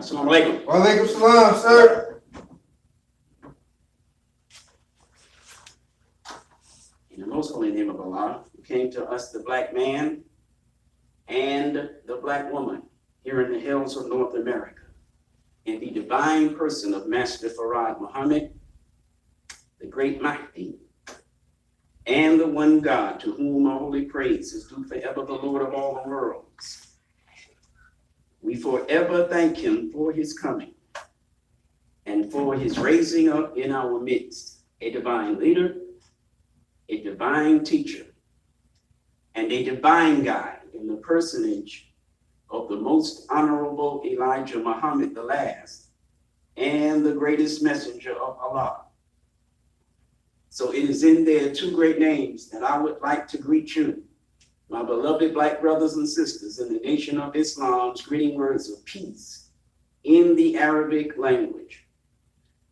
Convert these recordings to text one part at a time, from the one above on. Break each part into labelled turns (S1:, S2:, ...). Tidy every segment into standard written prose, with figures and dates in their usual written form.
S1: Assalamu alaikum.
S2: Wa alaikum salam, sir.
S1: In the most holy name of Allah, who came to us, the black man and the black woman, here in the hills of North America, in the divine person of Master Farad Muhammad, the great Mahdi, and the one God to whom all holy praise is due forever, the Lord of all the worlds. We forever thank him for his coming and for his raising up in our midst a divine leader, a divine teacher, and a divine guide in the personage of the most honorable Elijah Muhammad the last and the greatest messenger of Allah. So it is in their two great names that I would like to greet you, my beloved black brothers and sisters in the nation of Islam's greeting words of peace in the Arabic language,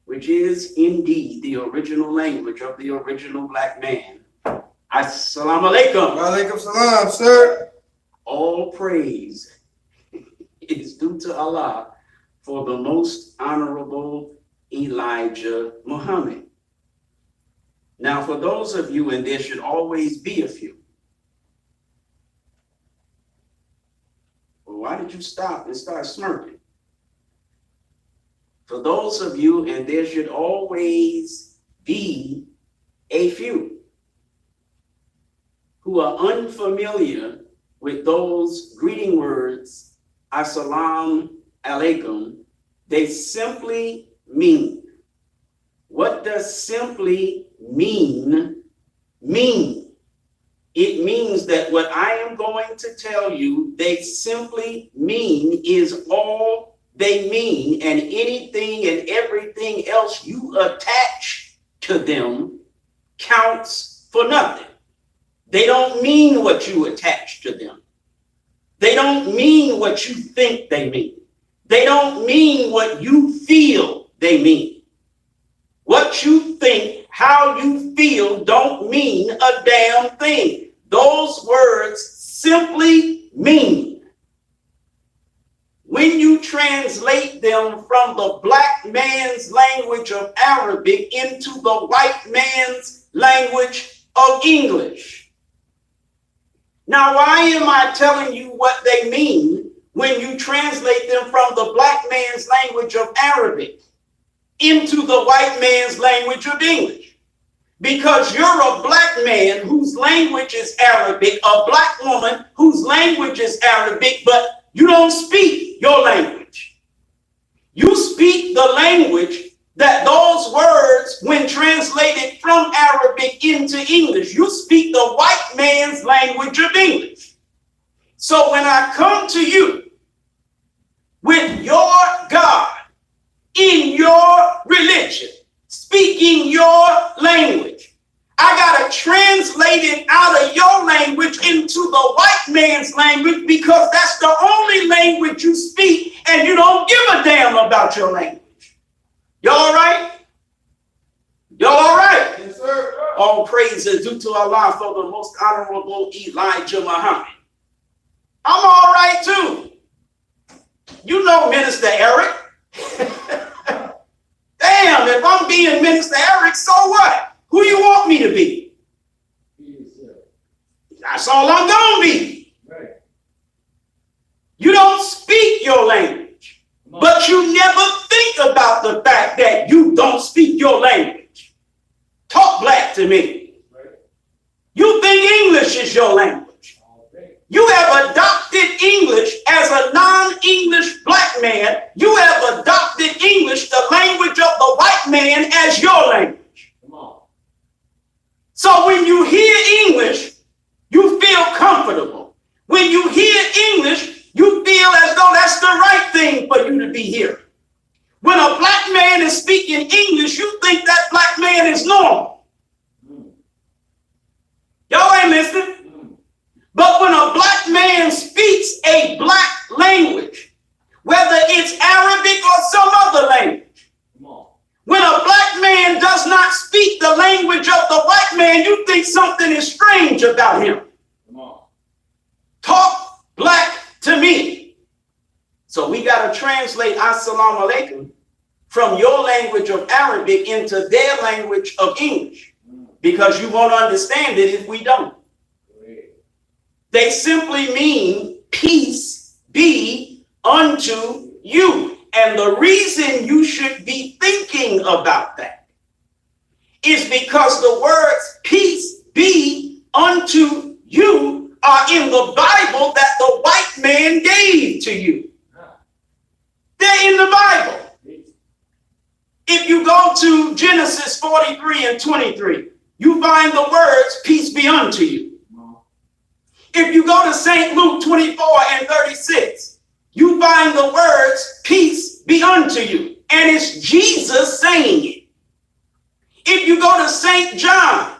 S1: which is indeed the original language of the original black man. Assalamu alaikum.
S2: Wa alaikum salam, sir.
S1: All praise is due to Allah for the most honorable Elijah Muhammad. Now, for those of you, and there should always be a few. Well, why did you stop and start smirking? For those of you, and there should always be a few who are unfamiliar with those greeting words, Assalamu alaikum, they simply mean. What does simply mean? It means that what I am going to tell you, they simply mean is all they mean, and anything and everything else you attach to them counts for nothing. They don't mean what you attach to them. They don't mean what you think they mean. They don't mean what you feel they mean. What you think, how you feel, don't mean a damn thing. Those words simply mean. When you translate them from the black man's language of Arabic into the white man's language of English. Now, why am I telling you what they mean when you translate them from the black man's language of Arabic into the white man's language of English? Because you're a black man whose language is Arabic, a black woman whose language is Arabic, but you don't speak your language. You speak the language that those words, when translated from Arabic into English, you speak the white man's language of English. So when I come to you with your God in your religion, speaking your language, I got to translate it out of your language into the white man's language, because that's the only language you speak, and you don't give a damn about your language. Y'all all right? Y'all all right?
S2: Yes, sir.
S1: All praise is due to Allah for the most honorable Elijah Muhammad. I'm all right too. You know Minister Eric. Damn, if I'm being Minister Eric, so what? Who you want me to be? That's all I'm gonna be.
S2: Right.
S1: You don't speak your language, but you never think about the fact that you don't speak your language. Talk black to me.
S2: Right.
S1: You think English is your language. You have adopted English as a non-English black man. You have adopted English, the language of the white man, as your language.
S2: Come on.
S1: So when you hear English, you feel comfortable. When you hear English, you feel as though that's the right thing for you to be hearing. When a black man is speaking English, you think that black man is normal. Y'all ain't listening. But when a black man speaks a black language, whether it's Arabic or some other language, when a black man does not speak the language of the white man, you think something is strange about him. Talk black to me. So we got to translate Assalamu alaikum from your language of Arabic into their language of English, because you won't understand it if we don't. They simply mean peace be unto you. And the reason you should be thinking about that is because the words peace be unto you are in the Bible that the white man gave to you. They're in the Bible. If you go to Genesis 43 and 23, you find the words peace be unto you. If you go to St. Luke 24 and 36, you find the words peace be unto you. And it's Jesus saying it. If you go to St. John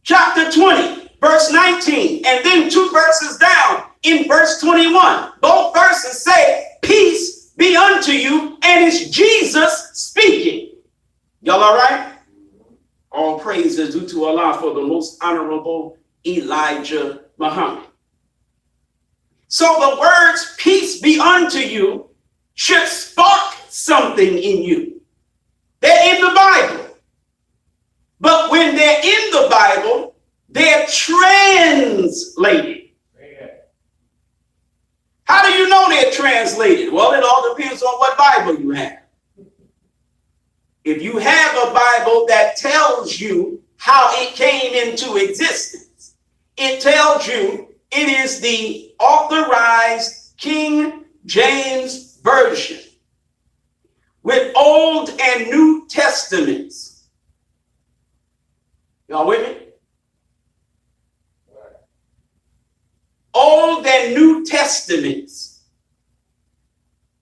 S1: chapter 20, verse 19, and then 2 verses down in verse 21, both verses say peace be unto you, and it's Jesus speaking. Y'all all right? All praise is due to Allah for the most honorable Elijah Muhammad. So the words peace be unto you should spark something in you. They're in the Bible. But when they're in the Bible, they're translated. How do you know they're translated? Well, it all depends on what Bible you have. If you have a Bible that tells you how it came into existence, it tells you it is the authorized King James Version with Old and New Testaments. Y'all with me? Old and New Testaments.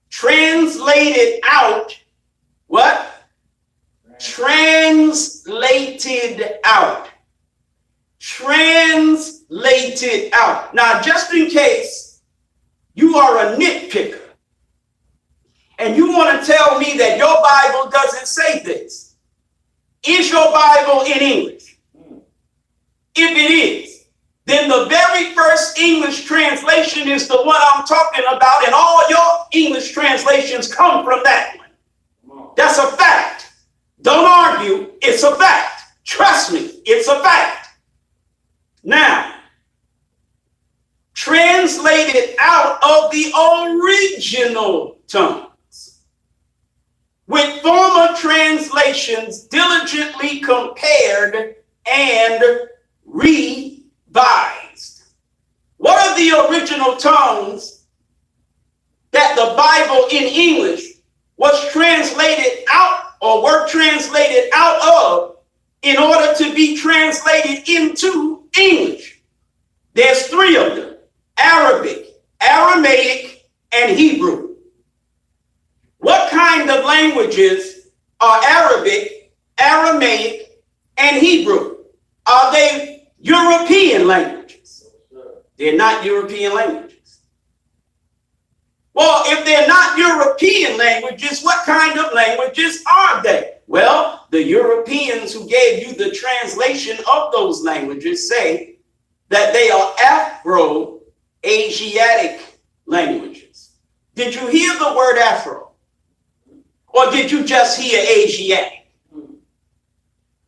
S1: Translated out. What? Translated out. Translated out. Now, just in case you are a nitpicker and you want to tell me that your Bible doesn't say this, is your Bible in English? If it is, then the very first English translation is the one I'm talking about, and all your English translations come from that one. That's a fact. Don't argue. It's a fact. Trust me, it's a fact. Now, translated out of the original tongues, with former translations diligently compared and revised. What are the original tongues that the Bible in English was translated out or were translated out of in order to be translated into English? There's 3 of them: Arabic, Aramaic, and Hebrew. What kind of languages are Arabic, Aramaic, and Hebrew? Are they European languages? They're not European languages. Well, if they're not European languages, what kind of languages are they? Well, the Europeans who gave you the translation of those languages say that they are Afro-Asiatic languages. Did you hear the word Afro? Or did you just hear Asiatic?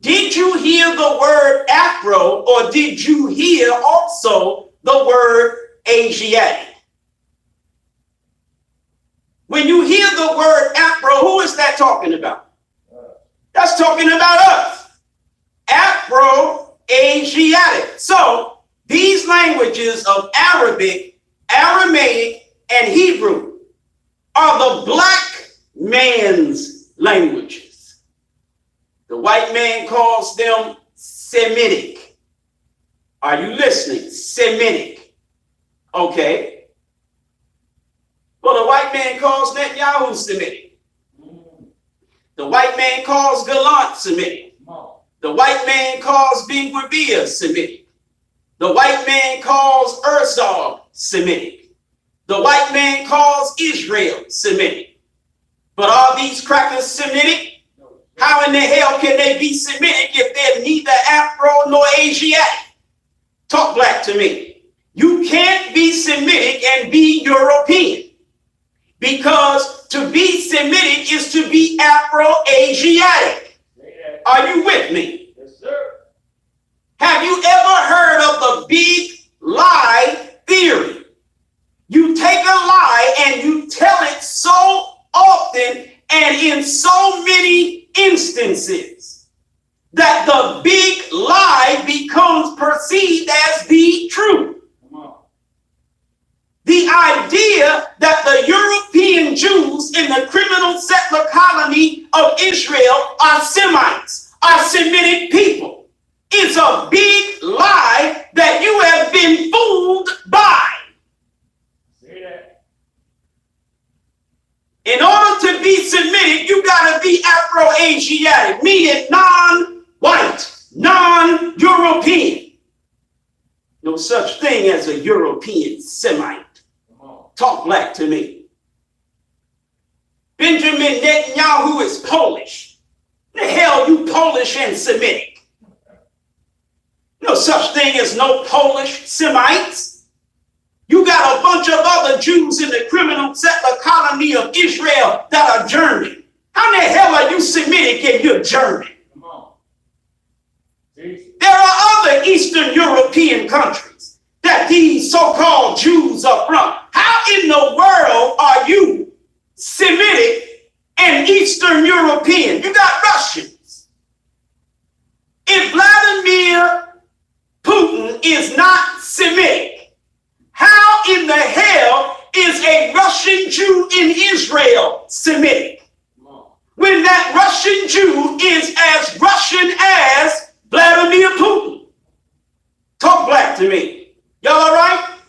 S1: Did you hear the word Afro, or did you hear also the word Asiatic? When you hear the word Afro, who is that talking about? That's talking about us. Afro-Asiatic. So these languages of Arabic, Aramaic, and Hebrew are the black man's languages. The white man calls them Semitic. Are you listening? Semitic. Okay. Well, the white man calls Netanyahu Semitic. The white man calls Gallant Semitic. The white man calls Ben Gvir Semitic. The white man calls Herzog Semitic. The white man calls Israel Semitic. But are these crackers Semitic? How in the hell can they be Semitic if they're neither Afro nor Asiatic? Talk black to me. You can't be Semitic and be European. because to be Semitic is to be Afro-Asiatic. Are you with me?
S3: Yes, sir.
S1: Have you ever heard of the big lie theory? You take a lie and you tell it so often and in so many instances that the big lie becomes perceived as the truth.
S3: Come on.
S1: The idea that the European Jews in the criminal settler colony of Israel are Semites, are Semitic people, is a big lie that you have been fooled by.
S3: Say that.
S1: In order to be Semitic, you got to be Afro-Asiatic, meaning non-white, non-European. No such thing as a European Semite.
S3: Come on.
S1: Talk black to me. Benjamin Netanyahu is Polish. The hell you Polish and Semitic? No such thing as no Polish Semites. You got a bunch of other Jews in the criminal settler colony of Israel that are German. How in the hell are you Semitic and you're German?
S3: Come on. Jesus.
S1: There are other Eastern European countries that these so-called Jews are from. How in the world are you Semitic and Eastern European? You got Russians. If Vladimir Putin is not Semitic, how in the hell is a Russian Jew in Israel Semitic?
S3: Come on.
S1: When that Russian Jew is as Russian as Vladimir Putin. Talk black to me. Y'all all right?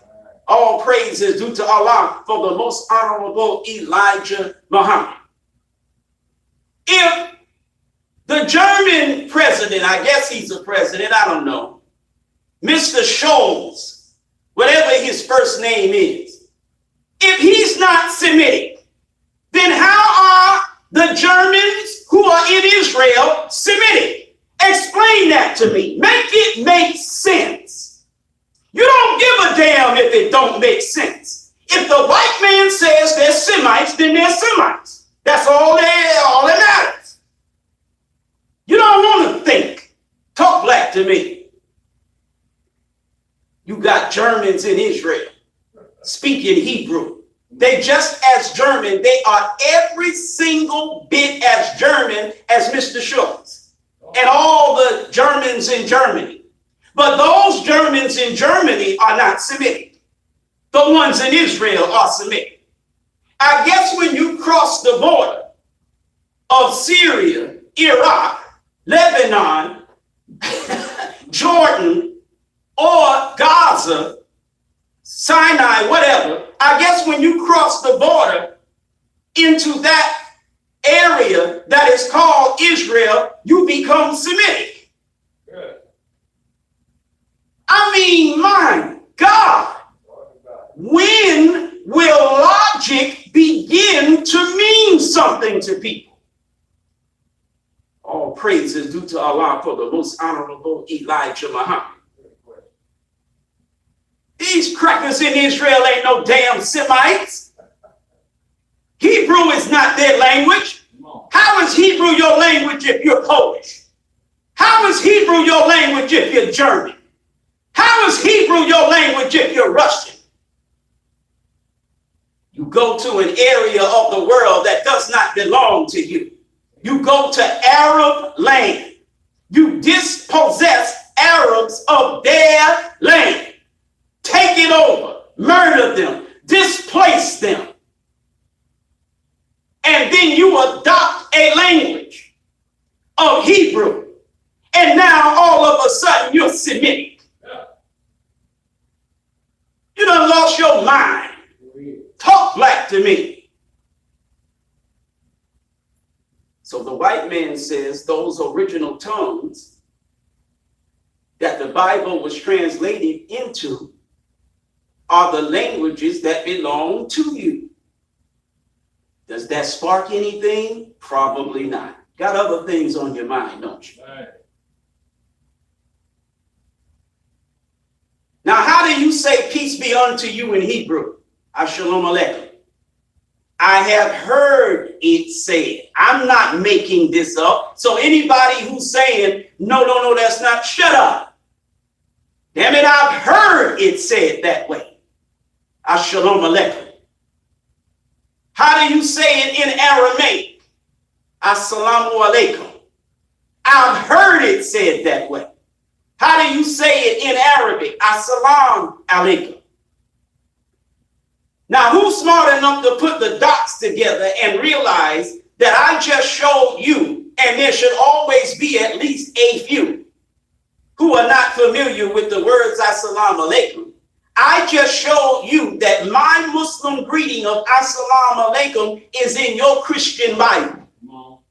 S1: All praise is due to Allah for the most honorable Elijah Muhammad. If the German president, I guess he's a president, I don't know, Mr. Scholz, whatever his first name is, if he's not Semitic, then how are the Germans who are in Israel Semitic? Explain that to me. Make it make sense. You don't give a damn if it don't make sense. If the white man says they're Semites, then they're Semites. That's all that matters. You don't want to think. Talk black to me. You got Germans in Israel speaking Hebrew. They just as German. They are every single bit as German as Mr. Schultz and all the Germans in Germany. But those Germans in Germany are not Semitic. The ones in Israel are Semitic. I guess when you cross the border of Syria, Iraq, Lebanon, Jordan, or Gaza, Sinai, whatever, I guess when you cross the border into that area that is called Israel, you become Semitic.
S3: Good.
S1: I mean, my God, when will logic begin to mean something to people? All praise is due to Allah for the most honorable Elijah Muhammad. These crackers in Israel ain't no damn Semites. Hebrew is not their language. How is Hebrew your language if you're Polish? How is Hebrew your language if you're German? How is Hebrew your language if you're Russian? You go to an area of the world that does not belong to you. You go to Arab land. You dispossess Arabs of their land. Take it over, murder them, displace them. And then you adopt a language of Hebrew. And now all of a sudden you're Semitic. You done lost your mind. Talk black to me. So the white man says those original tongues that the Bible was translated into are the languages that belong to you. Does that spark anything? Probably not. Got other things on your mind, don't you?
S3: Right.
S1: Now, how do you say peace be unto you in Hebrew? Shalom Aleichem. I have heard it said. I'm not making this up. So anybody who's saying, no, that's not, shut up. Damn it, I've heard it said that way. Assalamu alaikum. How do you say it in Aramaic? Assalamu alaikum. I've heard it said that way. How do you say it in Arabic? Assalamu alaikum. Now, who's smart enough to put the dots together and realize that I just showed you, and there should always be at least a few who are not familiar with the words Assalamu alaikum. I just showed you that my Muslim greeting of Assalamu alaikum is in your Christian Bible.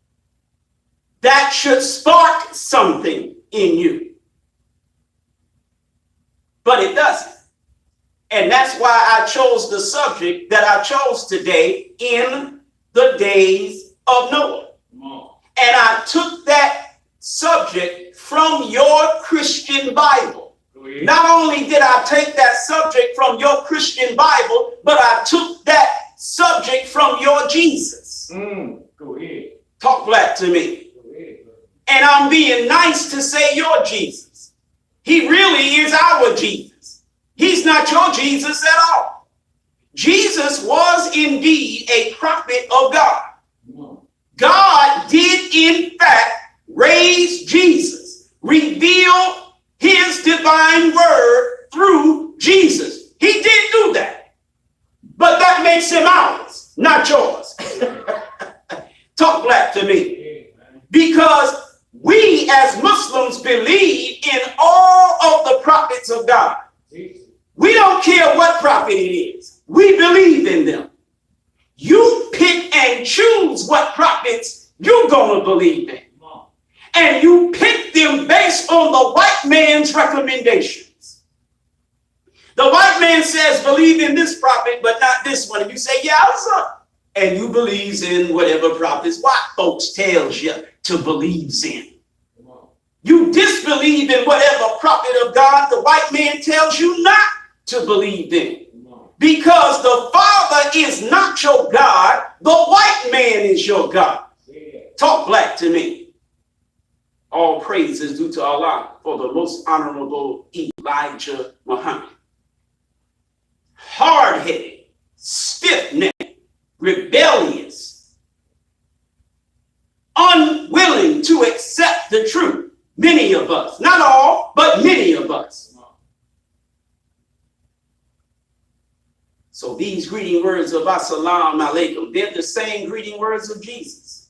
S1: That should spark something in you. But it doesn't. And that's why I chose the subject that I chose today, in the days of Noah. And I took that subject from your Christian Bible. Not only did I take that subject from your Christian Bible, but I took that subject from your Jesus.
S3: Go ahead.
S1: Talk black to me.
S3: Go ahead.
S1: And I'm being nice to say your Jesus. He really is our Jesus. He's not your Jesus at all. Jesus was indeed a prophet of God. God did in fact raise Jesus, reveal his divine word through Jesus. He did do that. But that makes him ours, not yours. Talk black to me. Because we as Muslims believe in all of the prophets of God. We don't care what prophet it is. We believe in them. You pick and choose what prophets you're going to believe in. And you pick them based on the white man's recommendations. The white man says, believe in this prophet, but not this one. And you say, yeah, what's up? And you believes in whatever prophets white folks tells you to believe in. You disbelieve in whatever prophet of God the white man tells you not to believe in. Because the Father is not your God, the white man is your God. Talk black to me. All praise is due to Allah for the most honorable Elijah Muhammad. Hard-headed, stiff-necked, rebellious, unwilling to accept the truth. Many of us, not all, but many of us. So these greeting words of Assalamu alaikum, they're the same greeting words of Jesus.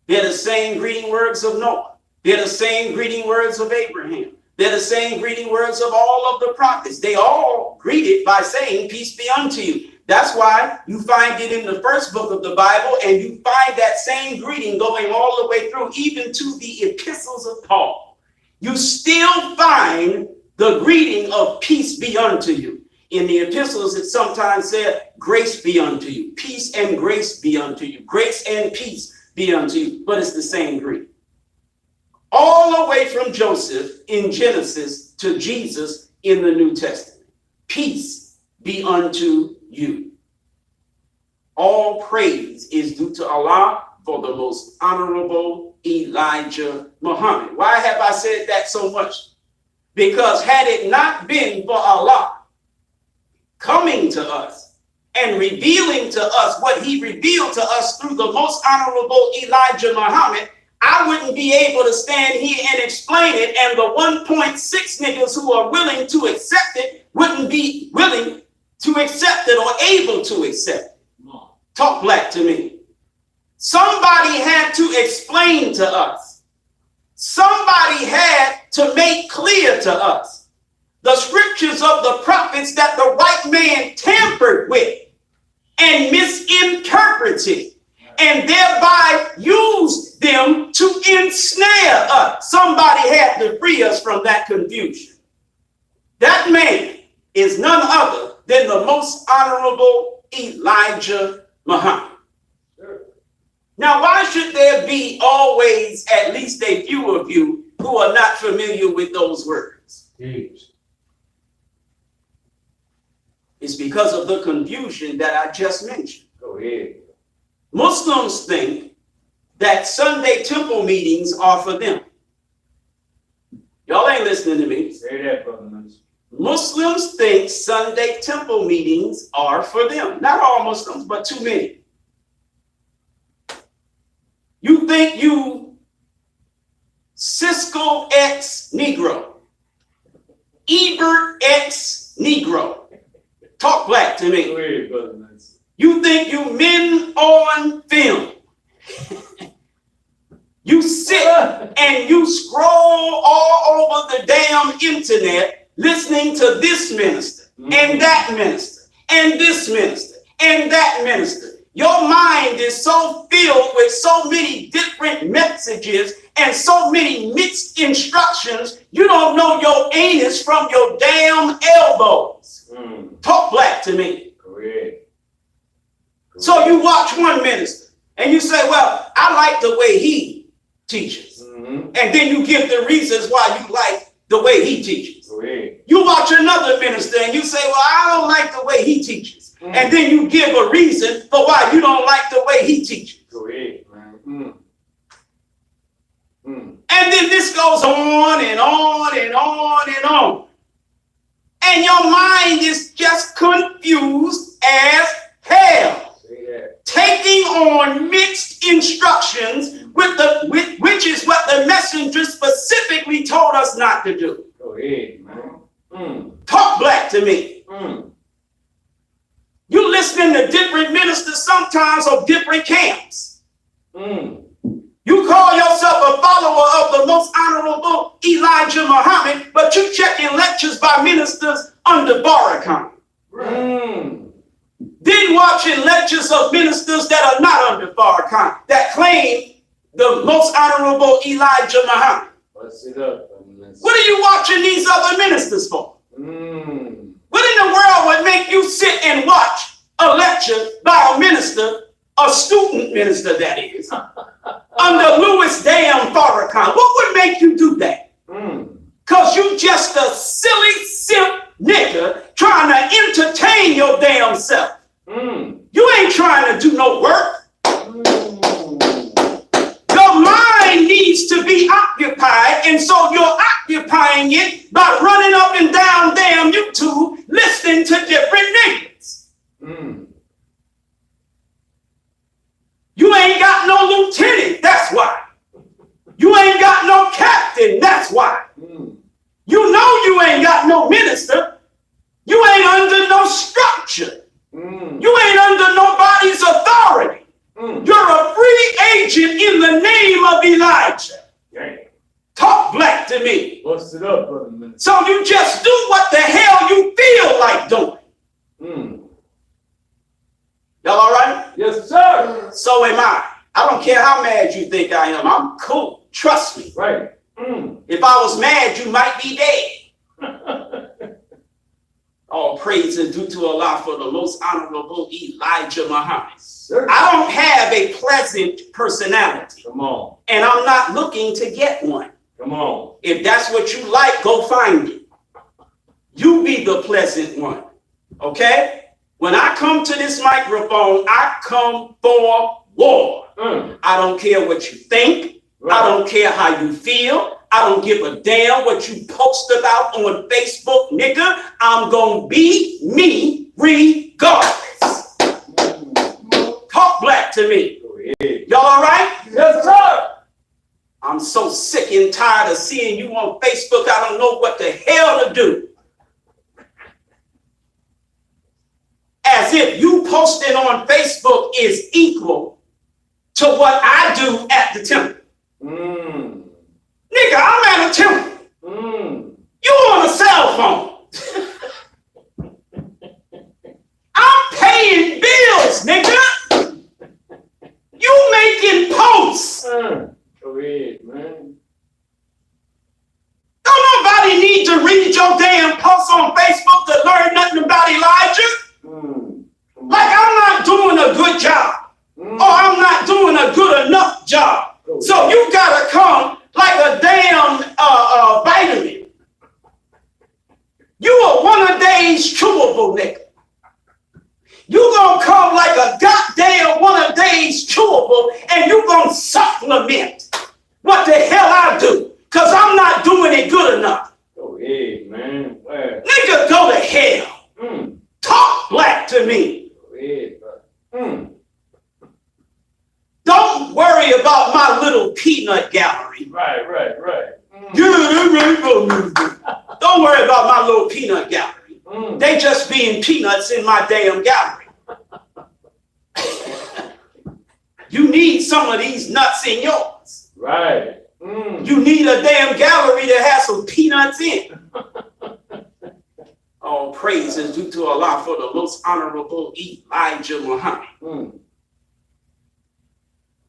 S1: They're the same greeting words of Noah. They're the same greeting words of Abraham. They're the same greeting words of all of the prophets. They all greeted by saying, peace be unto you. That's why you find it in the first book of the Bible, and you find that same greeting going all the way through, even to the epistles of Paul. You still find the greeting of peace be unto you. In the epistles, it sometimes said, grace be unto you. Peace and grace be unto you. Grace and peace be unto you. But it's the same greeting. All the way from Joseph in Genesis to Jesus in the New Testament. Peace be unto you. All praise is due to Allah for the most honorable Elijah Muhammad. Why have I said that so much? Because had it not been for Allah coming to us and revealing to us what he revealed to us through the most honorable Elijah Muhammad, I wouldn't be able to stand here and explain it, and the 1.6 niggas who are willing to accept it wouldn't be willing to accept it or able to accept it. Talk black to me. Somebody had to explain to us. Somebody had to make clear to us the scriptures of the prophets that the white man tampered with and misinterpreted, and thereby used them to ensnare us. Somebody had to free us from that confusion. That man is none other than the most honorable Elijah Muhammad. Now, why should there be always at least a few of you who are not familiar with those words? It's because of the confusion that I just mentioned.
S3: Go ahead.
S1: Muslims think that Sunday temple meetings are for them. Y'all ain't listening to me.
S3: Say that, brother minister.
S1: Muslims think Sunday temple meetings are for them. Not all Muslims, but too many. You think you Cisco X Negro, Ebert X Negro. Talk black to me.
S3: Go ahead, brother minister.
S1: You think you men on film. You sit and you scroll all over the damn internet listening to this minister and that minister and this minister and that minister. Your mind is so filled with so many different messages and so many mixed instructions, you don't know your anus from your damn elbows. Talk black to me.
S3: Go ahead.
S1: So you watch one minister and you say, well, I like the way he teaches. And then you give the reasons why you like the way he teaches.
S3: Go ahead.
S1: You watch another minister and you say, well, I don't like the way he teaches. And then you give a reason for why you don't like the way he teaches.
S3: Go ahead, man.
S1: And then this goes on and on and on and on. And your mind is just confused as hell.
S3: Say that.
S1: Taking on mixed instructions which is what the messenger specifically told us not to do.
S3: Go ahead, man.
S1: Talk black to me. You listening to different ministers sometimes of different camps. You call yourself a follower of the most honorable Elijah Muhammad, but you checking lectures by ministers under Farrakhan. Then watching lectures of ministers that are not under Farrakhan, that claim the most honorable Elijah Muhammad.
S3: What's it up, brother minister?
S1: What are you watching these other ministers for? What in the world would make you sit and watch a lecture by a minister, a student minister that is, under Louis damn Farrakhan? What would make you do that? Because you just a silly simp nigga trying to entertain your damn self. You ain't trying to do no work. Your mind needs to be occupied, and so you're occupying it by running up and down damn YouTube listening to different niggas. You ain't got no lieutenant, that's why. You ain't got no captain, that's why. You know you ain't got no minister. You ain't under no structure. You ain't under nobody's authority. You're a free agent in the name of Elijah.
S3: Dang.
S1: Talk black to me.
S3: Bust it up, brother minister.
S1: So you just do what the hell you feel like doing. Y'all all right?
S3: Yes, sir.
S1: So am I. I don't care how mad you think I am. I'm cool. Trust me.
S3: Right.
S1: If I was mad, you might be dead. All praise and due to Allah for the most honorable Elijah Muhammad.
S3: Sir.
S1: I don't have a pleasant personality,
S3: Come on.
S1: and I'm not looking to get one.
S3: Come on.
S1: If that's what you like, go find it. You be the pleasant one, okay? When I come to this microphone, I come for war. I don't care what you think. I don't care how you feel. I don't give a damn what you post about on Facebook, nigga. I'm gonna be me regardless. Talk black to me.
S3: Go ahead.
S1: Y'all all right?
S3: Yes, sir.
S1: I'm so sick and tired of seeing you on Facebook. I don't know what the hell to do. As if you posting on Facebook is equal to what I do at the temple. Nigga, I'm at a temple. You on a cell phone. I'm paying bills, nigga. You making posts.
S3: Go ahead, man.
S1: Don't nobody need to read your damn posts on Facebook to learn nothing about Elijah. Like I'm not doing a good job. Or I'm not doing a good enough job. So you gotta come like a damn vitamin. You a one-a-days chewable nigga. You gonna come like a goddamn one-a-days taste chewable and you gonna supplement what the hell I do, because I'm not doing it good enough.
S3: Go ahead, man. Well,
S1: Nigga, go to hell. Talk black to me.
S3: go ahead, brother.
S1: Don't worry about my little peanut gallery.
S3: Right.
S1: Don't worry about my little peanut gallery. They just being peanuts in my damn gallery. You need some of these nuts in yours.
S3: Right.
S1: You need a damn gallery that has some peanuts in. All praise is due to Allah for the most honorable Elijah Muhammad.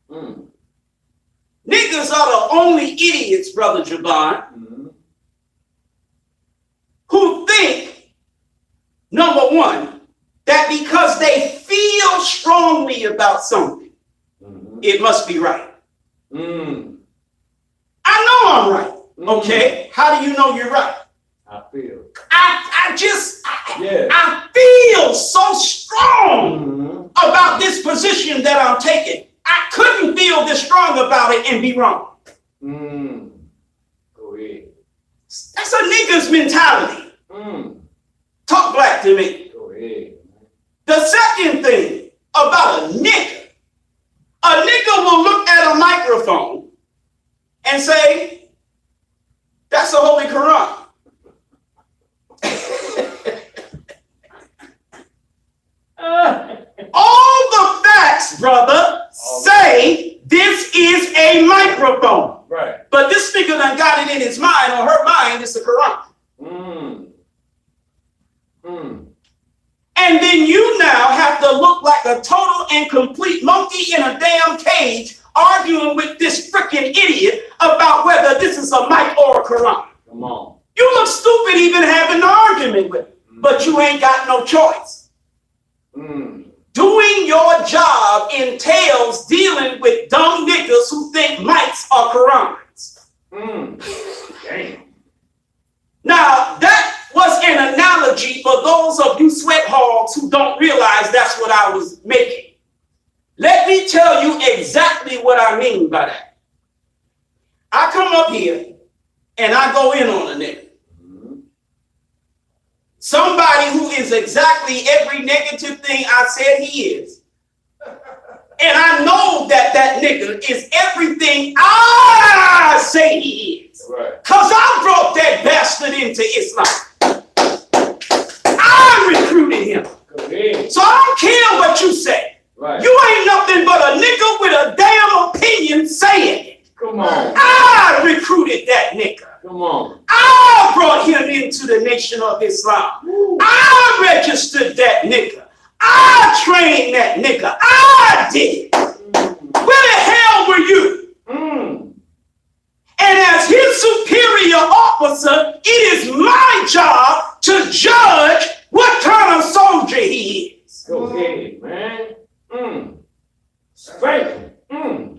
S1: Niggas are the only idiots, Brother Jaban, who think, number one, that because they feel strongly about something, it must be right. I know I'm right. Okay, how do you know you're right?
S3: I feel.
S1: I feel so strong about this position that I'm taking. I couldn't feel this strong about it and be wrong.
S3: Go ahead.
S1: That's a nigga's mentality. Talk black to me.
S3: Go ahead.
S1: The second thing about a nigga will look at a microphone and say, that's the Holy Quran. All the facts, brother, say this is a microphone.
S3: Right.
S1: But this nigga done got it in his mind or her mind, it's the Quran. And then you now have to look like a total and complete monkey in a damn cage arguing with this freaking idiot about whether this is a mic or a Quran.
S3: Come on.
S1: You look stupid even having an argument with it, but you ain't got no choice. Doing your job entails dealing with dumb niggas who think mics are Qurans.
S3: Damn.
S1: Now, that was an analogy for those of you sweat hogs who don't realize that's what I was making. Let me tell you exactly what I mean by that. I come up here and I go in on a nigga. Somebody who is exactly every negative thing I said he is. And I know that that nigga is everything I say he is.
S3: Right.
S1: Because I brought that bastard into Islam. I recruited him.
S3: Go ahead.
S1: So I don't care what you say.
S3: Right.
S1: You ain't nothing but a nigga with a damn opinion saying it.
S3: Come on.
S1: I recruited that nigga.
S3: Come on.
S1: I brought him into the Nation of Islam. I registered that nigga. I trained that nigga. I did it. Where the hell were you? And as his superior officer, it is my job to judge what kind of soldier he is.
S3: Go ahead, man. Strength.
S1: Go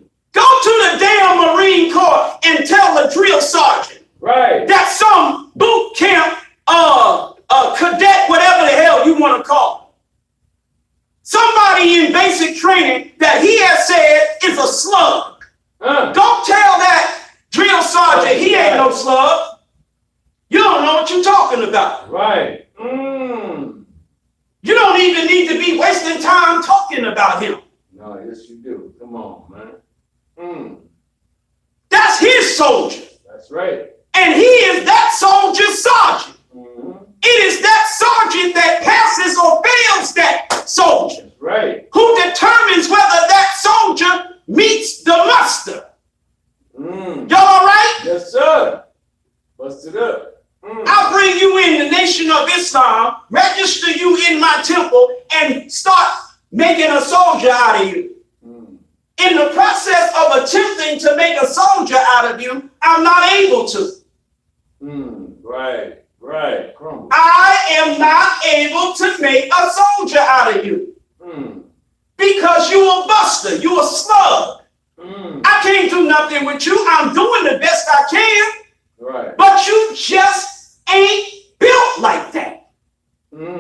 S1: to the damn Marine Corps and tell the drill sergeant
S3: Right.
S1: that some boot camp cadet, whatever the hell you want to call it, somebody in basic training that he has said is a slug. Go tell that drill sergeant he ain't no slug. You don't know what you're talking about.
S3: Right.
S1: You don't even need to be wasting time talking about him.
S3: No, yes you do. Come on, man.
S1: That's his soldier.
S3: That's right.
S1: And he is that soldier's sergeant. It is that sergeant that passes or fails that soldier.
S3: That's right.
S1: Who determines whether that soldier meets the muster. Y'all all right?
S3: Yes, sir. Bust it up.
S1: I'll bring you in the Nation of Islam, register you in my temple, and start making a soldier out of you. In the process of attempting to make a soldier out of you, I'm not able to.
S3: Right. Crumble.
S1: I am not able to make a soldier out of you. Because you a buster, you a slug. I can't do nothing with you. I'm doing the best I can.
S3: Right.
S1: But you just ain't built like that.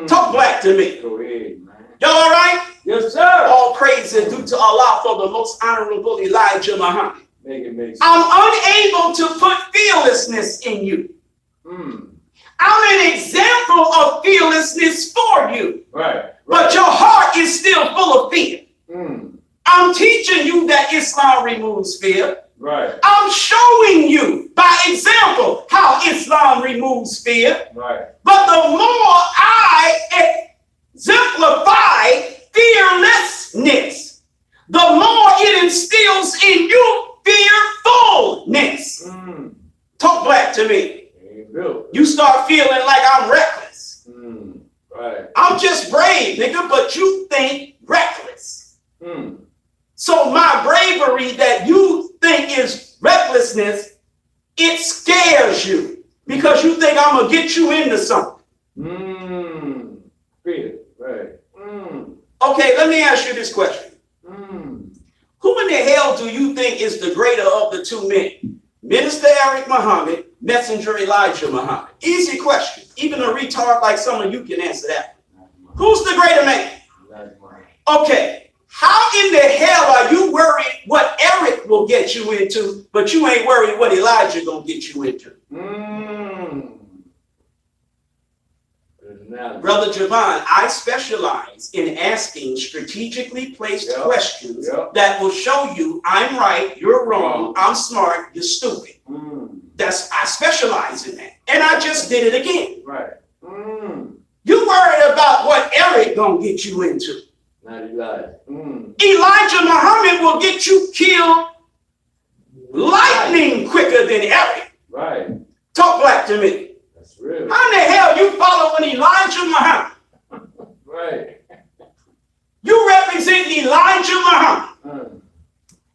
S1: Talk black to me.
S3: Go ahead, man.
S1: Y'all all right?
S3: Yes, sir.
S1: All praise is due to Allah for the most honorable Elijah Muhammad.
S3: Make it make sense.
S1: I'm unable to put fearlessness in you. I'm an example of fearlessness for you.
S3: Right.
S1: But your heart is still full of fear. I'm teaching you that Islam removes fear.
S3: Right.
S1: I'm showing you by example how Islam removes fear.
S3: Right.
S1: But the more I exemplify fearlessness, the more it instills in you fearfulness. Talk black to me. You start feeling like I'm reckless.
S3: Right.
S1: I'm just brave, nigga, but you think reckless. So my bravery that you think is recklessness, it scares you because you think I'm gonna get you into something.
S3: Fear. Right.
S1: Okay, let me ask you this question. Who in the hell do you think is the greater of the two men? Minister Eric Muhammad, Messenger Elijah Muhammad. Easy question. Even a retard like some of you can answer that. Who's the greater man? Okay. How in the hell are you worried what Eric will get you into, but you ain't worried what Elijah gonna get you into? Brother Javon, I specialize in asking strategically placed questions that will show you I'm right, you're wrong, I'm smart, you're stupid. I specialize in that. And I just did it again.
S3: Right.
S1: You worried about what Eric gonna get you into.
S3: Not Elijah.
S1: Elijah Muhammad will get you killed lightning quicker than Eric.
S3: Right.
S1: Talk black to me.
S3: That's real.
S1: How in the hell you following Elijah Muhammad?
S3: Right.
S1: You represent Elijah Muhammad.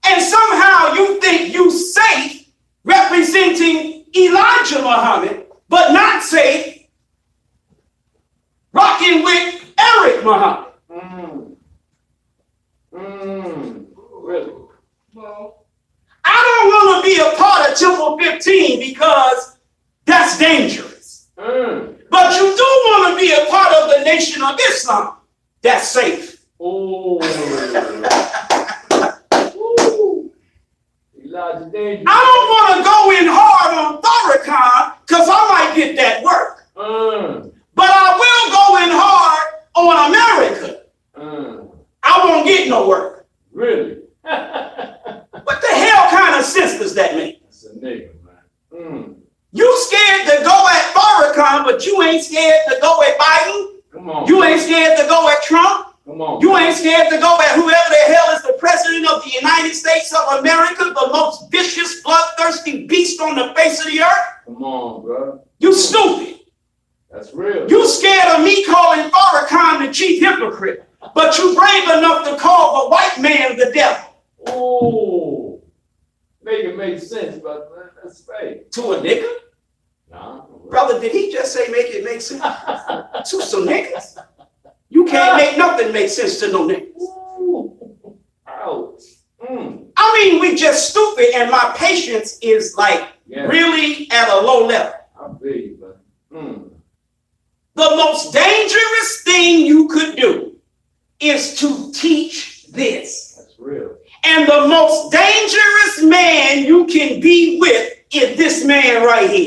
S1: And somehow you think you safe representing Elijah Muhammad, but not safe rocking with Eric Muhammad.
S3: Really?
S2: Well,
S1: I don't want to be a part of Temple 15 because that's dangerous. But you do want to be a part of the Nation of Islam. That's safe.
S3: Ooh. Elijah dangerous.
S1: I don't want to go in hard on Farrakhan because I might get that work. But I will go in hard on America. I won't get no work.
S3: Really?
S1: What the hell kind of sense does that make?
S3: That's a nigga, man.
S1: You scared to go at Farrakhan, but you ain't scared to go at Biden.
S3: Come on.
S1: You ain't scared to go at Trump.
S3: Come on.
S1: You ain't scared to go at whoever the hell is the president of the United States of America, the most vicious, bloodthirsty beast on the face of the earth.
S3: Come on, bro.
S1: You stupid.
S3: That's real.
S1: You scared of me calling Farrakhan the chief hypocrite, but you brave enough to call the white man the devil.
S3: Ooh. Make it make sense, but that's fake.
S1: To a nigga?
S3: Nah.
S1: Brother, did he just say make it make sense? To some niggas? You can't make nothing make sense to no niggas.
S3: Ooh. Ouch.
S1: I mean, we just stupid and my patience is like really at a low level.
S3: I feel you, but
S1: The most dangerous thing you could do is to teach this.
S3: that's real.
S1: And the most dangerous man you can be with is this man right here.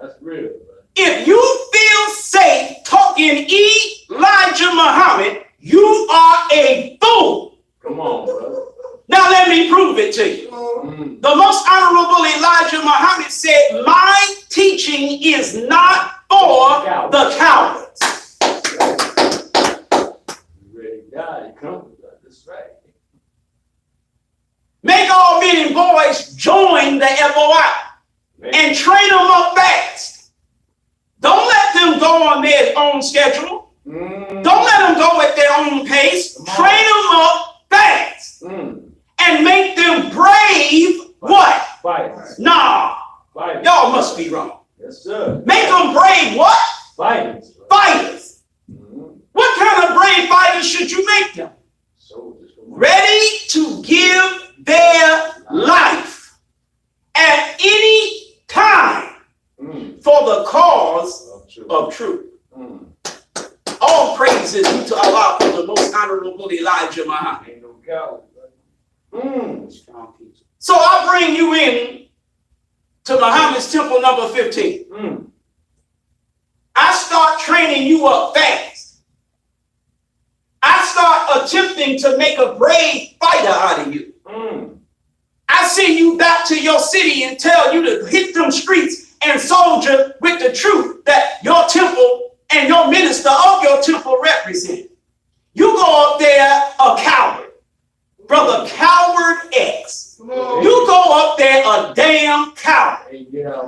S3: That's real, bro.
S1: If you feel safe talking Elijah Muhammad, you are a fool.
S3: Come on, bro.
S1: Now let me prove it to you. The most honorable Elijah Muhammad said, my teaching is not for the cowards.
S3: You ready to die? Come with us. That's right.
S1: Make all men and boys join the FOI and train them up fast. Don't let them go on their own schedule. Don't let them go at their own pace. Train them up fast. And make them brave what?
S3: Fighters.
S1: Nah.
S3: Fighters.
S1: Y'all must be wrong.
S3: Yes, sir.
S1: Make them brave what?
S3: Fighters. Bro.
S1: Fighters. What kind of brave fighters should you make them?
S3: Soldiers. Come on.
S1: Ready to give their life at any time for the cause of truth. praises due to Allah for the most honorable Elijah Muhammad.
S3: Ain't no coward.
S1: So I bring you in to Muhammad's temple number 15. I start training you up fast. I start attempting to make a brave fighter out of you. I send you back to your city and tell you to hit them streets and soldier with the truth that your temple and your minister of your temple represent. You go up there a coward, brother Coward X. You go up there a damn coward.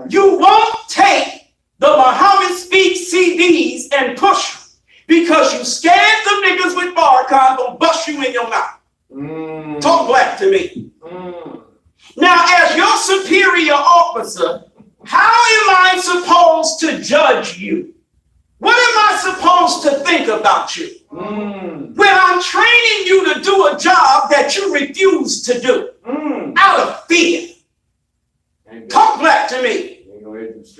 S1: You won't take the Muhammad Speak CDs and push them because you scared the niggas with Farrakhan gonna bust you in your mouth. Talk black to me. Now, as your superior officer, how am I supposed to judge you? What am I supposed to think about you? When I'm training you to do a job that you refuse to do out of fear. Talk black to me.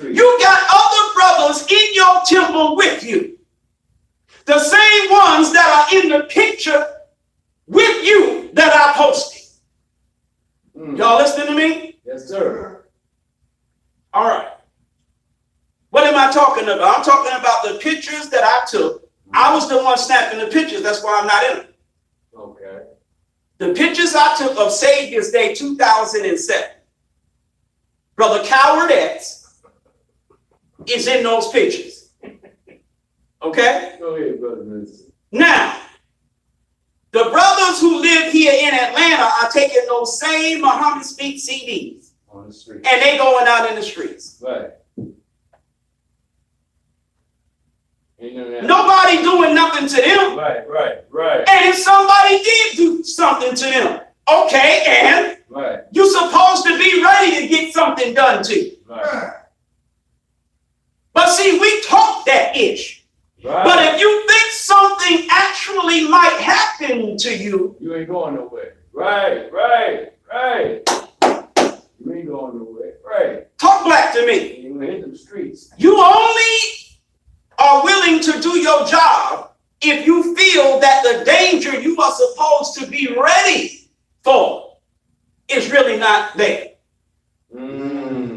S1: You got other brothers in your temple with you. The same ones that are in the picture with you that I posted. Y'all listening to me?
S3: Yes, sir.
S1: All right. What am I talking about? I'm talking about the pictures that I took. I was the one snapping the pictures. That's why I'm not in them.
S3: Okay.
S1: The pictures I took of Savior's Day 2007. Brother Coward X is in those pictures. Okay?
S3: Go ahead, brother. Listen.
S1: Now, the brothers who live here in Atlanta are taking those same Muhammad Speak CDs
S3: On the street.
S1: and they going out in the streets.
S3: Right. Ain't none of that.
S1: Nobody doing nothing to them.
S3: Right.
S1: And if somebody did do something to them, okay, and
S3: Right.
S1: you're supposed to be ready to get something done to you.
S3: Right.
S1: But see, we talk that ish.
S3: Right.
S1: But if you think something actually might happen to you,
S3: You ain't going nowhere. Right. You ain't going nowhere. Right.
S1: talk black to me.
S3: You ain't hit them streets.
S1: You only are willing to do your job if you feel that the danger you are supposed to be ready for is really not there.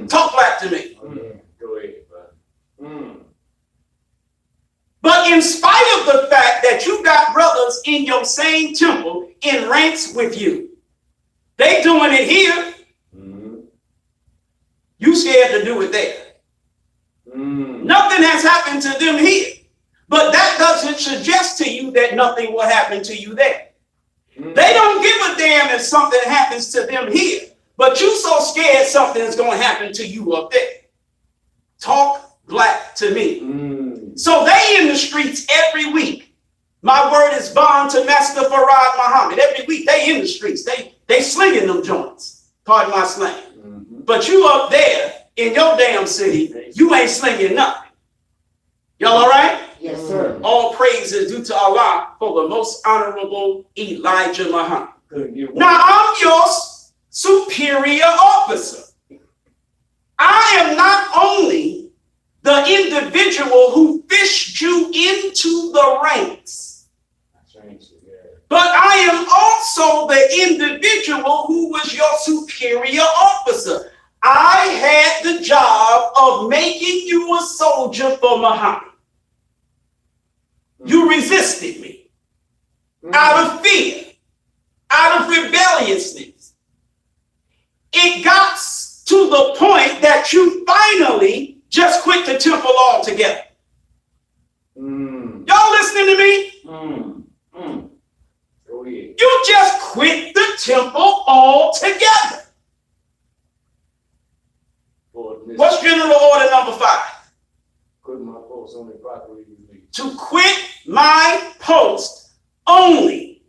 S1: Talk back to me.
S3: Go ahead, brother.
S1: But in spite of the fact that you got brothers in your same temple in ranks with you, they doing it here, you scared to do it there. Nothing has happened to them here. But that doesn't suggest to you that nothing will happen to you there. They don't give a damn if something happens to them here. But you so scared something's going to happen to you up there. Talk black to me. So they in the streets every week. My word is bond to Master Farad Muhammad. Every week they in the streets. They slinging them joints. Pardon my slang. But you up there in your damn city, you ain't slinging nothing. Y'all all right?
S4: Yes, sir.
S1: All praise is due to Allah for the most honorable Elijah Muhammad. Now I'm your superior officer. I am not only the individual who fished you into the ranks, but I am also the individual who was your superior officer. I had the job of making you a soldier for Muhammad. You resisted me out of fear, out of rebelliousness. It got to the point that you finally just quit the temple altogether. Y'all listening to me?
S3: Go ahead.
S1: You just quit the temple altogether. What's general order number 5?
S3: Quit my post only properly released.
S1: To quit my post only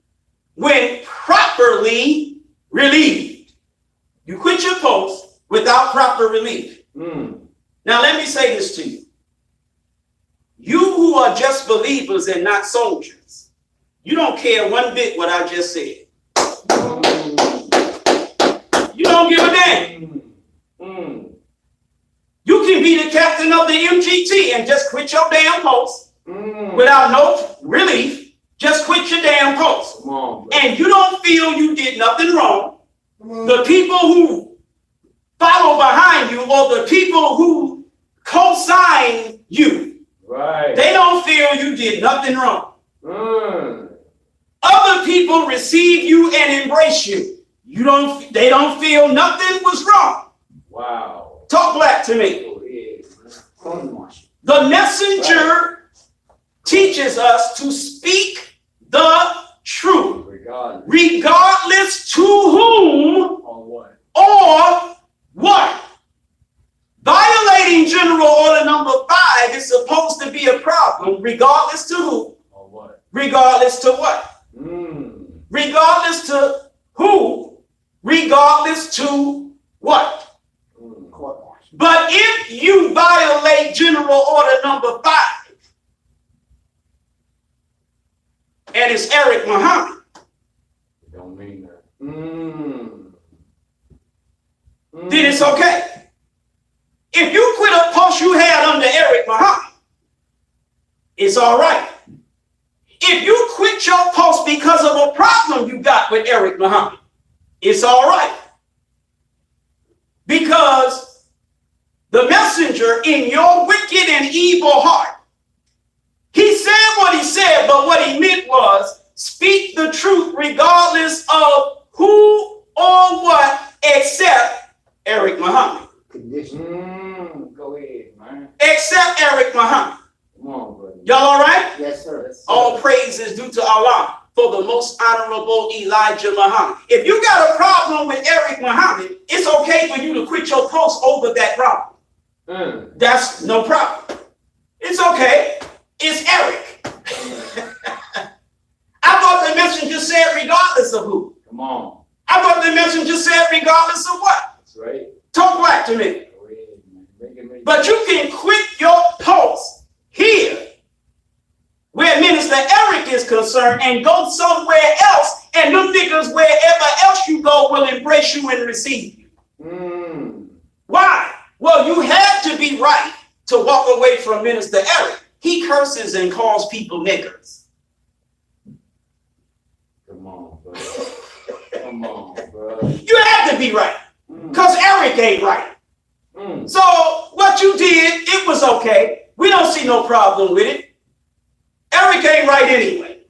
S1: when properly relieved. You quit your post without proper relief. Now let me say this to you. You who are just believers and not soldiers, you don't care one bit what I just said. You don't give a damn. You can be the captain of the MGT and just quit your damn post without no relief, just quit your damn post.
S3: Come on, bro.
S1: And you don't feel you did nothing wrong,
S2: Come on.
S1: the people who follow behind you or the people who co-sign you,
S3: Right.
S1: they don't feel you did nothing wrong.
S3: Mm.
S1: Other people receive you and embrace you. They don't feel nothing was wrong.
S3: Wow.
S1: Talk black to me.
S3: Go ahead, man.
S1: The messenger teaches us to speak the truth,
S3: Regardless.
S1: regardless to whom
S3: On what?
S1: or what. Violating General Order number 5 is supposed to be a problem, regardless to who,
S3: On what?
S1: regardless to what, regardless to who, regardless to what. But if you violate General Order number 5, and it's Eric Muhammad,
S3: It don't mean that.
S1: then it's okay. If you quit a post you had under Eric Muhammad, it's all right. If you quit your post because of a problem you got with Eric Muhammad, it's all right. Because the messenger in your wicked and evil heart, he said what he said, but what he meant was speak the truth regardless of who or what except Eric Muhammad.
S3: Go ahead, man.
S1: Except Eric Muhammad.
S3: Come on, brother.
S1: Y'all all right?
S4: Yes, sir.
S1: All praise is due to Allah for the most honorable Elijah Muhammad. If you got a problem with Eric Muhammad, it's okay for you to quit your post over that problem. That's no problem. It's okay. It's Eric. I thought the messenger said regardless of who.
S3: Come on.
S1: I thought the messenger said regardless of what.
S3: That's right.
S1: Talk black to me.
S3: Go ahead, man. Make it.
S1: But you can quit your post here where Minister Eric is concerned and go somewhere else, and them niggas wherever else you go will embrace you and receive you. Why? Well, you had to be right to walk away from Minister Eric. He curses and calls people niggers.
S3: Come on, bro. Come on, bro.
S1: You had to be right because Eric ain't right. So what you did, it was okay. We don't see no problem with it. Eric ain't right anyway.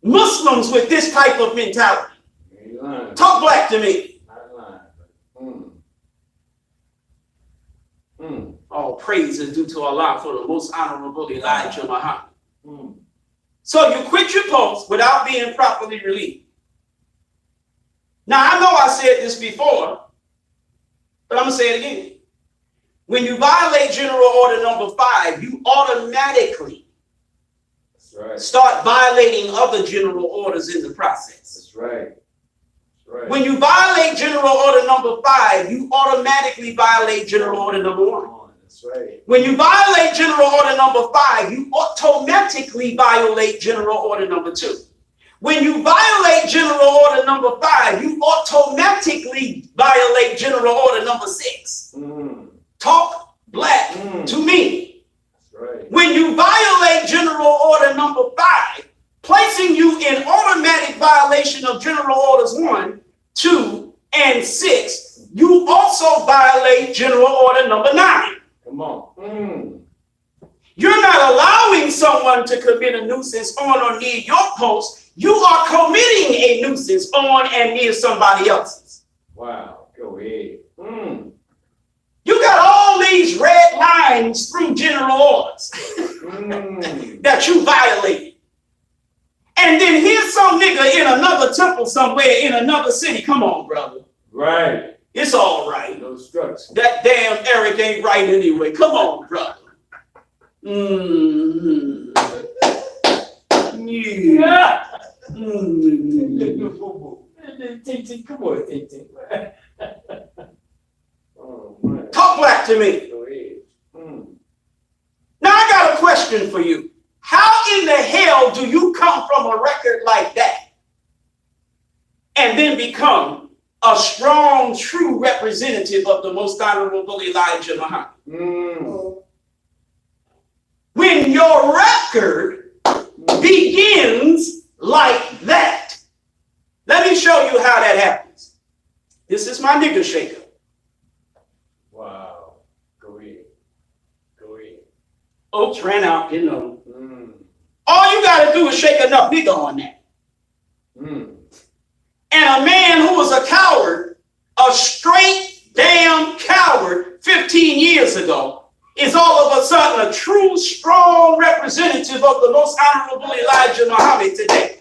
S1: Muslims with this type of mentality. Talk black to me. All praise is due to Allah for the most honorable Elijah Muhammad. So you quit your post without being properly relieved. Now, I know I said this before, but I'm going to say it again. When you violate General Order number 5, you automatically start violating other general orders in the process.
S3: That's right. That's right.
S1: When you violate General Order number 5, you automatically violate General Order number 1.
S3: That's right.
S1: When you violate General Order number 5, you automatically violate General Order number 2. When you violate General Order number 5, you automatically violate General Order number 6. Talk black to me.
S3: That's right.
S1: When you violate General Order number 5, placing you in automatic violation of General Orders 1, 2, and 6, you also violate General Order number 9.
S3: Come on.
S1: You're not allowing someone to commit a nuisance on or near your post. You are committing a nuisance on and near somebody else's.
S3: Wow. Go ahead.
S1: You got all these red lines through general orders that you violated. And then here's some nigga in another temple somewhere in another city. Come on, brother.
S3: Right.
S1: It's all right.
S3: No structure.
S1: That damn Eric ain't right anyway. Come on, brother. Yeah.
S3: Come on, Ting. Oh, man.
S1: Talk black to me.
S3: Go ahead.
S1: Now I got a question for you. How in the hell do you come from a record like that and then become a strong, true representative of the most honorable Elijah Muhammad? When when your record begins like that. Let me show you how that happens. This is my nigga shaker.
S3: Wow. Go ahead. Go ahead.
S1: Oops, ran out, you know. All you got to do is shake enough nigga on that. And a man who was a coward, a straight damn coward 15 years ago, is all of a sudden a true, strong representative of the most honorable Elijah Muhammad today.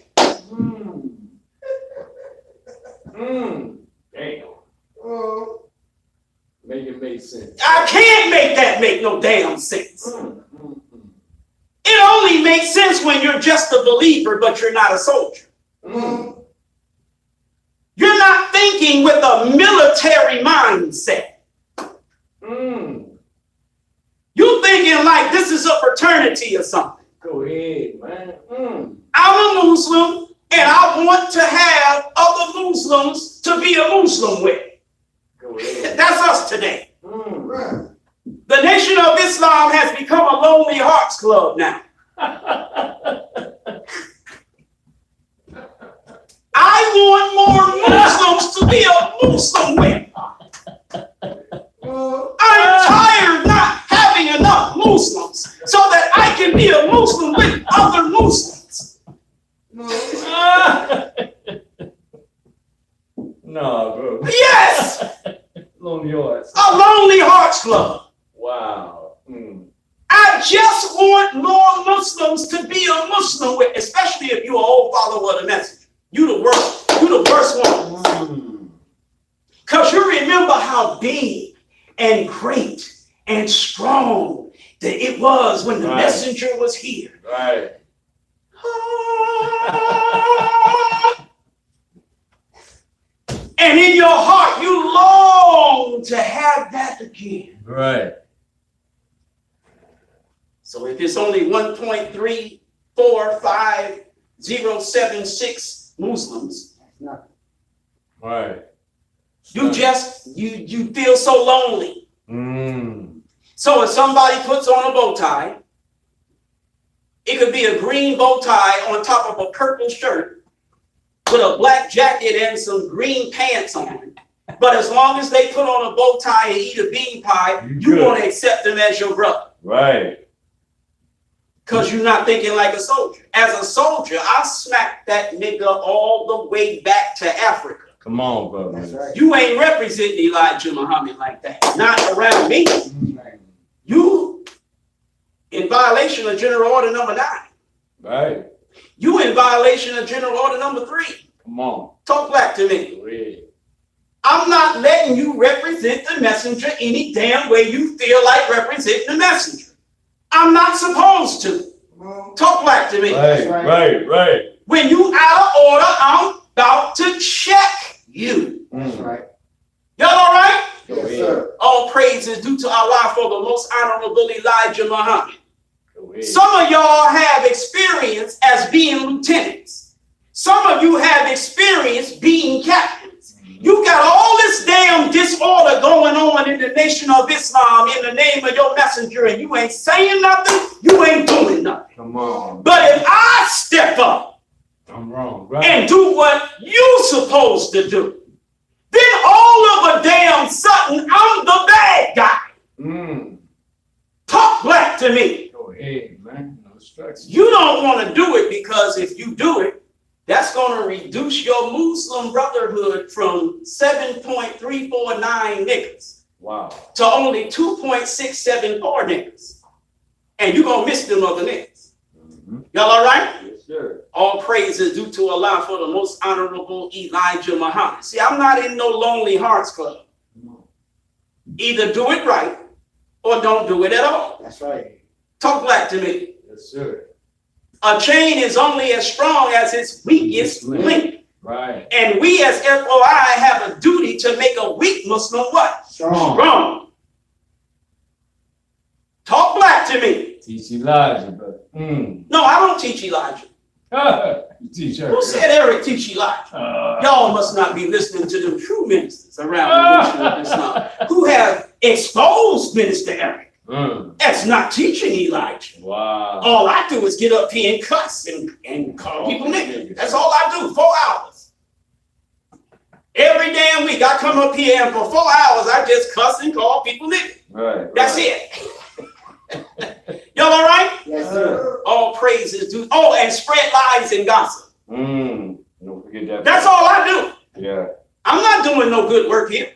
S3: Damn. Make it make sense.
S1: I can't make that make no damn sense. It only makes sense when you're just a believer, but you're not a soldier. You're not thinking with a military mindset. You're thinking like this is a fraternity or something.
S3: Go ahead, man.
S1: I'm a Muslim, and I want to have other Muslims to be a Muslim with.
S3: Go ahead.
S1: That's us today.
S2: Right.
S1: The Nation of Islam has become a Lonely Hearts Club now. I want more Muslims to be a Muslim with. I'm tired not having enough Muslims so that I can be a Muslim with other Muslims.
S3: No, bro.
S1: Yes,
S3: Lonely Hearts.
S1: a Lonely Hearts Club.
S3: Wow.
S1: I just want more Muslims to be a Muslim with, especially if you're an old follower of the message. You the worst one. Because you remember how big and great and strong that it was when the messenger was here.
S3: Right.
S1: And in your heart, you long to have that again.
S3: Right.
S1: So if it's only 1.345076 Muslims,
S3: Right.
S1: you feel so lonely. So if somebody puts on a bow tie, it could be a green bow tie on top of a purple shirt with a black jacket and some green pants on. But as long as they put on a bow tie and eat a bean pie, you want to accept them as your brother.
S3: Right.
S1: Because you're not thinking like a soldier. As a soldier, I smacked that nigga all the way back to Africa.
S3: Come on, brother.
S2: That's right.
S1: You ain't representing Elijah Muhammad like that. Not around me. You in violation of General Order number 9.
S3: Right.
S1: You in violation of General Order number 3.
S3: Come on.
S1: Talk back to me.
S3: Go ahead.
S1: I'm not letting you represent the messenger any damn way you feel like representing the messenger. I'm not supposed to. Talk back to me.
S3: Right.
S1: When you out of order, I'm about to check you.
S2: That's right.
S1: Y'all all right?
S3: Go
S2: Yes,
S3: ahead.
S2: sir.
S1: All praise is due to Allah for the most honorable Elijah Muhammad.
S3: Go ahead.
S1: Some of y'all have experience as being lieutenants. Some of you have experience being captains. You got all this damn disorder going on in the Nation of Islam in the name of your messenger, and you ain't saying nothing, you ain't doing nothing.
S3: Come on.
S1: But if I step up
S3: I'm wrong. Right.
S1: and do what you supposed to do, then all of a damn sudden I'm the bad guy. Talk black to me.
S3: Go ahead, man. No structure.
S1: You don't want to do it because if you do it, that's going to reduce your Muslim brotherhood from 7.349 niggas
S3: Wow.
S1: to only 2.674 niggas. And you're going to miss them other niggas. Y'all all right?
S3: Yes, sir.
S1: All praise is due to Allah for the most honorable Elijah Muhammad. See, I'm not in no Lonely Hearts Club. Either do it right or don't do it at all.
S2: That's right.
S1: Talk black to me.
S3: Yes, sir.
S1: A chain is only as strong as its weakest link.
S3: Right.
S1: And we as FOI have a duty to make a weak Muslim what? Strong. Talk black to me.
S3: Teach Elijah, brother.
S1: No, I don't teach Elijah.
S3: You teach her.
S1: Who said Eric teach Elijah? Y'all must not be listening to the true ministers around the Nation of Islam who have exposed Minister Eric. That's not teaching, Elijah.
S3: Wow.
S1: All I do is get up here and cuss and call people niggas. That's all I do, 4 hours. Every damn week I come up here and for 4 hours I just cuss and call people niggas.
S3: Right.
S1: That's it. Y'all all right?
S4: Yes, sir.
S1: All praises due. Oh, and spread lies and gossip.
S3: Don't forget that.
S1: That's all I do.
S3: Yeah.
S1: I'm not doing no good work here.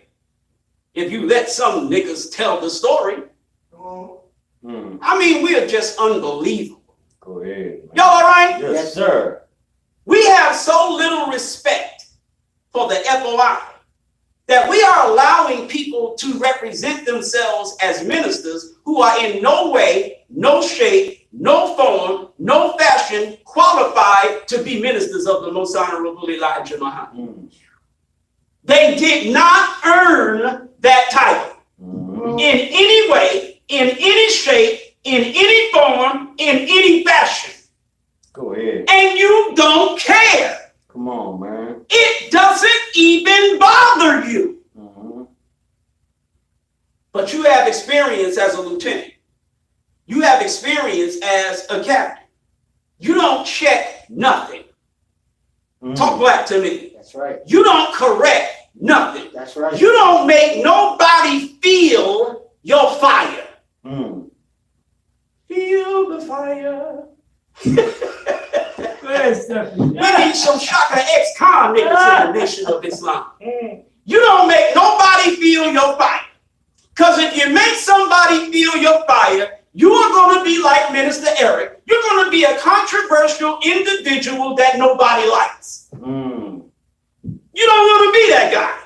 S1: If you let some niggas tell the story, I mean, we're just unbelievable.
S3: Go ahead.
S1: Y'all all right?
S3: Yes, sir.
S1: We have so little respect for the FOI that we are allowing people to represent themselves as ministers who are in no way, no shape, no form, no fashion qualified to be ministers of the Most Honorable Elijah Muhammad. They did not earn that title in any way, in any shape, in any form, in any fashion.
S3: Go ahead.
S1: And you don't care.
S3: Come on, man.
S1: It doesn't even bother you. But you have experience as a lieutenant. You have experience as a captain. You don't check nothing. Talk black to me.
S4: That's right.
S1: You don't correct nothing.
S4: That's right.
S1: You don't make nobody feel your fire. Feel the fire. We need some Shaka ex-con niggas in the Nation of Islam. You don't make nobody feel your fire. Because if you make somebody feel your fire, you are going to be like Minister Eric. You're going to be a controversial individual that nobody likes. You don't want to be that guy.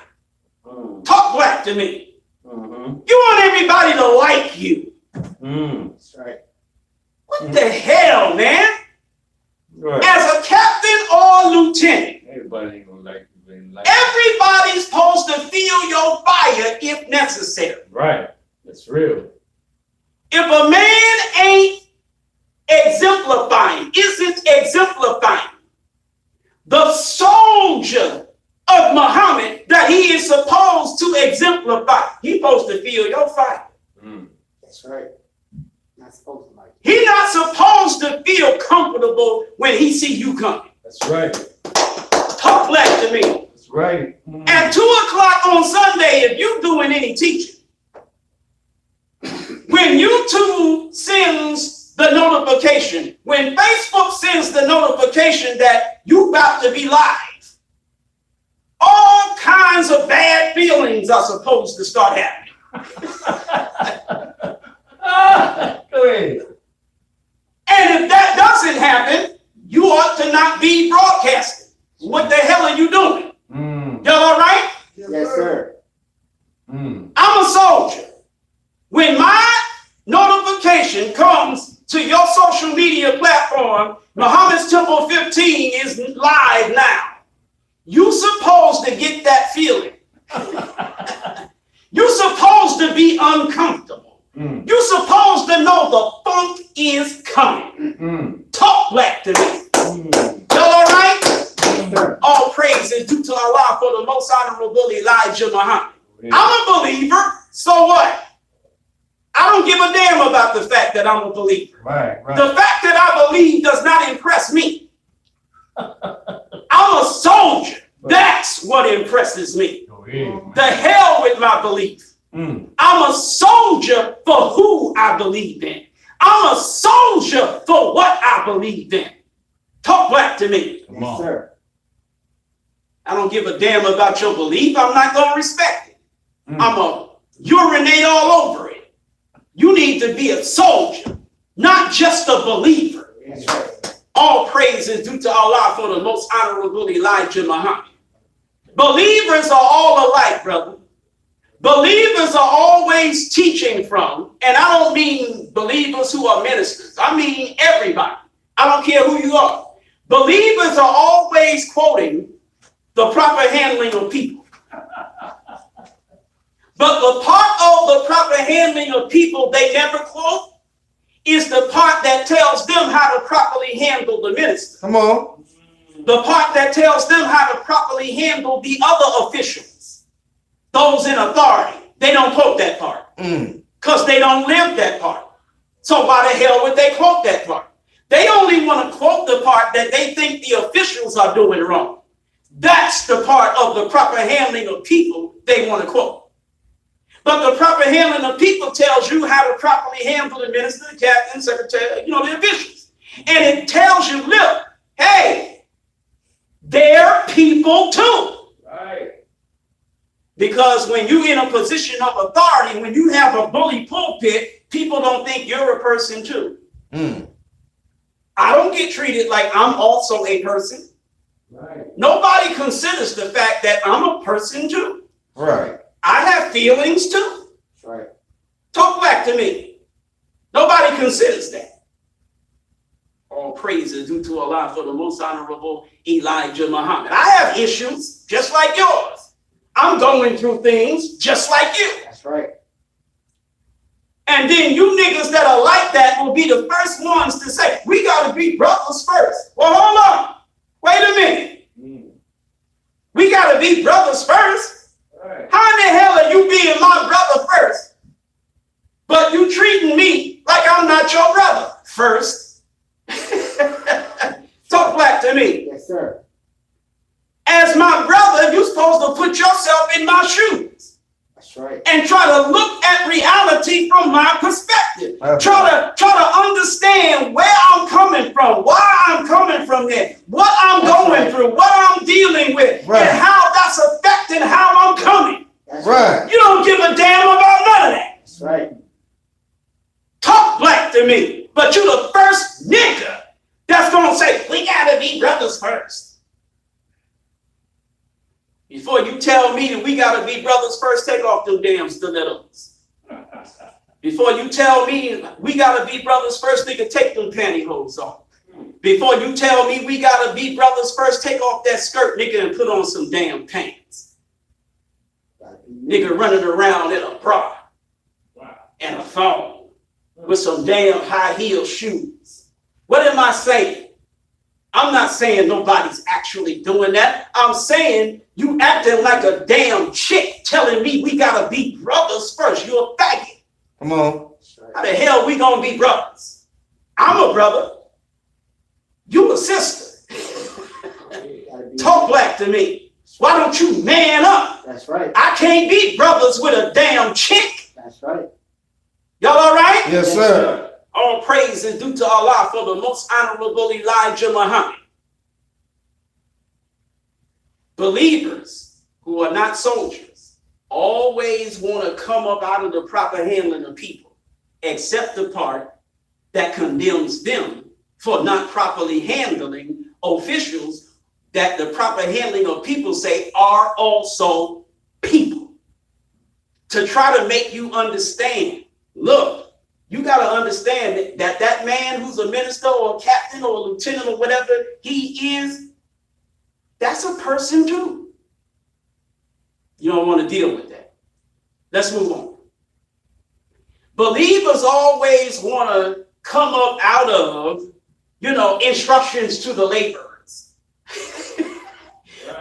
S1: Talk black to me. You want everybody to like you.
S4: That's right.
S1: What the hell, man?
S3: Right.
S1: As a captain or lieutenant,
S3: Everybody ain't gonna like you.
S1: everybody's supposed to feel your fire if necessary.
S3: Right. That's real.
S1: If a man ain't isn't exemplifying the soldier of Muhammad that he is supposed to exemplify, he's supposed to feel your fire.
S4: That's right. Not supposed to like it.
S1: He's not supposed to feel comfortable when he see you coming.
S3: That's right.
S1: Talk black to me.
S3: That's right.
S1: At 2 o'clock on Sunday, if you're doing any teaching, when YouTube sends the notification, when Facebook sends the notification that you about to be live, all kinds of bad feelings are supposed to start happening.
S3: Go ahead.
S1: And if that doesn't happen, you ought to not be broadcasting. What the hell are you doing? Y'all all right?
S4: Yes, sir.
S1: I'm a soldier. When my notification comes to your social media platform, Muhammad's Temple 15 is live now. You supposed to get that feeling. You're supposed to be uncomfortable. You're supposed to know the funk is coming. Talk black to me. Y'all all right?
S4: Sir.
S1: All praise is due to Allah for the Most Honorable Elijah Muhammad. I'm a believer, so what? I don't give a damn about the fact that I'm a believer.
S3: Right.
S1: The fact that I believe does not impress me. I'm a soldier. That's what impresses me.
S3: Go ahead.
S1: The hell with my belief. I'm a soldier for who I believe in. I'm a soldier for what I believe in. Talk black to me.
S3: Come
S4: Yes,
S3: on.
S4: sir.
S1: I don't give a damn about your belief. I'm not going to respect it. I'm a urinate all over it. You need to be a soldier, not just a believer.
S4: That's right.
S1: All praise is due to Allah for the Most Honorable Elijah Muhammad. Believers are all alike, brother. Believers are always teaching from, and I don't mean believers who are ministers. I mean everybody. I don't care who you are. Believers are always quoting the proper handling of people. But the part of the proper handling of people they never quote is the part that tells them how to properly handle the minister.
S2: Come on.
S1: The part that tells them how to properly handle the other officials, those in authority. They don't quote that part. because they don't live that part. So why the hell would they quote that part? They only want to quote the part that they think the officials are doing wrong. That's the part of the proper handling of people they want to quote. But the proper handling of people tells you how to properly handle the minister, the captain, secretary, the officials. And it tells you, look, hey, they're people too.
S3: Right.
S1: Because when you're in a position of authority, when you have a bully pulpit, people don't think you're a person too. I don't get treated like I'm also a person.
S3: Right.
S1: Nobody considers the fact that I'm a person too.
S2: Right.
S1: I have feelings too.
S4: That's right.
S1: Talk back to me. Nobody considers that. All praises due to Allah for the most honorable Elijah Muhammad. I have issues just like yours. I'm going through things just like you.
S4: That's right.
S1: And then you niggas that are like that will be the first ones to say, we got to be brothers first. Well, hold on. Wait a minute. We got to be brothers first.
S3: Right.
S1: How in the hell are you being my brother first, but you treating me like I'm not your brother first? Talk back to me.
S4: Yes, sir.
S1: As my brother, you're supposed to put yourself in my shoes
S4: That's right.
S1: and try to look at reality from my perspective.
S2: That's
S1: Try to understand where I'm coming from, why I'm coming from there, what I'm
S4: That's
S1: going
S4: right.
S1: through, what I'm dealing with,
S2: Right.
S1: and how that's affecting how I'm coming.
S4: That's
S2: Right.
S1: You don't give a damn about none of that.
S4: That's right.
S1: Talk black to me, but you the first nigga that's gonna say, we gotta be brothers first. Before you tell me that we gotta be brothers first, take off them damn stilettos. Before you tell me we gotta be brothers first, nigga, take them pantyhose off. Before you tell me we gotta be brothers first, take off that skirt, nigga, and put on some damn pants. Nigga running around in a bra and a thong with some damn high heel shoes. What am I saying? I'm not saying nobody's actually doing that. I'm saying you acting like a damn chick telling me we gotta be brothers first. You're a faggot.
S2: Come on.
S4: That's right.
S1: How the hell we gonna be brothers? I'm a brother. You a sister.
S4: Gotta be-
S1: Talk black to me. Why don't you man up?
S4: That's right.
S1: I can't be brothers with a damn chick.
S4: That's right.
S1: Y'all all right?
S2: Yes, sir.
S1: All praise is due to Allah for the most honorable Elijah Muhammad. Believers who are not soldiers always want to come up out of the proper handling of people, except the part that condemns them for not properly handling officials that the proper handling of people say are also people. To try to make you understand, look, you got to understand that man who's a minister or a captain or a lieutenant or whatever he is, that's a person too. You don't want to deal with that. Let's move on. Believers always want to come up out of, instructions to the laborers.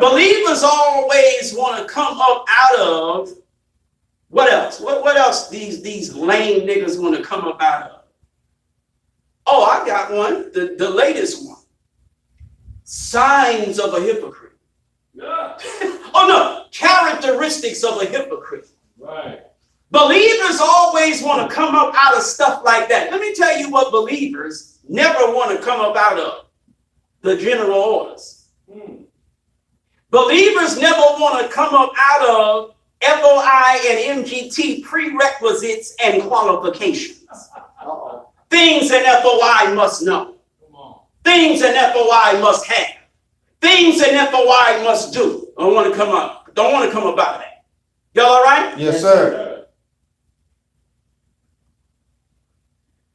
S1: Believers always want to come up out of, what else? What else these lame niggas want to come up out of? Oh, I got one, the latest one. Signs of a hypocrite.
S3: Yeah.
S1: Oh no, characteristics of a hypocrite.
S3: Right.
S1: Believers always want to come up out of stuff like that. Let me tell you what believers never want to come up out of. The general orders. Believers never want to come up out of FOI and MGT prerequisites and qualifications.
S4: Uh-oh.
S1: Things an FOI must know.
S3: Come on.
S1: Things an FOI must have. Things an FOI must do. Don't want to come up out of that. Y'all all right?
S2: Yes, sir.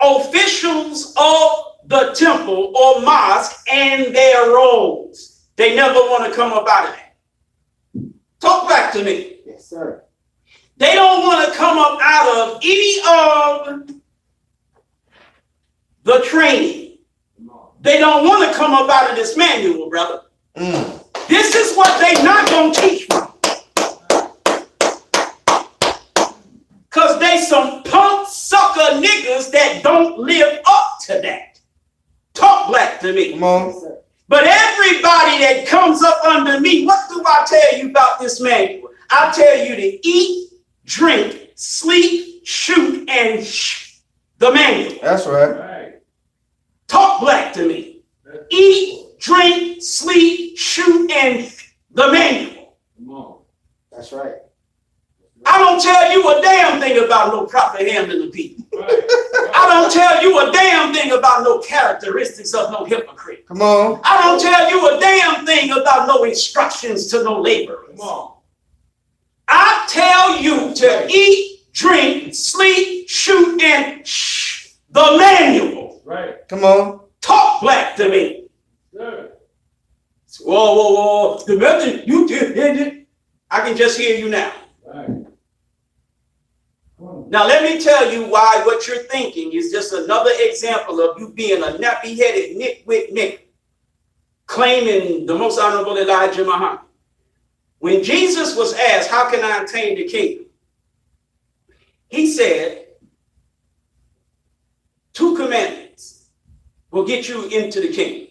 S1: Officials of the temple or mosque and their roles. They never want to come up out of that. Talk back to me.
S4: Yes, sir.
S1: They don't want to come up out of any of the training.
S3: Come on.
S1: They don't want to come up out of this manual, brother. This is what they not going to teach you. Because they they some punk sucker niggas that don't live up to that. Talk black to me.
S2: Come on.
S4: Yes, sir.
S1: But everybody that comes up under me, what do I tell you about this manual? I tell you to eat, drink, sleep, shoot, and the manual.
S2: That's right.
S3: Right.
S1: Talk black to me. Eat, drink, sleep, shoot, and the manual.
S3: Come on.
S4: That's right.
S1: I don't tell you a damn thing about no proper handling of people.
S3: Right.
S1: I don't tell you a damn thing about no characteristics of no hypocrite.
S2: Come on.
S1: I don't tell you a damn thing about no instructions to no laborers.
S3: Come on.
S1: I tell you to eat, drink, sleep, shoot, and the manual.
S3: Right.
S2: Come on.
S1: Talk black to me.
S3: Sir.
S1: Whoa, whoa, whoa. The method you did. I can just hear you now.
S3: Right. Come on.
S1: Now, let me tell you why what you're thinking is just another example of you being a nappy-headed nitwit nigga claiming the most honorable Elijah Muhammad. When Jesus was asked, how can I attain the kingdom? He said, 2 commandments will get you into the kingdom.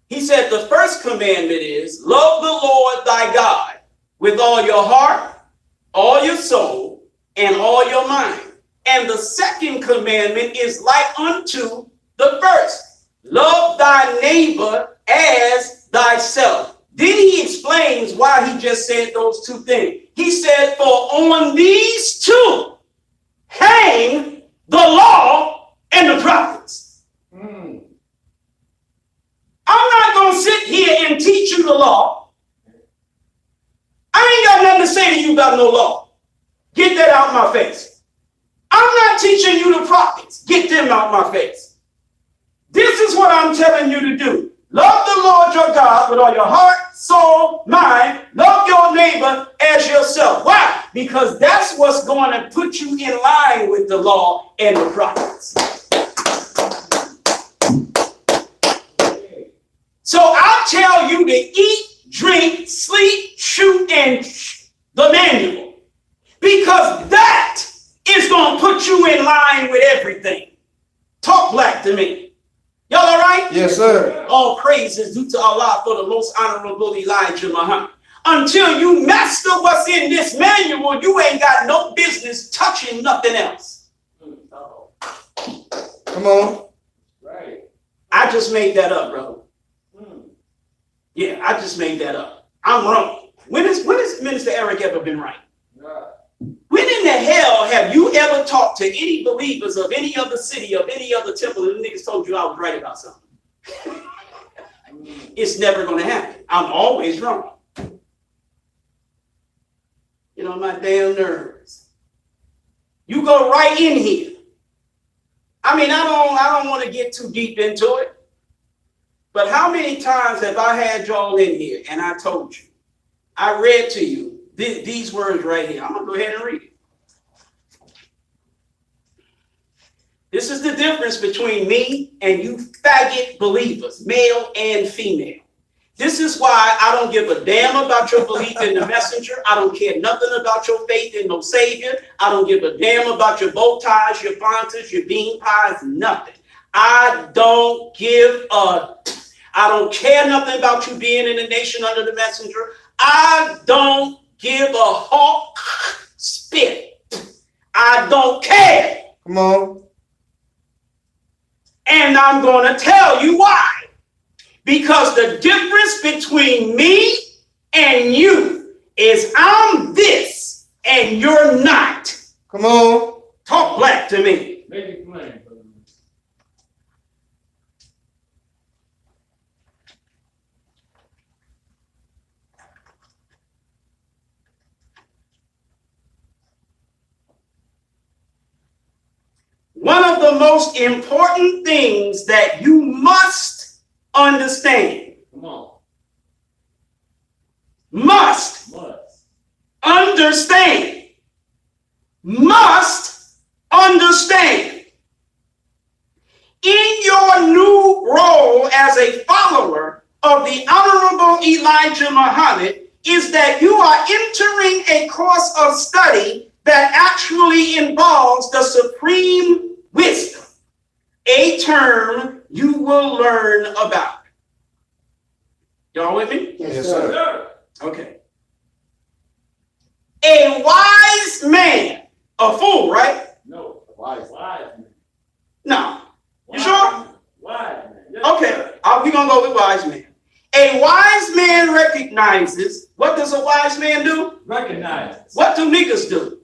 S1: He said, the first commandment is, love the Lord thy God with all your heart, all your soul, and all your mind. And the second commandment is like unto the first. Love thy neighbor as thyself. Then he explains why he just said those 2 things. He said, for on these 2 hang the law and the prophets.
S3: Mm.
S1: I'm not going to sit here and teach you the law. I ain't got nothing to say to you about no law. Get that out my face. I'm not teaching you the prophets. Get them out my face. This is what I'm telling you to do. Love the Lord your God with all your heart, soul, mind. Love your neighbor as yourself. Why? Because that's what's going to put you in line with the law and the prophets. So I tell you to eat, drink, sleep, shoot, and the manual. Because that is going to put you in line with everything. Talk black to me. Y'all all right?
S2: Yes, sir.
S1: All praise is due to Allah for the most honorable Elijah Muhammad. Until you master what's in this manual, you ain't got no business touching nothing else.
S2: Come on.
S3: Right.
S1: I just made that up, brother.
S3: Mm.
S1: Yeah, I just made that up. I'm wrong. When has Minister Eric ever been right?
S3: Right.
S1: When in the hell have you ever talked to any believers of any other city, of any other temple, and the niggas told you I was right about something? It's never going to happen. I'm always wrong. Get on my damn nerves. You go right in here. I mean, I don't want to get too deep into it. But how many times have I had y'all in here and I told you, I read to you these words right here. I'm going to go ahead and read it. This is the difference between me and you faggot believers, male and female. This is why I don't give a damn about your belief in the messenger. I don't care nothing about your faith in no savior. I don't give a damn about your bow ties, your fontas, your bean pies, nothing. I don't care nothing about you being in the nation under the messenger. I don't give a hawk spit. I don't care.
S2: Come on.
S1: And I'm going to tell you why. Because the difference between me and you is I'm this and you're not.
S2: Come on.
S1: Talk black to me.
S3: Make it plain, brother.
S1: One of the most important things that you must understand.
S3: Come on.
S1: Must understand. Must understand. In your new role as a follower of the Honorable Elijah Muhammad is that you are entering a course of study that actually involves the supreme wisdom, a term you will learn about. Y'all with me?
S2: Yes, sir.
S3: Sir.
S1: Okay. A wise man, a fool, right?
S3: No. Wise man.
S1: No. You
S3: Wise
S1: sure?
S3: man. Wise man. Yes,
S1: Okay,
S3: sir.
S1: we're going to go with wise man. A wise man recognizes, what does a wise man do?
S3: Recognize.
S1: What do niggas do?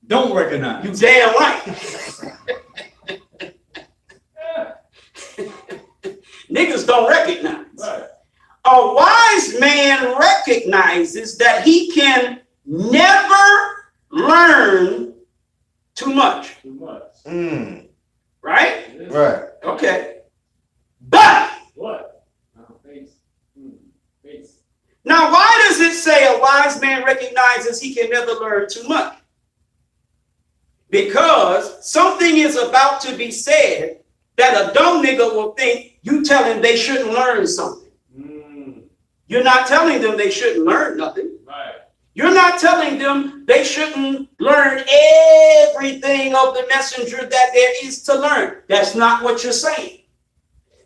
S5: Don't recognize.
S1: You damn right. Niggas don't recognize.
S3: Right.
S1: A wise man recognizes that he can never learn too much,
S3: Too much.
S1: right?
S3: Yes.
S2: Right.
S1: Okay. But
S3: What? Face. Face.
S1: now, why does it say a wise man recognizes he can never learn too much? Because something is about to be said that a dumb nigga will think you tell him they shouldn't learn something. You're not telling them they shouldn't learn nothing.
S3: Right.
S1: You're not telling them they shouldn't learn everything of the messenger that there is to learn. That's not what you're saying.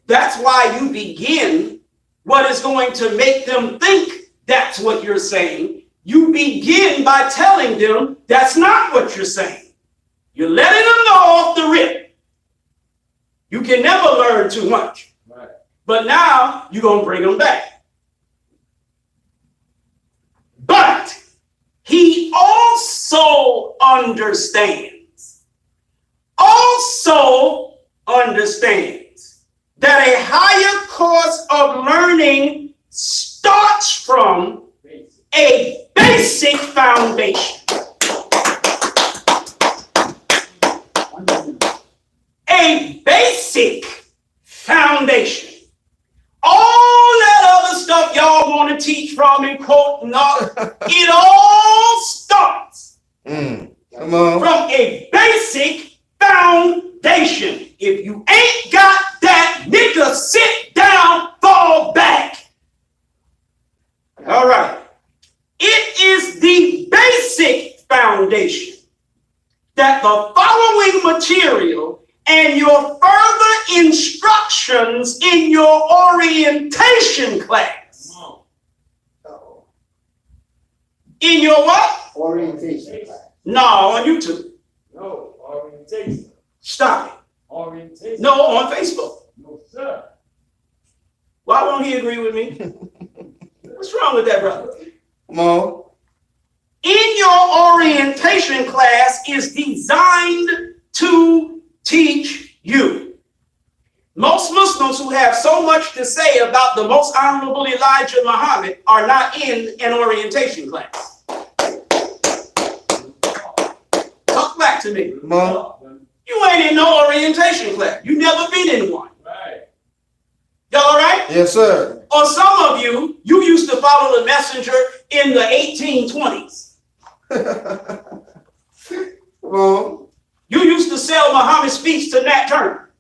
S1: That's why you begin what is going to make them think that's what you're saying. You begin by telling them that's not what you're saying. You're letting them know off the rip. You can never learn too much.
S3: Right.
S1: But now you're going to bring them back. But he also understands that a higher course of learning starts from
S3: Face.
S1: a basic foundation. A basic foundation. All that other stuff y'all want to teach from and quote and all, it all starts
S2: Come on.
S1: from a basic foundation. If you ain't got that, nigga, sit down, fall back. All right. It is the basic foundation that the following material and your further instructions in your orientation class.
S3: Come on.
S1: In your what?
S4: Orientation class.
S1: No, on YouTube.
S3: No. Orientation.
S1: Stop it.
S3: Orientation.
S1: No, on Facebook.
S3: No, sir.
S1: Why won't he agree with me? What's wrong with that, brother?
S2: Come on.
S1: In your orientation class is designed to teach you. Most Muslims who have so much to say about the most honorable Elijah Muhammad are not in an orientation class. Talk back to me.
S2: Come on.
S1: You ain't in no orientation class. You never been in one.
S3: Right.
S1: Y'all all right?
S2: Yes, sir.
S1: Or some of you, you used to follow the messenger in the 1820s.
S2: Come on.
S1: You used to sell Muhammad's speech to Nat Turner.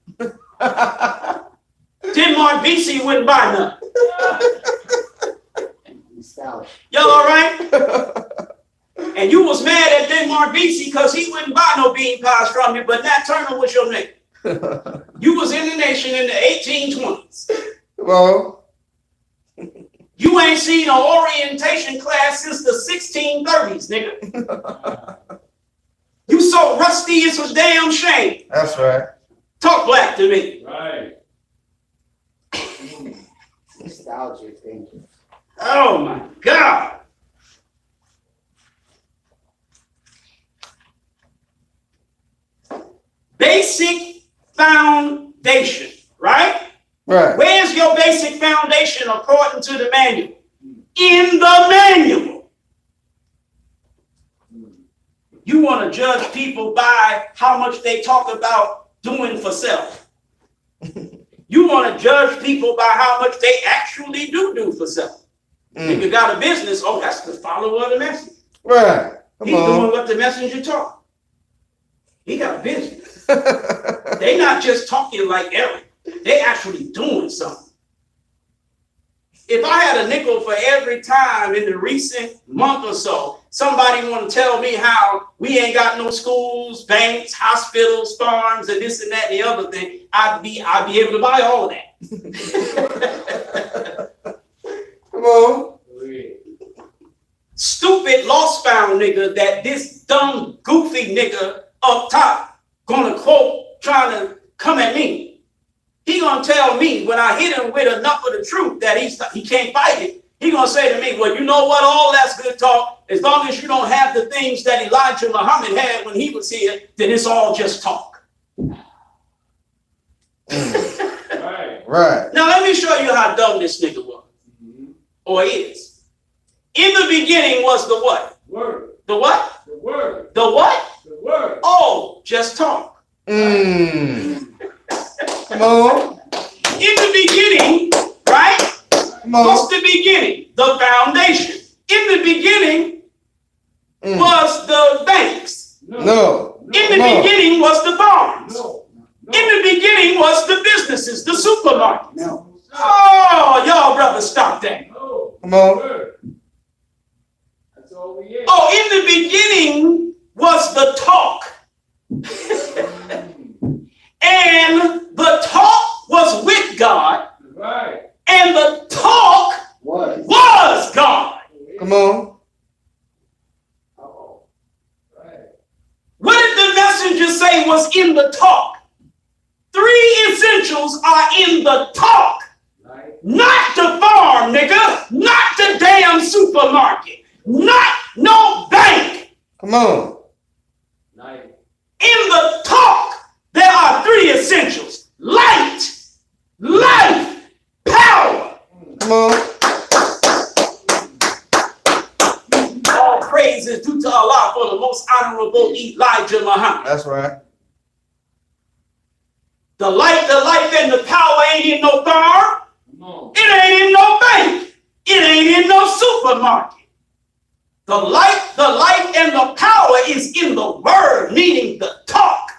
S1: Denmark BC wouldn't buy none.
S4: Nostalgia.
S1: Y'all all right? And you was mad at Denmark BC because he wouldn't buy no bean pies from you, but Nat Turner was your nigga. You was in the nation in the 1820s.
S2: Come on.
S1: You ain't seen an orientation class since the 1630s, nigga. You so rusty, it's a damn shame.
S2: That's right.
S1: Talk black to me.
S3: Right.
S4: Nostalgia is dangerous.
S1: Oh my God. Basic foundation, right?
S2: Right.
S1: Where's your basic foundation according to the manual? In the manual. You want to judge people by how much they talk about doing for self. You want to judge people by how much they actually do for self. If you got a business, oh, that's the follower of the messenger.
S2: Right. Come
S1: He's doing
S2: on.
S1: what the messenger taught. He got a business. They not just talking like Eric. They actually doing something. If I had a nickel for every time in the recent month or so somebody want to tell me how we ain't got no schools, banks, hospitals, farms, and this and that and the other thing, I'd be able to buy all of that.
S2: Come on.
S1: Stupid lost found nigga that this dumb goofy nigga up top gonna quote trying to come at me. He gonna tell me when I hit him with enough of the truth that he can't fight it. He gonna say to me, well, you know what? All that's good talk. As long as you don't have the things that Elijah Muhammad had when he was here, then it's all just talk.
S2: Right.
S1: Now let me show you how dumb this nigga was, or is. In the beginning was the what?
S3: Word.
S1: The what?
S3: The word.
S1: The what?
S3: The word.
S1: Oh, just talk.
S2: Come on.
S1: In the beginning, right?
S2: Come on.
S1: What's the beginning? The foundation. In the beginning was the banks.
S2: No.
S1: In the beginning was the farms.
S3: No.
S1: In the beginning was the businesses, the supermarkets.
S4: No.
S1: Oh, y'all brothers, stop that.
S3: No.
S2: Come on.
S3: Word. That's all we get.
S1: Oh, in the beginning was the talk. And the talk was with God.
S3: Right.
S1: And the talk was God.
S2: Come on.
S3: Uh-oh. Right.
S1: What did the messenger say was in the talk? 3 essentials are in the talk.
S3: Right.
S1: Not the farm, nigga. Not the damn supermarket. Not no bank.
S2: Come on.
S3: Night.
S1: In the talk, there are 3 essentials. Light, life, power.
S2: Come on.
S1: All praise is due to Allah for the most honorable Elijah Muhammad.
S2: That's right.
S1: The light, the life, and the power ain't in no farm.
S3: Come on.
S1: It ain't in no bank. It ain't in no supermarket. The light, the life, and the power is in the word, meaning the talk.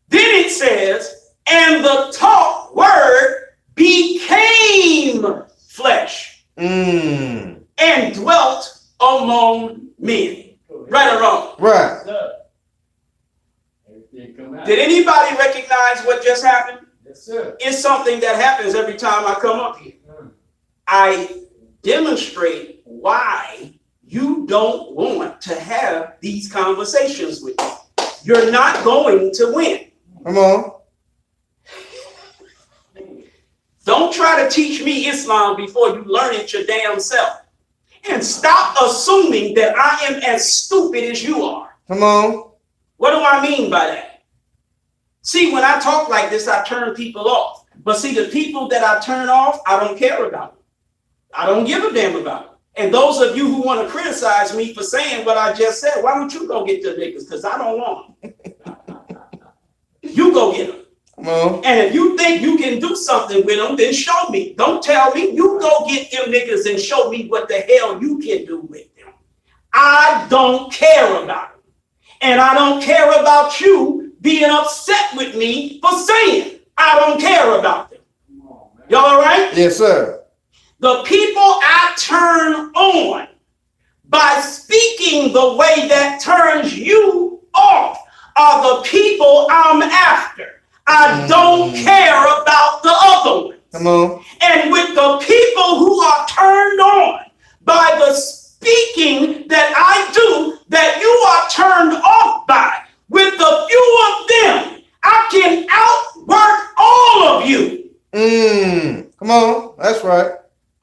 S1: Then it says, and the talk word became flesh and dwelt among men. Right or wrong?
S2: Right.
S3: Sir. Everything come out.
S1: Did anybody recognize what just happened?
S3: Yes, sir.
S1: It's something that happens every time I come up here. I demonstrate why you don't want to have these conversations with me. You're not going to win.
S2: Come on.
S1: Don't try to teach me Islam before you learn it your damn self. And stop assuming that I am as stupid as you are.
S2: Come on.
S1: What do I mean by that? See, when I talk like this, I turn people off. But see, the people that I turn off, I don't care about them. I don't give a damn about them. And those of you who want to criticize me for saying what I just said, why don't you go get the niggas? Because I don't want them. You go get them.
S2: Come on.
S1: And if you think you can do something with them, then show me. Don't tell me. You go get them niggas and show me what the hell you can do with them. I don't care about them. And I don't care about you being upset with me for saying I don't care about them. Y'all all right?
S2: Yes, sir.
S1: The people I turn on by speaking the way that turns you off are the people I'm after. I don't care about the other ones.
S2: Come on.
S1: And with the people who are turned on by the speaking that I do, that you are turned off by, with the few of them, I can outwork all of you.
S2: Come on. That's right.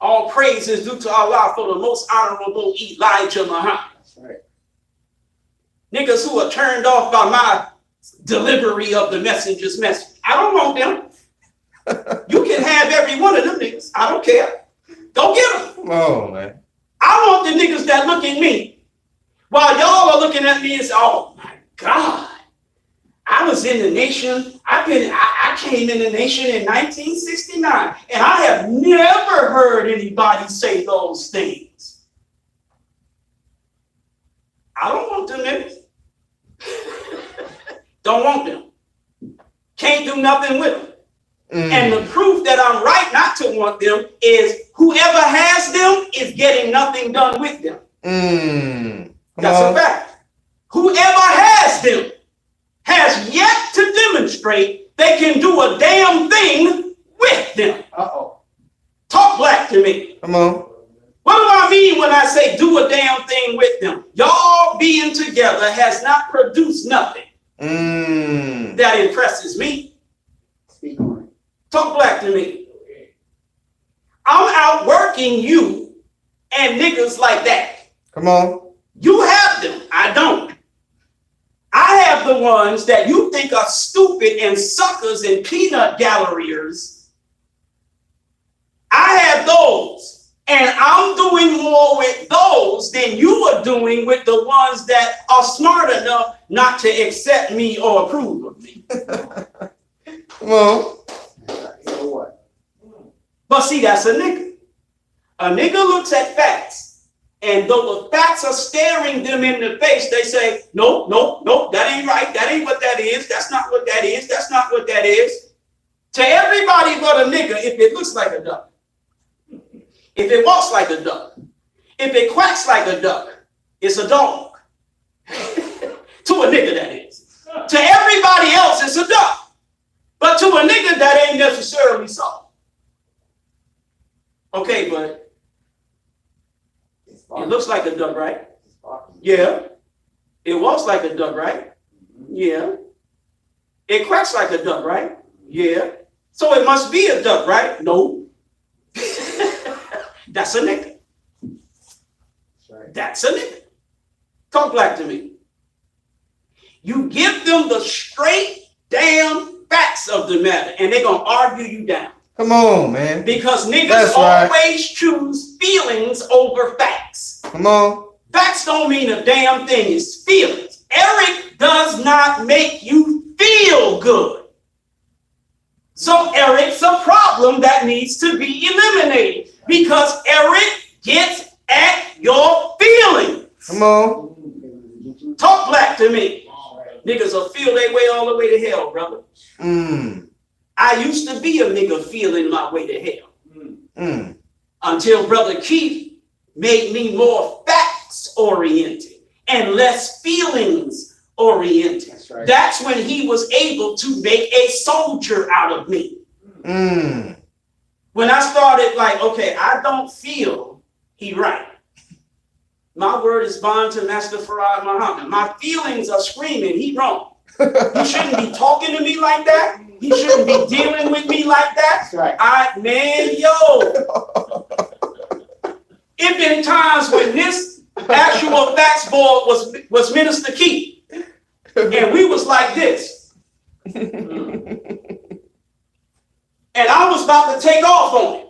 S1: All praise is due to Allah for the most honorable Elijah Muhammad.
S4: That's right.
S1: Niggas who are turned off by my delivery of the messenger's message. I don't want them. You can have every one of them niggas. I don't care. Go get them.
S2: Come on, man.
S1: I want the niggas that look at me while y'all are looking at me and say, oh my God, I was in the nation. I came in the nation in 1969, and I have never heard anybody say those things. I don't want them niggas. Don't want them. Can't do nothing with them. And the proof that I'm right not to want them is whoever has them is getting nothing done with them.
S2: Come
S1: That's
S2: on.
S1: a fact. Whoever has them has yet to demonstrate they can do a damn thing with them.
S4: Uh-oh.
S1: Talk black to me.
S2: Come on.
S1: What do I mean when I say do a damn thing with them? Y'all being together has not produced nothing that impresses me.
S4: Speak on it.
S1: Talk black to me. I'm outworking you and niggas like that.
S2: Come on.
S1: You have them. I don't. I have the ones that you think are stupid and suckers and peanut galleryers. I have those. And I'm doing more with those than you are doing with the ones that are smart enough not to accept me or approve of me.
S2: Come on.
S4: So what?
S1: But see, that's a nigga. A nigga looks at facts, and though the facts are staring them in the face, they say, nope, nope, nope, that ain't right. That ain't what that is. That's not what that is. That's not what that is. To everybody but a nigga, if it looks like a duck, if it walks like a duck, if it quacks like a duck, it's a dog. To a nigga, that is. To everybody else, it's a duck. But to a nigga, that ain't necessarily so. Okay, but it looks like a duck, right? Yeah. It walks like a duck, right? Yeah. It quacks like a duck, right? Yeah. So it must be a duck, right? No. That's a nigga. That's a nigga. Talk black to me. You give them the straight damn facts of the matter, and they're gonna argue you down.
S2: Come on, man.
S1: Because niggas
S2: That's right.
S1: always choose feelings over facts.
S2: Come on.
S1: Facts don't mean a damn thing. It's feelings. Eric does not make you feel good. So Eric's a problem that needs to be eliminated because Eric gets at your feelings.
S2: Come on.
S1: Talk black to me. Niggas will feel their way all the way to hell, brother. I used to be a nigga feeling my way to hell. Until Brother Keith made me more facts oriented and less feelings oriented.
S4: That's right.
S1: That's when he was able to make a soldier out of me. When I started like, okay, I don't feel he right. My word is bond to Master Farad Muhammad. My feelings are screaming, he wrong. He shouldn't be talking to me like that. He shouldn't be dealing with me like that.
S4: That's right.
S1: It been times when this actual facts board was Minister Keith. And we was like this. And I was about to take off on him.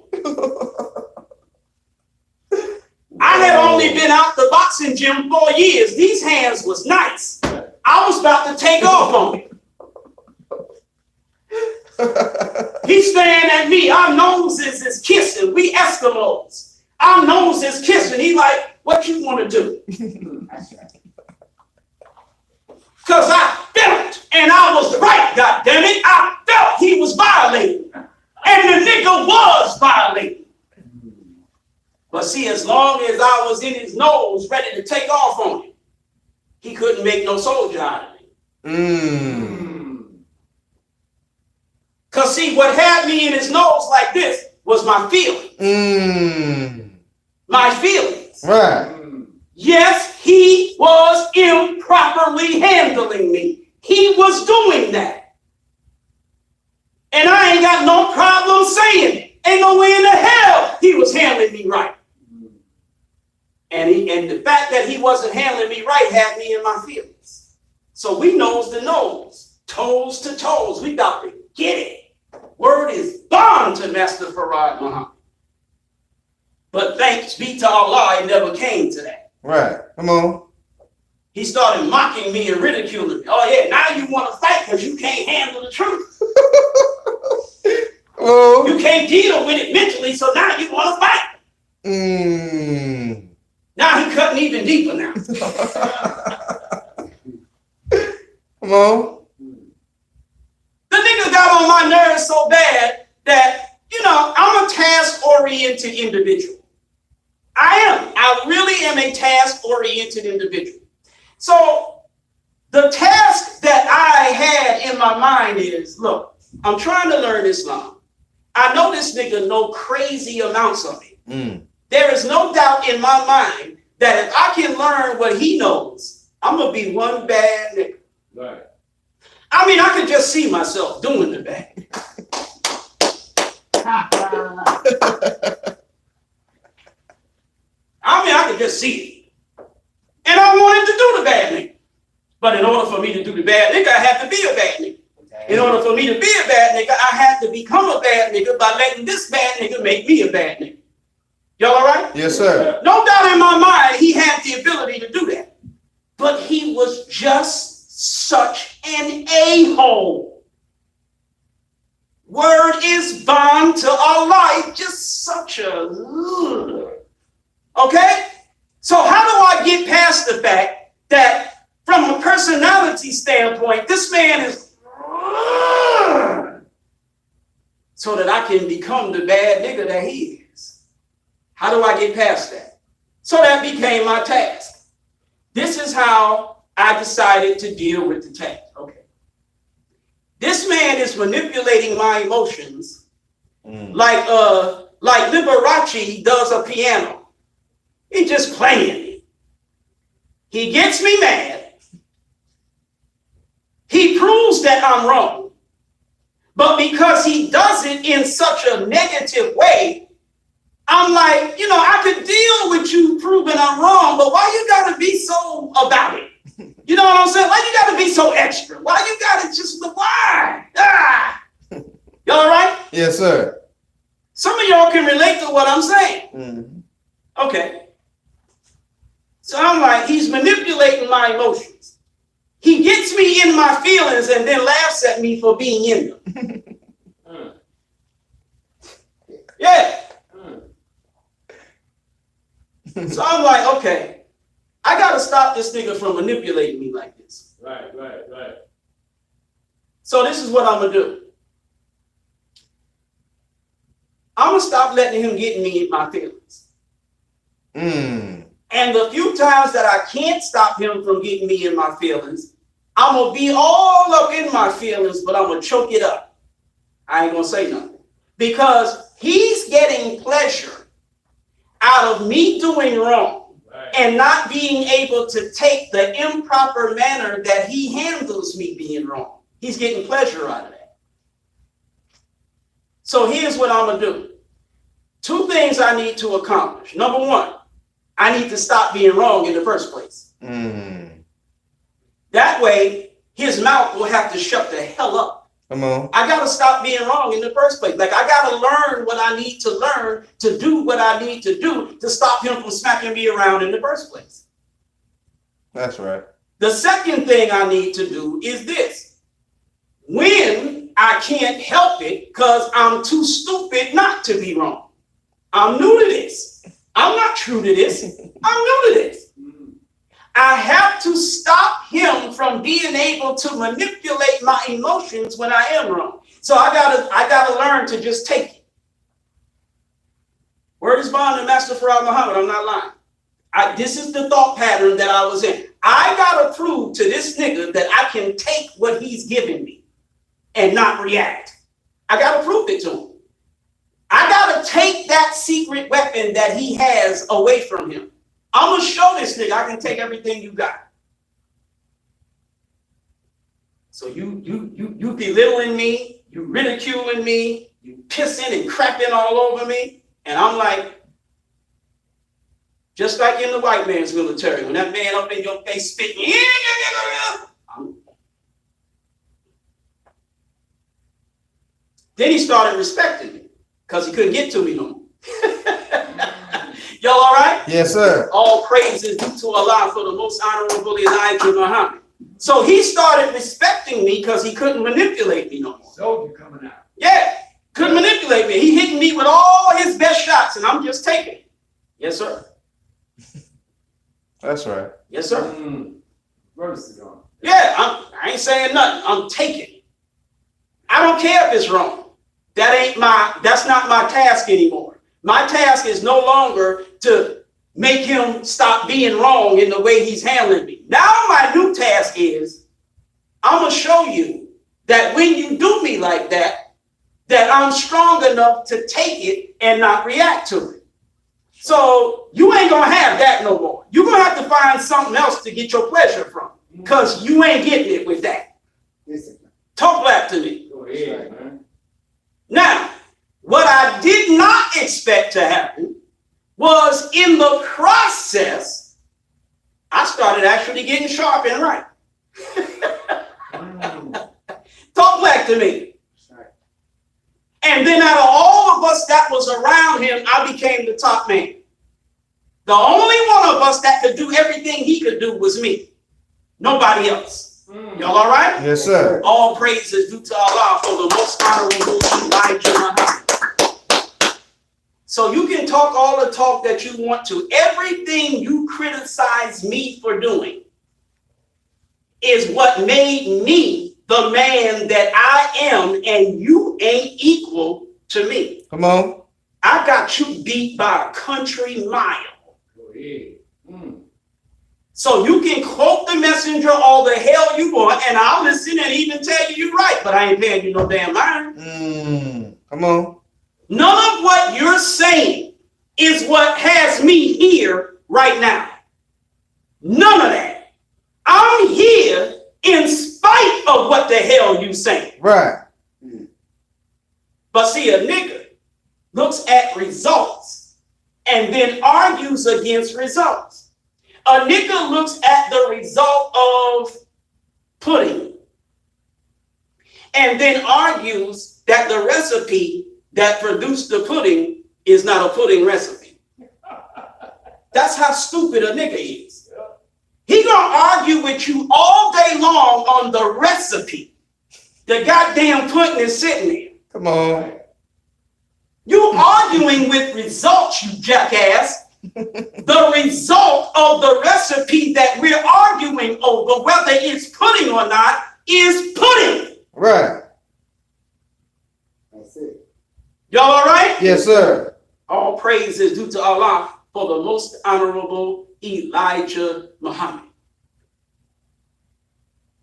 S1: I had only been out the boxing gym 4 years. These hands was nice. I was about to take off on him. He's staring at me. Our noses is kissing. We Eskimos. Our nose is kissing. He like, what you want to do?
S4: That's right.
S1: Because I felt, and I was right, goddammit. I felt he was violating. And the nigga was violating. But see, as long as I was in his nose ready to take off on him, he couldn't make no soldier out of me. Because see, what had me in his nose like this was my feelings. My feelings.
S2: Right.
S1: Yes, he was improperly handling me. He was doing that. And I ain't got no problem saying it. Ain't no way in the hell he was handling me right. And the fact that he wasn't handling me right had me in my feelings. So we nose to nose, toes to toes. We got to get it. Word is bond to Master Farad Muhammad. But thanks be to Allah, it never came to that.
S2: Right. Come on.
S1: He started mocking me and ridiculing me. Oh yeah, now you want to fight because you can't handle the truth.
S2: Oh.
S1: You can't deal with it mentally, so now you want to fight. Now he cutting even deeper now.
S2: Come on.
S1: The nigga got on my nerves so bad that, I'm a task-oriented individual. I am. I really am a task-oriented individual. So the task that I had in my mind is, look, I'm trying to learn Islam. I know this nigga know crazy amounts of it.
S2: Mm.
S1: There is no doubt in my mind that if I can learn what he knows, I'm going to be one bad nigga.
S3: Right.
S1: I mean, I could just see myself doing the bad. I mean, I could just see it. And I wanted to do the bad nigga. But in order for me to do the bad nigga, I had to be a bad nigga. In order for me to be a bad nigga, I had to become a bad nigga by letting this bad nigga make me a bad nigga. Y'all all right?
S2: Yes, sir.
S1: No doubt in my mind, he had the ability to do that. But he was just such an a-hole. Word is bond to our life, just such a... Okay? So how do I get past the fact that from a personality standpoint, this man is... so that I can become the bad nigga that he is? How do I get past that? So that became my task. This is how I decided to deal with the task. Okay. This man is manipulating my emotions like Liberace does a piano. He's just playing it. He gets me mad. He proves that I'm wrong. But because he does it in such a negative way, I'm like, you know, I could deal with you proving I'm wrong, but why you gotta be so about it? You know what I'm saying? Why you gotta be so extra? Why you gotta just, why? Y'all all right?
S2: Yes, sir.
S1: Some of y'all can relate to what I'm saying.
S2: Mm.
S1: Okay. So I'm like, he's manipulating my emotions. He gets me in my feelings and then laughs at me for being in them. Yeah. So I'm like, okay, I got to stop this nigga from manipulating me like this.
S3: Right.
S1: So this is what I'm going to do. I'm going to stop letting him get me in my feelings.
S2: Mm.
S1: And the few times that I can't stop him from getting me in my feelings, I'm going to be all up in my feelings, but I'm going to choke it up. I ain't going to say nothing. Because he's getting pleasure out of me doing wrong and not being able to take the improper manner that he handles me being wrong. He's getting pleasure out of that. So here's what I'm going to do. 2 things I need to accomplish. Number 1, I need to stop being wrong in the first place.
S2: Mm.
S1: That way, his mouth will have to shut the hell up.
S2: Come on.
S1: I got to stop being wrong in the first place. Like, I got to learn what I need to learn to do what I need to do to stop him from smacking me around in the first place.
S2: That's right.
S1: The second thing I need to do is this. When I can't help it because I'm too stupid not to be wrong. I'm new to this. I'm not true to this. I'm new to this. I have to stop him from being able to manipulate my emotions when I am wrong. So I gotta learn to just take it. Word is bond to Master Farad Muhammad. I'm not lying. This is the thought pattern that I was in. I gotta prove to this nigga that I can take what he's giving me and not react. I gotta prove it to him. I gotta take that secret weapon that he has away from him. I'm gonna show this nigga I can take everything you got. So you belittling me, you ridiculing me, you pissing and crapping all over me, and I'm like, just like in the white man's military, when that man up in your face spitting, then he started respecting me because he couldn't get to me no more. Y'all all right?
S2: Yes, sir.
S1: All praise is due to Allah for the most honorable Elijah Muhammad. So he started respecting me because he couldn't manipulate me no more.
S3: Soldier coming out.
S1: Yeah, couldn't manipulate me. He hitting me with all his best shots, and I'm just taking it. Yes, sir.
S2: That's right.
S1: Yes, sir.
S3: Verse is on.
S1: Yeah, I ain't saying nothing. I'm taking it. I don't care if it's wrong. That's not my task anymore. My task is no longer to make him stop being wrong in the way he's handling me. Now my new task is, I'm going to show you that when you do me like that, that I'm strong enough to take it and not react to it. So you ain't going to have that no more. You're going to have to find something else to get your pleasure from, because you ain't getting it with that.
S4: Listen,
S1: Talk back to me.
S3: Go ahead, man.
S1: Now, what I did not expect to happen was in the process, I started actually getting sharp and right. Talk back to me.
S4: right.
S1: And then out of all of us that was around him, I became the top man. The only one of us that could do everything he could do was me. Nobody else. Y'all all right?
S2: Yes, sir.
S1: All praise is due to Allah for the most honorable Elijah Muhammad. So you can talk all the talk that you want to. Everything you criticize me for doing is what made me the man that I am, and you ain't equal to me.
S2: Come on.
S1: I got you beat by a country mile.
S3: Go ahead.
S1: So you can quote the messenger all the hell you want, and I'll listen and even tell you you're right, but I ain't paying you no damn mind.
S2: Come on.
S1: None of what you're saying is what has me here right now. None of that. I'm here in spite of what the hell you saying.
S2: Right.
S1: But see, a nigga looks at results and then argues against results. A nigga looks at the result of pudding and then argues that the recipe that produced the pudding is not a pudding recipe. That's how stupid a nigga is. He gonna argue with you all day long on the recipe. The goddamn pudding is sitting there.
S2: Come on.
S1: You arguing with results, you jackass. The result of the recipe that we're arguing over, whether it's pudding or not, is pudding.
S2: Right.
S4: That's it.
S1: Y'all all right?
S2: Yes, sir.
S1: All praise is due to Allah for the most honorable Elijah Muhammad.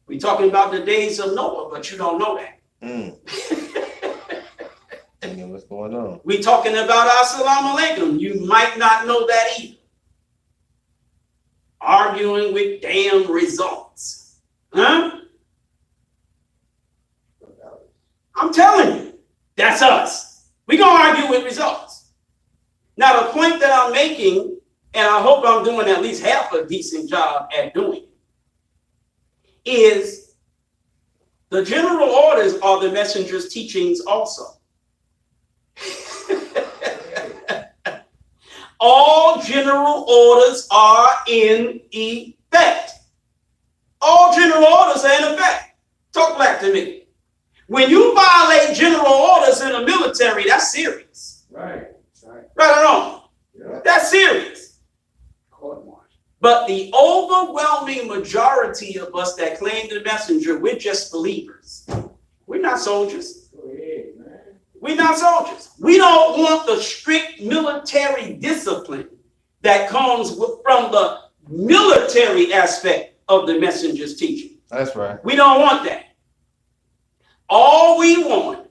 S1: We're talking about the days of Noah, but you don't know that.
S2: What's going on?
S1: We're talking about Assalamu alaikum. You might not know that either. Arguing with damn results. Huh? I'm telling you, that's us. We're going to argue with results. Now, the point that I'm making, and I hope I'm doing at least half a decent job at doing, is the general orders are the messenger's teachings also. All general orders are in effect. All general orders are in effect. Talk back to me. When you violate general orders in the military, that's serious.
S3: Right.
S4: Right.
S1: Right or wrong?
S3: Yeah.
S1: That's serious.
S4: Court martial.
S1: But the overwhelming majority of us that claim the messenger, we're just believers. We're not soldiers.
S3: Go ahead, man.
S1: We're not soldiers. We don't want the strict military discipline that comes from the military aspect of the messenger's teaching.
S2: That's right.
S1: We don't want that. All we want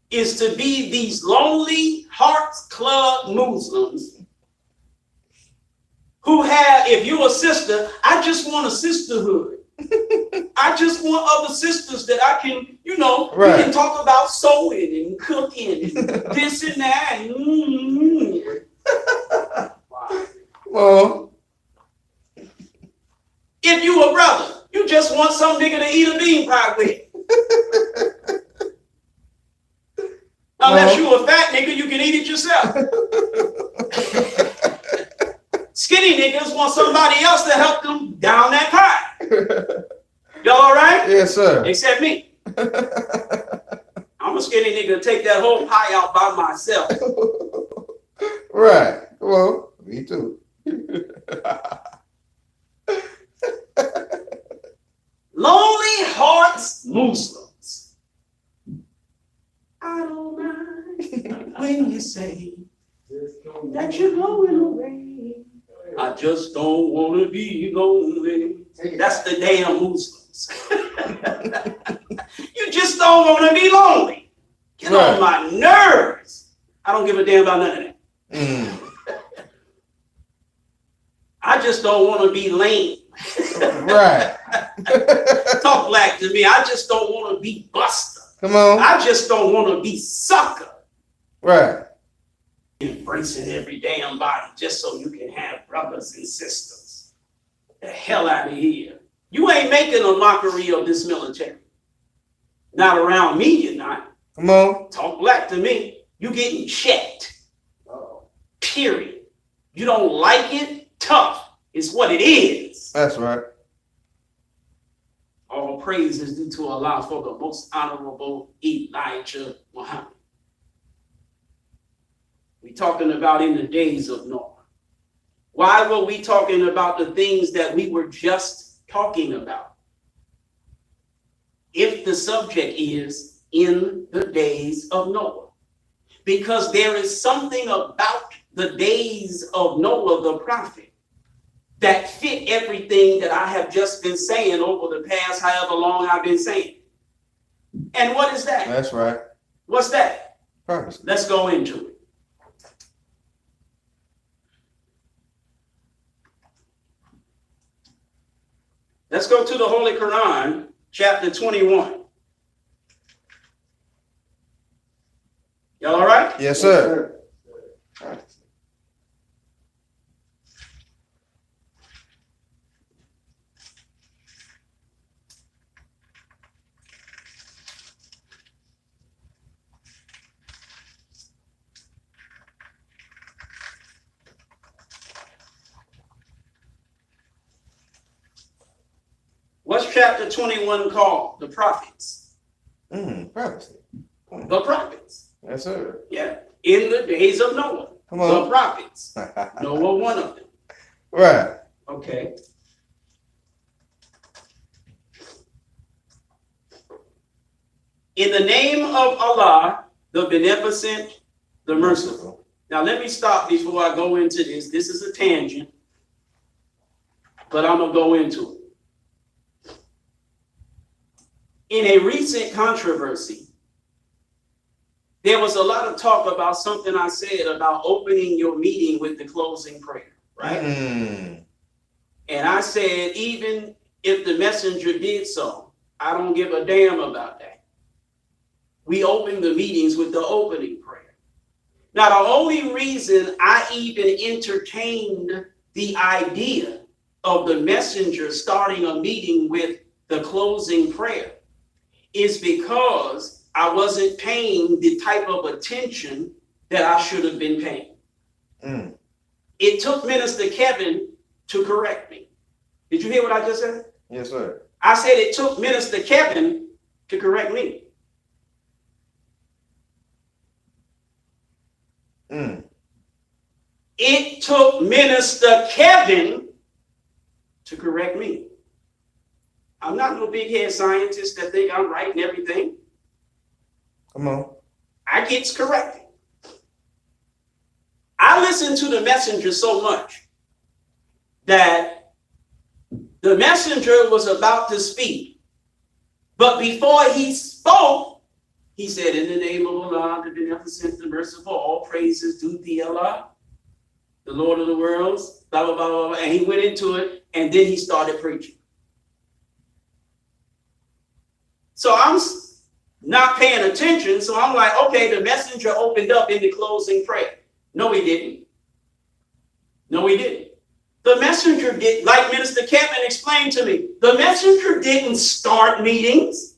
S1: is to be these lonely Hearts Club Muslims who have, if you're a sister, I just want a sisterhood. I just want other sisters that I can, you know,
S2: Right.
S1: we can talk about sewing and cooking and this and that. And,
S2: Well,
S1: If you a brother, you just want some nigga to eat a bean pie with. Unless you a fat nigga, you can eat it yourself. Skinny niggas want somebody else to help them down that pie. Y'all all right?
S2: yes, sir.
S1: Except me. I'm a skinny nigga to take that whole pie out by myself.
S2: Right. Well, me too.
S1: Lonely Hearts Muslims. I don't mind when you say
S3: Just don't
S1: that you're going away. I just don't want to be lonely.
S4: Take it
S1: That's
S4: back.
S1: the damn Muslims. You just don't want to be lonely. Get
S2: Right.
S1: on my nerves. I don't give a damn about none of that.
S2: Mm.
S1: I just don't want to be lame.
S2: Right.
S1: Talk black to me. I just don't want to be buster.
S2: Come on.
S1: I just don't want to be sucker.
S2: Right.
S1: Embracing every damn body just so you can have brothers and sisters. The hell out of here. You ain't making a mockery of this military. Not around me, you're not.
S2: Come on.
S1: Talk black to me. You getting checked.
S4: Uh-oh.
S1: Period. You don't like it? Tough. It's what it is.
S2: That's right.
S1: All praise is due to Allah for the most honorable Elijah Muhammad. We're talking about in the days of Noah. Why were we talking about the things that we were just talking about? If the subject is in the days of Noah. Because there is something about the days of Noah the prophet that fit everything that I have just been saying over the past however long I've been saying. And what is that?
S2: That's right.
S1: What's that?
S2: Prophecy.
S1: Let's go into it. Let's go to the Holy Quran, chapter 21. Y'all all right?
S2: Yes, sir.
S1: What's chapter 21 called? The prophets.
S2: Prophecy.
S1: The prophets.
S2: Yes, sir.
S1: Yeah. In the days of Noah.
S2: Come
S1: The
S2: on.
S1: prophets. Noah, one of them.
S2: Right.
S1: Okay. In the name of Allah, the beneficent, the merciful. Now let me stop before I go into this. This is a tangent, but I'm going to go into it. In a recent controversy, there was a lot of talk about something I said about opening your meeting with the closing prayer, right?
S2: Mm.
S1: And I said, even if the messenger did so, I don't give a damn about that. We open the meetings with the opening prayer. Now, the only reason I even entertained the idea of the messenger starting a meeting with the closing prayer is because I wasn't paying the type of attention that I should have been paying.
S2: Mm.
S1: It took Minister Kevin to correct me. Did you hear what I just said?
S2: Yes, sir.
S1: I said it took Minister Kevin to correct me.
S2: Mm.
S1: It took Minister Kevin to correct me. I'm not no big head scientist that think I'm right and everything.
S2: Come on.
S1: I gets corrected. I listened to the messenger so much that the messenger was about to speak. But before he spoke, he said, in the name of Allah, the beneficent, the merciful, all praises due to Allah, the Lord of the worlds, blah, blah, blah, blah, blah. And he went into it, and then he started preaching. So I'm not paying attention. So I'm like, okay, the messenger opened up in the closing prayer. No, he didn't. No, he didn't. The messenger did, like Minister Kevin explained to me, the messenger didn't start meetings.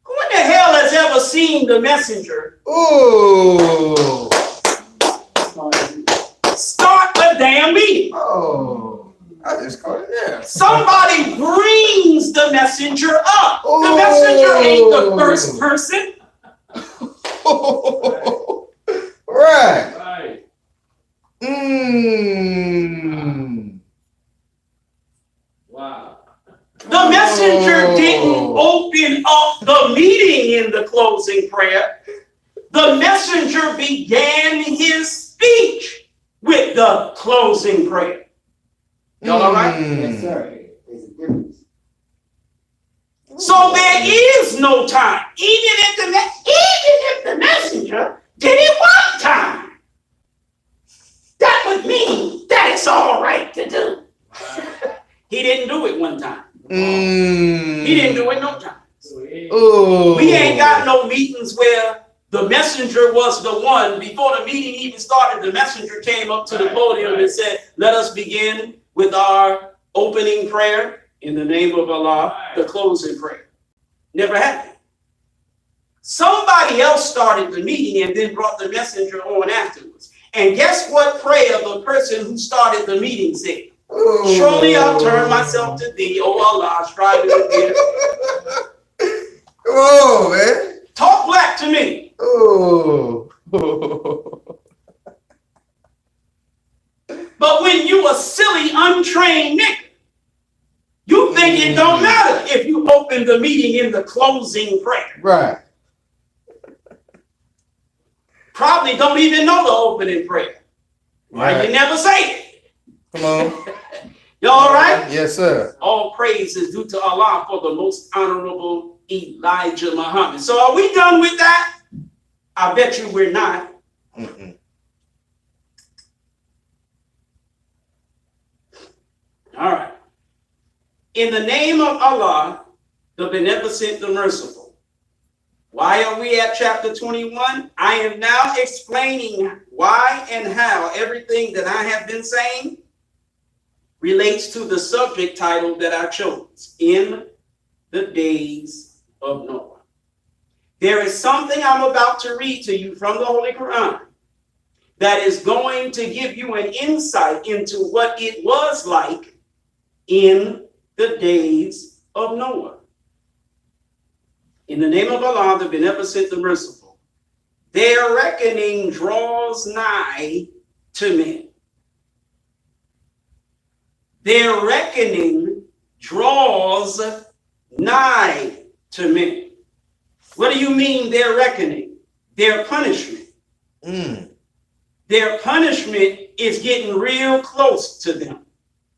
S1: Who in the hell has ever seen the messenger
S2: Ooh.
S1: start a damn meeting?
S2: Oh. I just caught it there.
S1: Somebody brings the messenger up. The messenger ain't the first person.
S2: Right.
S3: Right. Wow.
S1: The messenger didn't open up the meeting in the closing prayer. The messenger began his speech with the closing prayer. Y'all all right?
S4: Yes, sir. There's a difference.
S1: So there is no time. Even if the messenger did it one time, that would mean that it's all right to do. He didn't do it one time. He didn't do it no time.
S2: Oh.
S1: We ain't got no meetings where the messenger was the one. Before the meeting even started, the messenger came up to the podium and said, let us begin with our opening prayer in the name of Allah, the closing prayer. Never happened. Somebody else started the meeting and then brought the messenger on afterwards. And guess what prayer the person who started the meeting said?
S2: Oh.
S1: Surely I'll turn myself to thee, O Allah, striving again.
S2: Come on, man.
S1: Talk black to me.
S2: Oh.
S1: But when you a silly, untrained nigga, you think it don't matter if you open the meeting in the closing prayer.
S2: Right.
S1: Probably don't even know the opening prayer. Why
S2: Right.
S1: you never say it?
S2: Come on.
S1: You all right?
S2: Yes, sir.
S1: All praise is due to Allah for the most honorable Elijah Muhammad. So are we done with that? I bet you we're not.
S2: Mm-mm.
S1: All right. In the name of Allah, the beneficent, the merciful. Why are we at chapter 21? I am now explaining why and how everything that I have been saying relates to the subject title that I chose, In the Days of Noah. There is something I'm about to read to you from the Holy Quran that is going to give you an insight into what it was like in the days of Noah. In the name of Allah, the beneficent, the merciful, their reckoning draws nigh to men. Their reckoning draws nigh to men. What do you mean their reckoning? Their punishment. Their punishment is getting real close to them.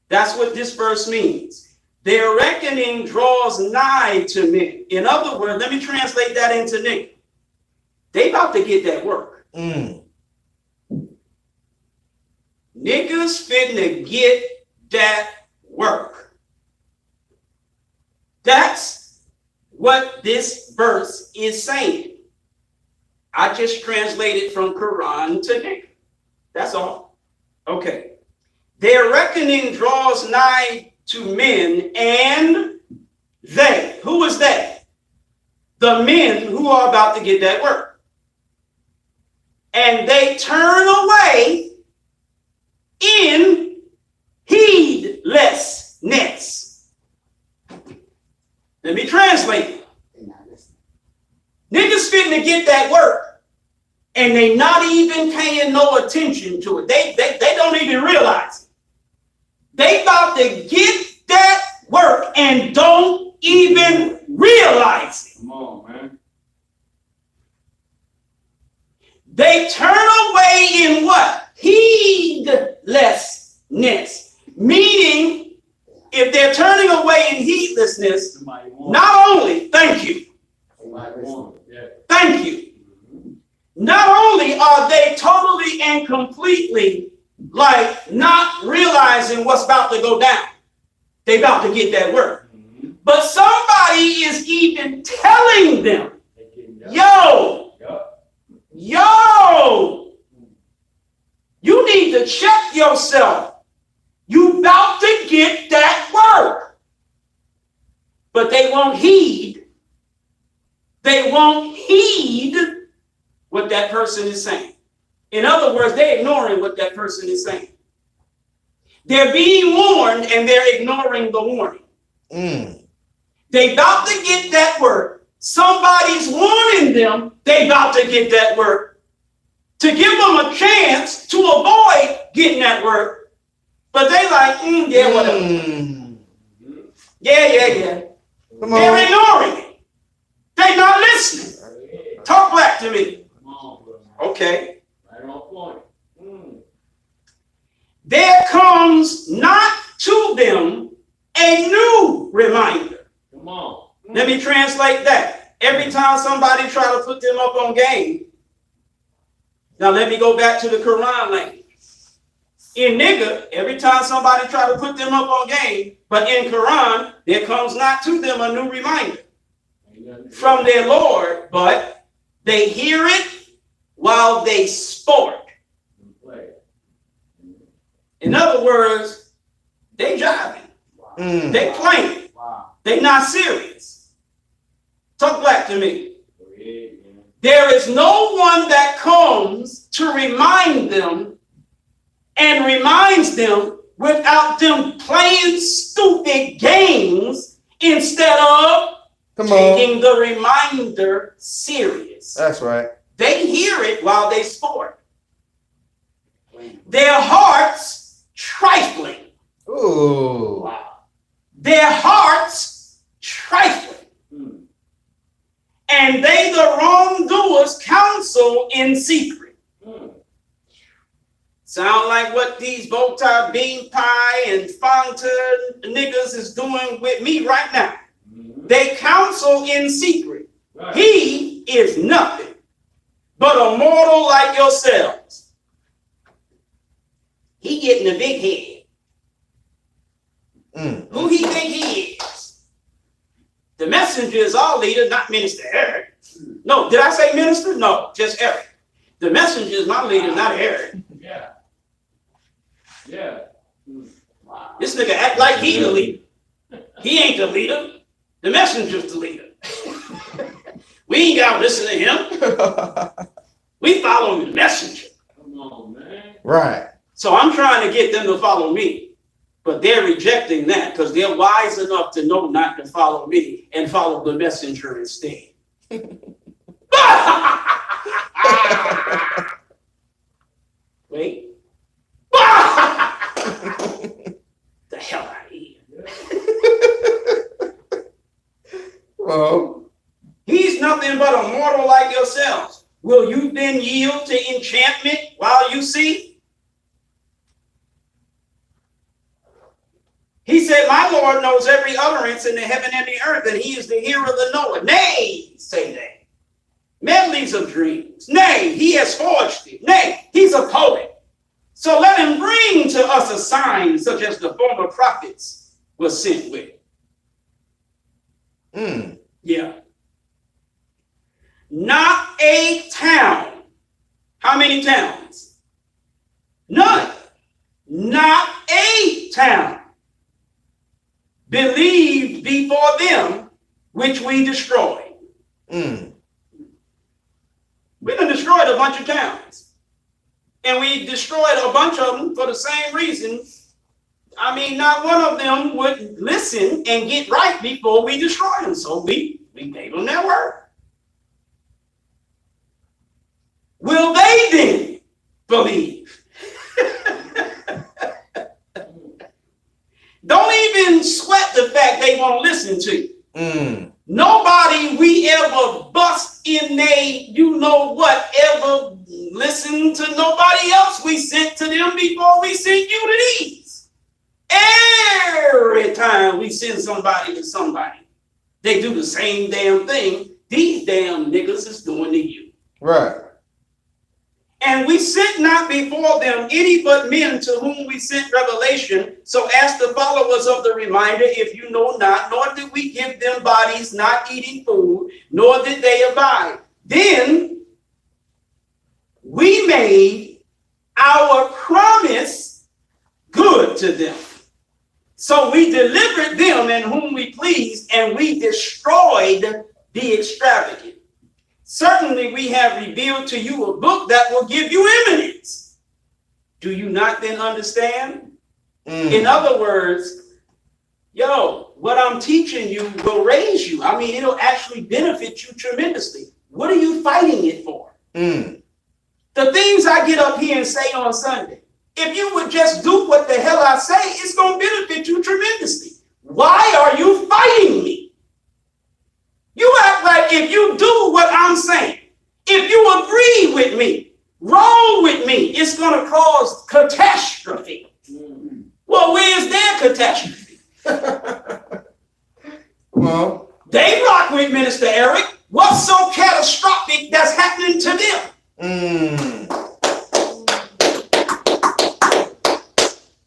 S1: That's what this verse means. Their reckoning draws nigh to men. In other words, let me translate that into nigga. They about to get that work. Niggas finna get that work. That's what this verse is saying. I just translated from Quran to nigga. That's all. Okay. Their reckoning draws nigh to men, and they, who is they? The men who are about to get that work. And they turn away in heedlessness. Let me translate it. Niggas finna get that work, and they not even paying no attention to it. They don't even realize it. They about to get that work and don't even realize it.
S3: Come on, man.
S1: They turn away in what? Heedlessness. Meaning, if they're turning away in heedlessness,
S3: Somebody wants
S1: not only, thank you, thank you. Not only are they totally and completely like not realizing what's about to go down, they about to get that work. But somebody is even telling them, yo, you need to check yourself. You about to get that work. But they won't heed. They won't heed what that person is saying. In other words, they're ignoring what that person is saying. They're being warned and they're ignoring the warning. They about to get that work. Somebody's warning them they about to get that work to give them a chance to avoid getting that work. But they like, yeah, whatever. Yeah.
S2: Come
S1: They're
S2: on.
S1: ignoring it. They're not listening. Talk back to me.
S3: Come on, bro.
S1: Okay.
S3: Right on point.
S1: there comes not to them a new reminder.
S3: Come on.
S1: Let me translate that. Every time somebody try to put them up on game, now let me go back to the Quran language. In nigger, every time somebody try to put them up on game, but in Quran, there comes not to them a new reminder from their Lord, but they hear it while they sport. In other words, they jiving,
S2: Mm.
S1: they playing,
S4: Wow.
S1: they not serious. Talk black to me. There is no one that comes to remind them and reminds them without them playing stupid games instead of
S2: Come on.
S1: taking the reminder serious.
S2: That's right.
S1: They hear it while they sport. Their hearts trifling.
S2: Ooh.
S4: Wow.
S1: Their hearts trifling. And they, the wrongdoers, counsel in secret. Sound like what these bow tie, bean pie, and Fanta niggas is doing with me right now. They counsel in secret. He is nothing but a mortal like yourselves. He getting a big head.
S2: Mm.
S1: Who he think he is? The messenger is our leader, not Minister Eric. No, did I say minister? No, just Eric. The messenger is my leader, not Eric.
S3: Yeah. Yeah.
S4: Wow.
S1: This nigga act like he the leader. He ain't the leader. The messenger's the leader. We ain't gotta listen to him. We follow the messenger.
S3: Come on, man.
S2: Right.
S1: So I'm trying to get them to follow me. But they're rejecting that because they're wise enough to know not to follow me and follow the messenger instead. Wait. The hell out of here.
S2: Well,
S1: He's nothing but a mortal like yourselves. Will you then yield to enchantment while you see? He said, my Lord knows every utterance in the heaven and the earth, and he is the hearer of the knower. Nay, say they. Medleys of dreams. Nay, he has forged it. Nay, he's a poet. So let him bring to us a sign such as the former prophets were sent with.
S2: mm.
S1: Yeah. Not a town. How many towns? None. Not a town believed before them, which we destroyed.
S2: Mm.
S1: We done destroyed a bunch of towns. And we destroyed a bunch of them for the same reason. I mean, not one of them would listen and get right before we destroyed them. So we gave them their word. Will they then believe? Don't even sweat the fact they won't listen to you.
S2: Mm.
S1: Nobody we ever bust in they, you know what, ever listen to nobody else we sent to them before we sent you to these. Every time we send somebody to somebody, they do the same damn thing these damn niggas is doing to you.
S2: Right.
S1: And we sent not before them any but men to whom we sent revelation. So ask the followers of the reminder, if you know not, nor did we give them bodies not eating food, nor did they abide. Then we made our promise good to them. So we delivered them and whom we pleased, and we destroyed the extravagant. Certainly we have revealed to you a book that will give you eminence. Do you not then understand?
S2: Mm.
S1: In other words, yo, what I'm teaching you will raise you. I mean, it'll actually benefit you tremendously. What are you fighting it for?
S2: Mm.
S1: The things I get up here and say on Sunday, if you would just do what the hell I say, it's going to benefit you tremendously. Why are you fighting me? You act like if you do what I'm saying, if you agree with me, roll with me, it's going to cause catastrophe. Well, where's their catastrophe?
S2: Well,
S1: They rock with Minister Eric. What's so catastrophic that's happening to them?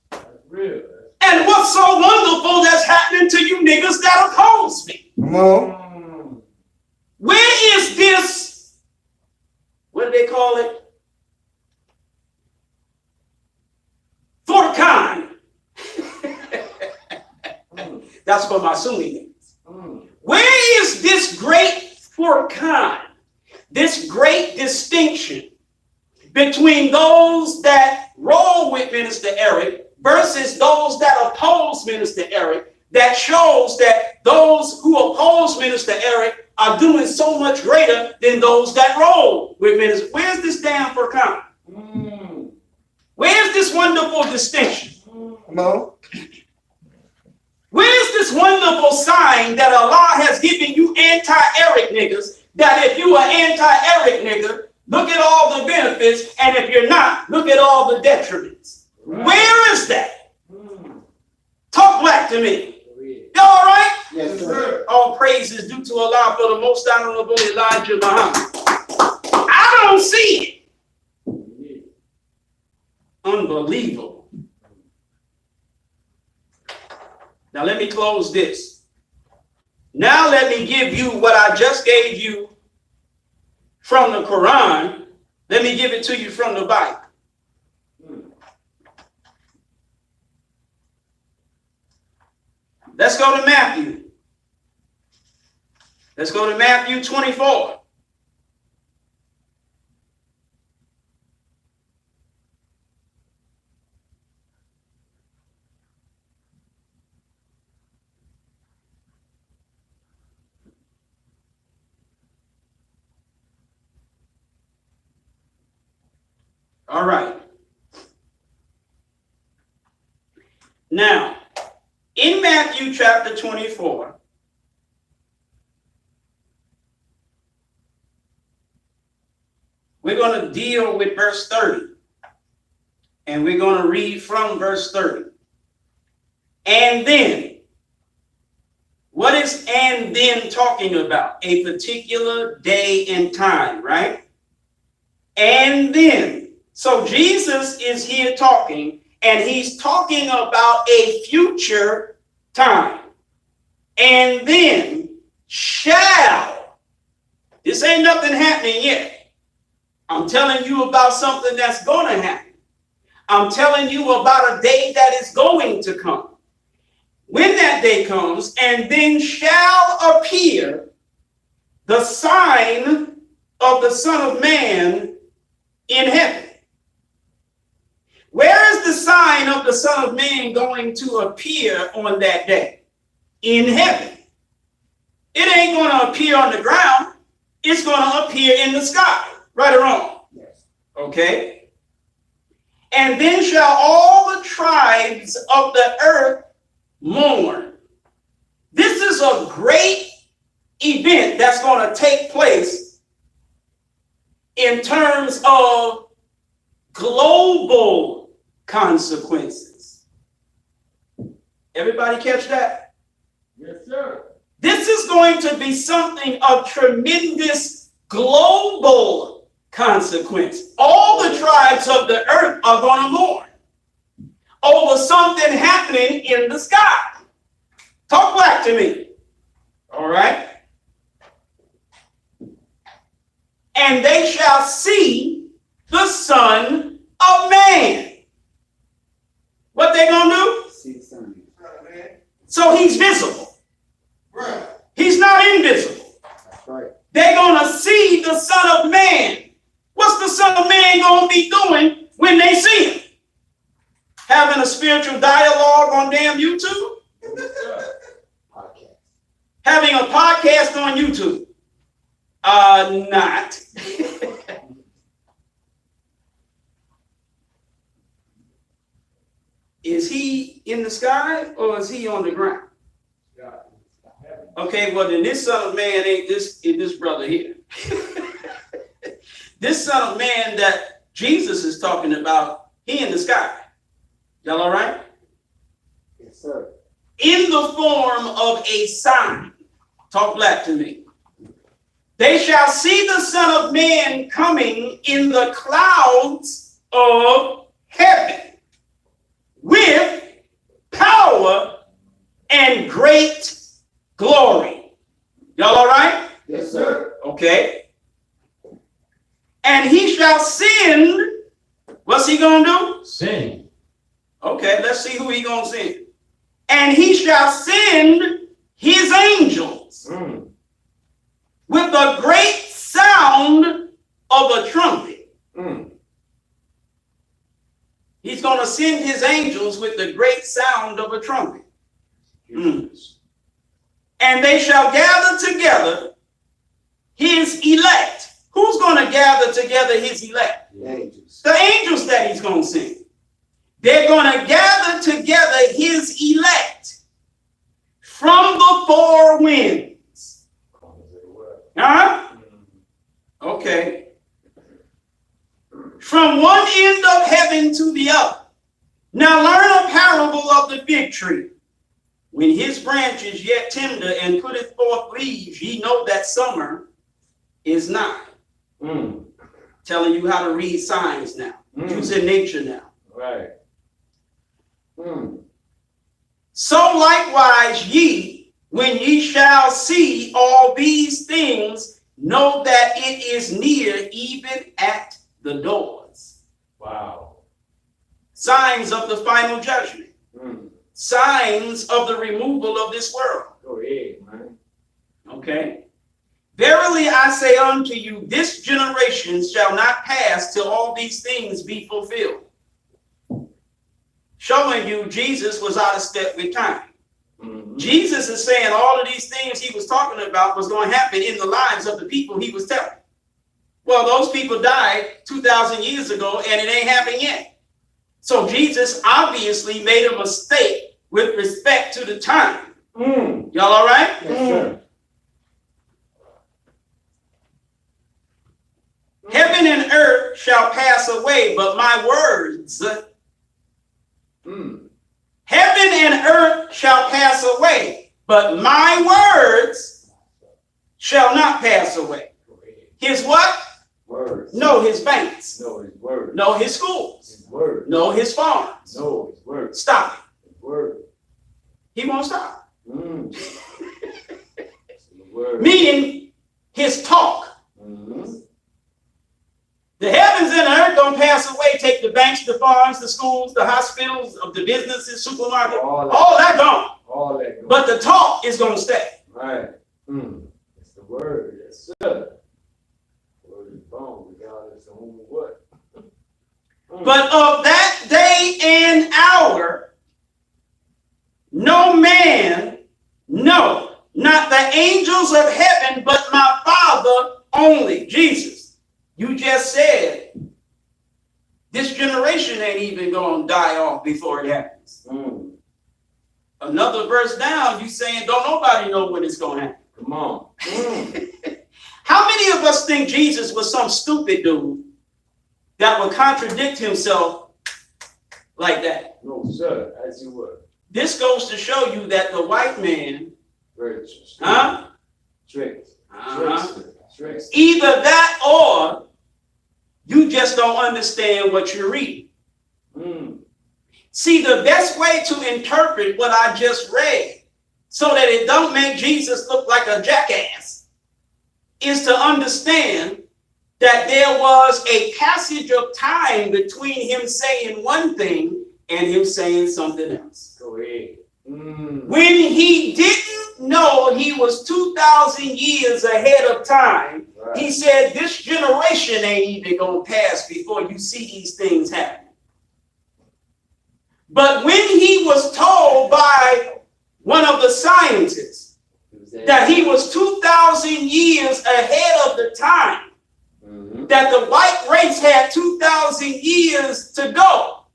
S3: That's real.
S1: And what's so wonderful that's happening to you niggas that oppose me?
S2: come on.
S1: Where is this, what do they call it? Furkan. That's for my Sunni niggas. Where is this great Furkan? This great distinction between those that roll with Minister Eric versus those that oppose Minister Eric, that shows that those who oppose Minister Eric are doing so much greater than those that roll with Minister. Where's this damn Furkan? Where's this wonderful distinction?
S2: Come on.
S1: Where's this wonderful sign that Allah has given you anti-Eric niggas, that if you are anti-Eric nigga, look at all the benefits, and if you're not, look at all the detriments.
S3: Right.
S1: Where is that? Talk black to me. You all right?
S4: Yes, sir.
S1: All praise is due to Allah for the most honorable Elijah Muhammad. I don't see it. Unbelievable. Now let me close this. Now let me give you what I just gave you from the Quran. Let me give it to you from the Bible. Let's go to Matthew. Let's go to Matthew 24. All right. Now, in Matthew chapter 24, we're going to deal with verse 30. And we're going to read from verse 30. And then, what is and then talking about? A particular day and time, right? And then. So Jesus is here talking, and he's talking about a future time. And then shall. This ain't nothing happening yet. I'm telling you about something that's going to happen. I'm telling you about a day that is going to come. When that day comes, and then shall appear the sign of the Son of Man in heaven. Where is the sign of the Son of Man going to appear on that day? In heaven. It ain't going to appear on the ground. It's going to appear in the sky. Right or wrong?
S4: Yes.
S1: Okay. And then shall all the tribes of the earth mourn. This is a great event that's going to take place in terms of global consequences. Everybody catch that?
S3: Yes, sir.
S1: This is going to be something of tremendous global consequence. All the tribes of the earth are going to mourn over something happening in the sky. Talk back to me. All right. And they shall see the Son of Man. What they gonna do?
S4: See the sun.
S1: So he's visible.
S2: Right.
S1: He's not invisible.
S4: That's right.
S1: They're gonna see the Son of Man. What's the Son of Man gonna be doing when they see him? Having a spiritual dialogue on damn YouTube?
S4: Podcast.
S1: Having a podcast on YouTube? Not. Is he in the sky or is he on the ground? Okay, well then this Son of Man ain't this brother here. This Son of Man that Jesus is talking about, he in the sky. Y'all all right?
S4: Yes, sir.
S1: In the form of a sign. Talk black to me. They shall see the Son of Man coming in the clouds of heaven with power and great glory. Y'all all right?
S3: Yes, sir.
S1: Okay. And he shall send, what's he going to do?
S3: Sing.
S1: Okay, let's see who he going to send. And he shall send his angels with a great sound of a trumpet. He's going to send his angels with the great sound of a trumpet. And they shall gather together his elect. Who's going to gather together his elect?
S4: The angels.
S1: The angels that he's going to send. They're going to gather together his elect from the four winds. Huh? Okay. From one end of heaven to the other. Now learn a parable of the fig tree. When his branch is yet tender and putteth forth leaves, ye know that summer is nigh. Telling you how to read signs now. Using nature now.
S3: Right.
S1: So likewise ye, when ye shall see all these things, know that it is near, even at the doors.
S3: Wow.
S1: Signs of the final judgment. Signs of the removal of this world.
S3: Go ahead, man.
S1: Okay. Verily I say unto you, this generation shall not pass till all these things be fulfilled. Showing you Jesus was out of step with time. Jesus is saying all of these things he was talking about was going to happen in the lives of the people he was telling. Well, those people died 2,000 years ago and it ain't happened yet. So Jesus obviously made a mistake with respect to the time. Y'all all right?
S3: Yes, sir.
S1: Heaven and earth shall pass away, but my words. Heaven and earth shall pass away, but my words shall not pass away. His what?
S3: Words.
S1: No, his banks.
S3: No, his word.
S1: No, his schools.
S3: His word.
S1: No, his farms.
S3: No, his word.
S1: Stop it.
S3: His word.
S1: He won't stop.
S3: His word.
S1: Meaning his talk. The heavens and the earth don't pass away. Take the banks, the farms, the schools, the hospitals, of the businesses, supermarkets. All that gone.
S3: All that gone.
S1: But the talk is going to stay.
S3: Right. It's the word. Yes, sir. The word is bone, regardless of whom or what.
S1: But of that day and hour, no man, no, not the angels of heaven, but my Father only. Jesus, you just said this generation ain't even going to die off before it happens. Another verse down, you saying don't nobody know when it's going to happen.
S3: Come on.
S1: How many of us think Jesus was some stupid dude that would contradict himself like that?
S3: No, sir. As you were.
S1: This goes to show you that the white man,
S3: Very
S1: Trickster.
S3: Trickster.
S1: Either that or you just don't understand what you're reading. See, the best way to interpret what I just read so that it don't make Jesus look like a jackass is to understand that there was a passage of time between him saying one thing and him saying something else.
S3: Go ahead.
S1: When he didn't know he was 2,000 years ahead of time,
S3: Right.
S1: he said, this generation ain't even going to pass before you see these things happen. But when he was told by one of the scientists that he was 2,000 years ahead of the time, that the white race had 2,000 years to go,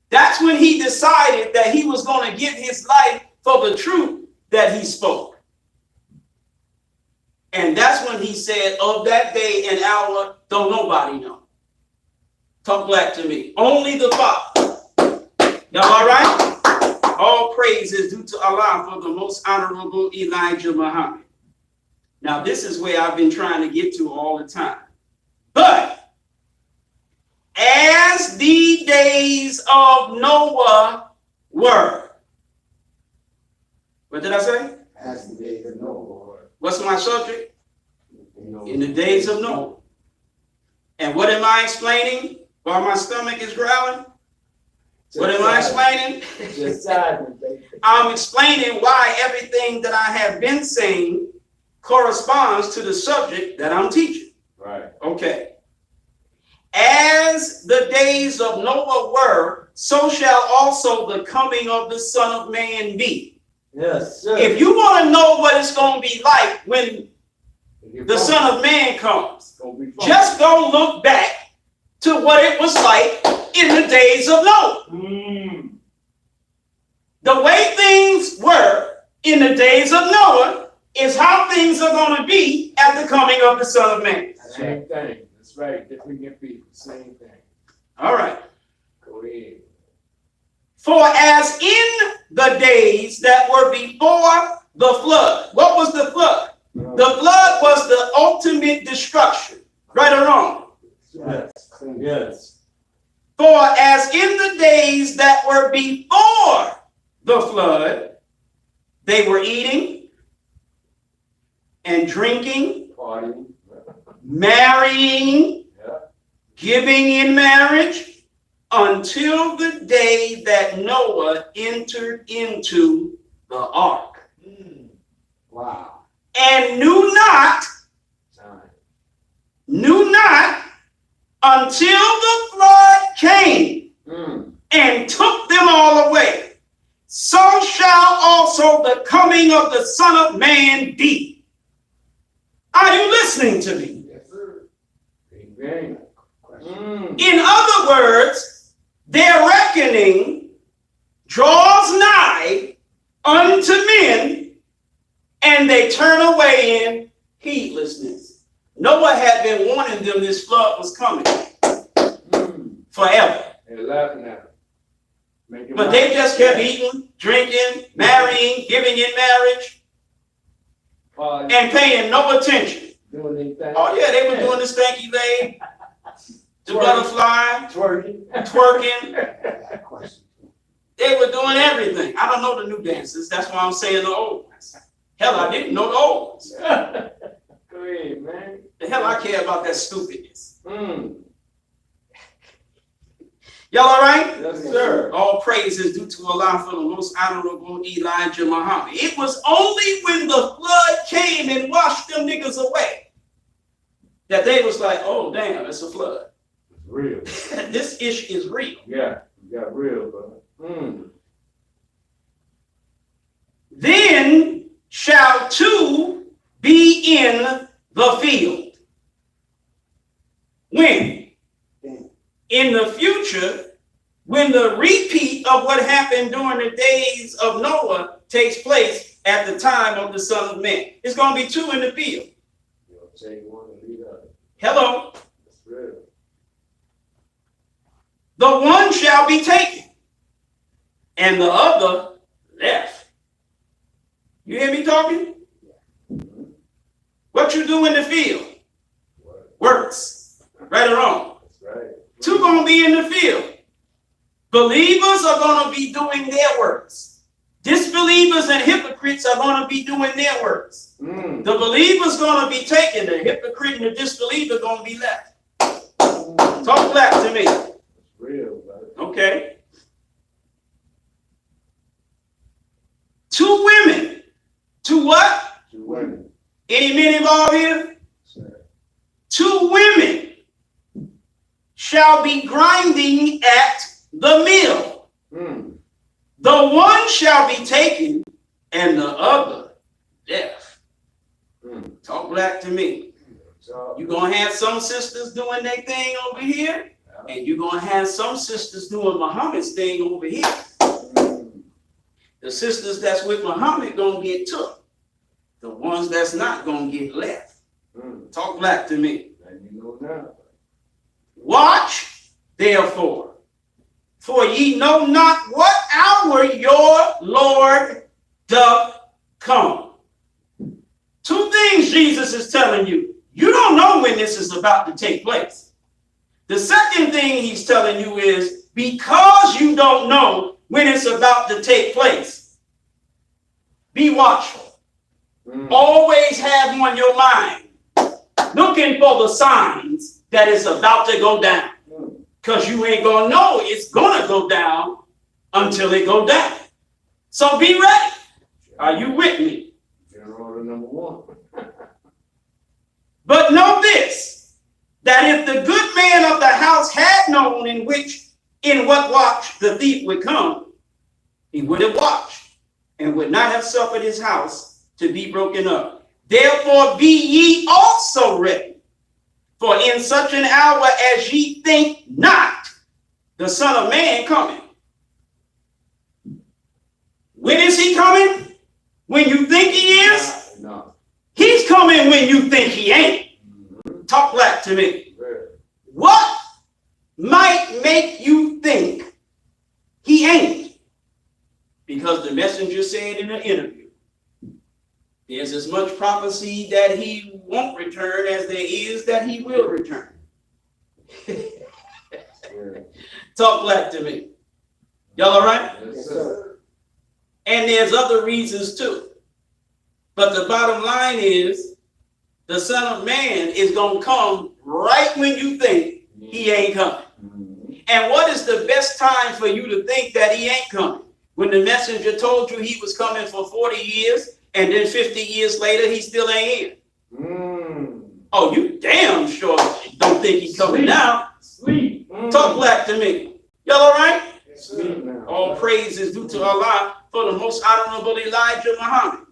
S1: that's when he decided that he was going to give his life for the truth that he spoke. And that's when he said, of that day and hour, don't nobody know. Talk black to me. Only the Father. Y'all all right? All praise is due to Allah for the most honorable Elijah Muhammad. Now, this is where I've been trying to get to all the time. But as the days of Noah were. What did I say?
S4: As the days of Noah.
S1: What's my subject? In the days of Noah. And what am I explaining while my stomach is growling? What am I explaining?
S3: Just silent, baby.
S1: I'm explaining why everything that I have been saying corresponds to the subject that I'm teaching.
S3: Right.
S1: Okay. As the days of Noah were, so shall also the coming of the Son of Man be.
S3: Yes, sir.
S1: If you want to know what it's going to be like when the Son of Man comes, just go look back to what it was like in the days of Noah. The way things were in the days of Noah is how things are going to be at the coming of the Son of Man.
S3: Same thing. That's right. Different people. Same thing.
S1: All right.
S3: Go ahead.
S1: For as in the days that were before the flood. What was the flood? The flood was the ultimate destruction. Right or wrong?
S3: Yes. Yes.
S1: For as in the days that were before the flood, they were eating and drinking,
S3: Partying.
S1: marrying,
S3: Yeah.
S1: giving in marriage, until the day that Noah entered into the ark.
S4: Wow.
S1: And knew not until the flood came and took them all away. So shall also the coming of the Son of Man be. Are you listening to me?
S3: Yes, sir. Amen.
S1: In other words, their reckoning draws nigh unto men, and they turn away in heedlessness. Noah had been warning them this flood was coming forever.
S3: They're laughing at him.
S1: But they just kept eating, drinking, marrying, giving in marriage,
S3: Partying.
S1: and paying no attention.
S3: Doing anything.
S1: Oh yeah, they were doing the stanky leg, the butterfly,
S3: Twerking.
S1: twerking.
S4: That question.
S1: They were doing everything. I don't know the new dances. That's why I'm saying the old ones. Hell, I didn't know the old ones.
S3: Go ahead, man.
S1: The hell I care about that stupidness. Y'all all right?
S3: Yes, sir.
S1: All praise is due to Allah for the most honorable Elijah Muhammad. It was only when the flood came and washed them niggas away that they was like, oh, damn, it's a flood.
S3: It's real.
S1: This ish is real.
S3: Yeah. You got real, brother.
S1: Then shall two be in the field. When? In the future, when the repeat of what happened during the days of Noah takes place at the time of the Son of Man. It's going to be two in the field.
S3: You'll take one and leave the other.
S1: Hello.
S3: It's real.
S1: The one shall be taken, and the other left. You hear me talking? What you do in the field works. Right or wrong?
S3: That's right.
S1: Two gonna be in the field. Believers are gonna be doing their works. Disbelievers and hypocrites are gonna be doing their works. The believer's gonna be taken. The hypocrite and the disbeliever gonna be left. Talk black to me.
S3: It's real, brother.
S1: Okay. Two women. Two what?
S3: Two women.
S1: Any men involved here?
S3: Sir.
S1: Two women shall be grinding at the mill. The one shall be taken and the other deaf. Talk black to me. You're going to have some sisters doing their thing over here, and you're going to have some sisters doing Muhammad's thing over here. The sisters that's with Muhammad going to get took. The ones that's not going to get left. Talk black to me.
S3: And you know now.
S1: Watch therefore, for ye know not what hour your Lord doth come. Two things Jesus is telling you. You don't know when this is about to take place. The second thing he's telling you is because you don't know when it's about to take place, be watchful. Always have on your mind, looking for the signs that it's about to go down. Because you ain't going to know it's going to go down until it go down. So be ready. Are you with me?
S3: General order number one.
S1: But know this, that if the good man of the house had known in what watch the thief would come, he would have watched and would not have suffered his house to be broken up. Therefore be ye also ready, for in such an hour as ye think not, the Son of Man coming. When is he coming? When you think he is?
S3: No.
S1: He's coming when you think he ain't. Talk back to me. What might make you think he ain't? Because the messenger said in an interview, there's as much prophecy that he won't return as there is that he will return. Talk back to me. Y'all all right?
S3: Yes, sir.
S1: And there's other reasons too. But the bottom line is the Son of Man is going to come right when you think he ain't coming. And what is the best time for you to think that he ain't coming? When the messenger told you he was coming for 40 years and then 50 years later he still ain't here. Oh, you damn sure don't think he's coming now.
S3: Sleep.
S1: Talk black to me. Y'all all right?
S3: Sleep now.
S1: All praise is due to Allah for the most honorable Elijah Muhammad.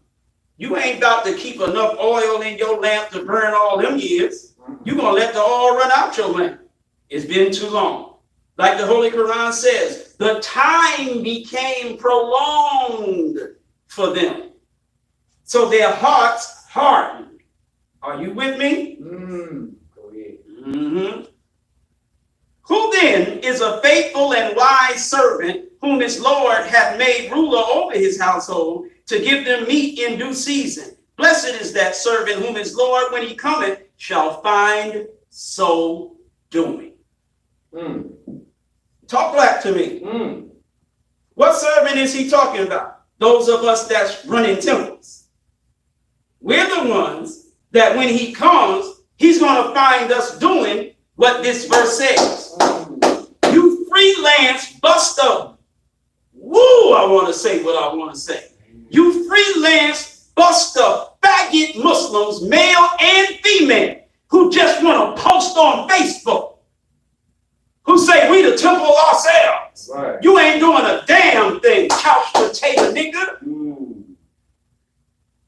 S1: You ain't about to keep enough oil in your lamp to burn all them years. You're going to let the oil run out your lamp. It's been too long. Like the Holy Quran says, the time became prolonged for them. So their hearts hardened. Are you with me?
S3: Go ahead.
S1: Mm-hmm. Who then is a faithful and wise servant whom his Lord hath made ruler over his household to give them meat in due season? Blessed is that servant whom his Lord, when he cometh, shall find so doing. Talk back to me. What servant is he talking about? Those of us that's running temples. We're the ones that when he comes, he's going to find us doing what this verse says. You freelance buster. Woo, I want to say what I want to say. You freelance buster, faggot Muslims, male and female, who just want to post on Facebook, who say we the temple ourselves.
S3: Right.
S1: You ain't doing a damn thing, couch potato nigga.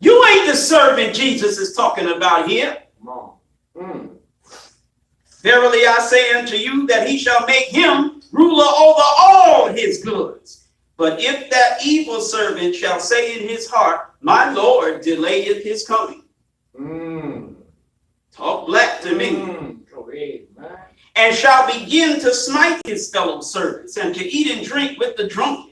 S1: You ain't the servant Jesus is talking about here.
S3: Come on.
S1: Verily I say unto you that he shall make him ruler over all his goods. But if that evil servant shall say in his heart, my Lord delayeth his coming. Talk black to me.
S3: Go ahead, man.
S1: And shall begin to smite his fellow servants and to eat and drink with the drunken.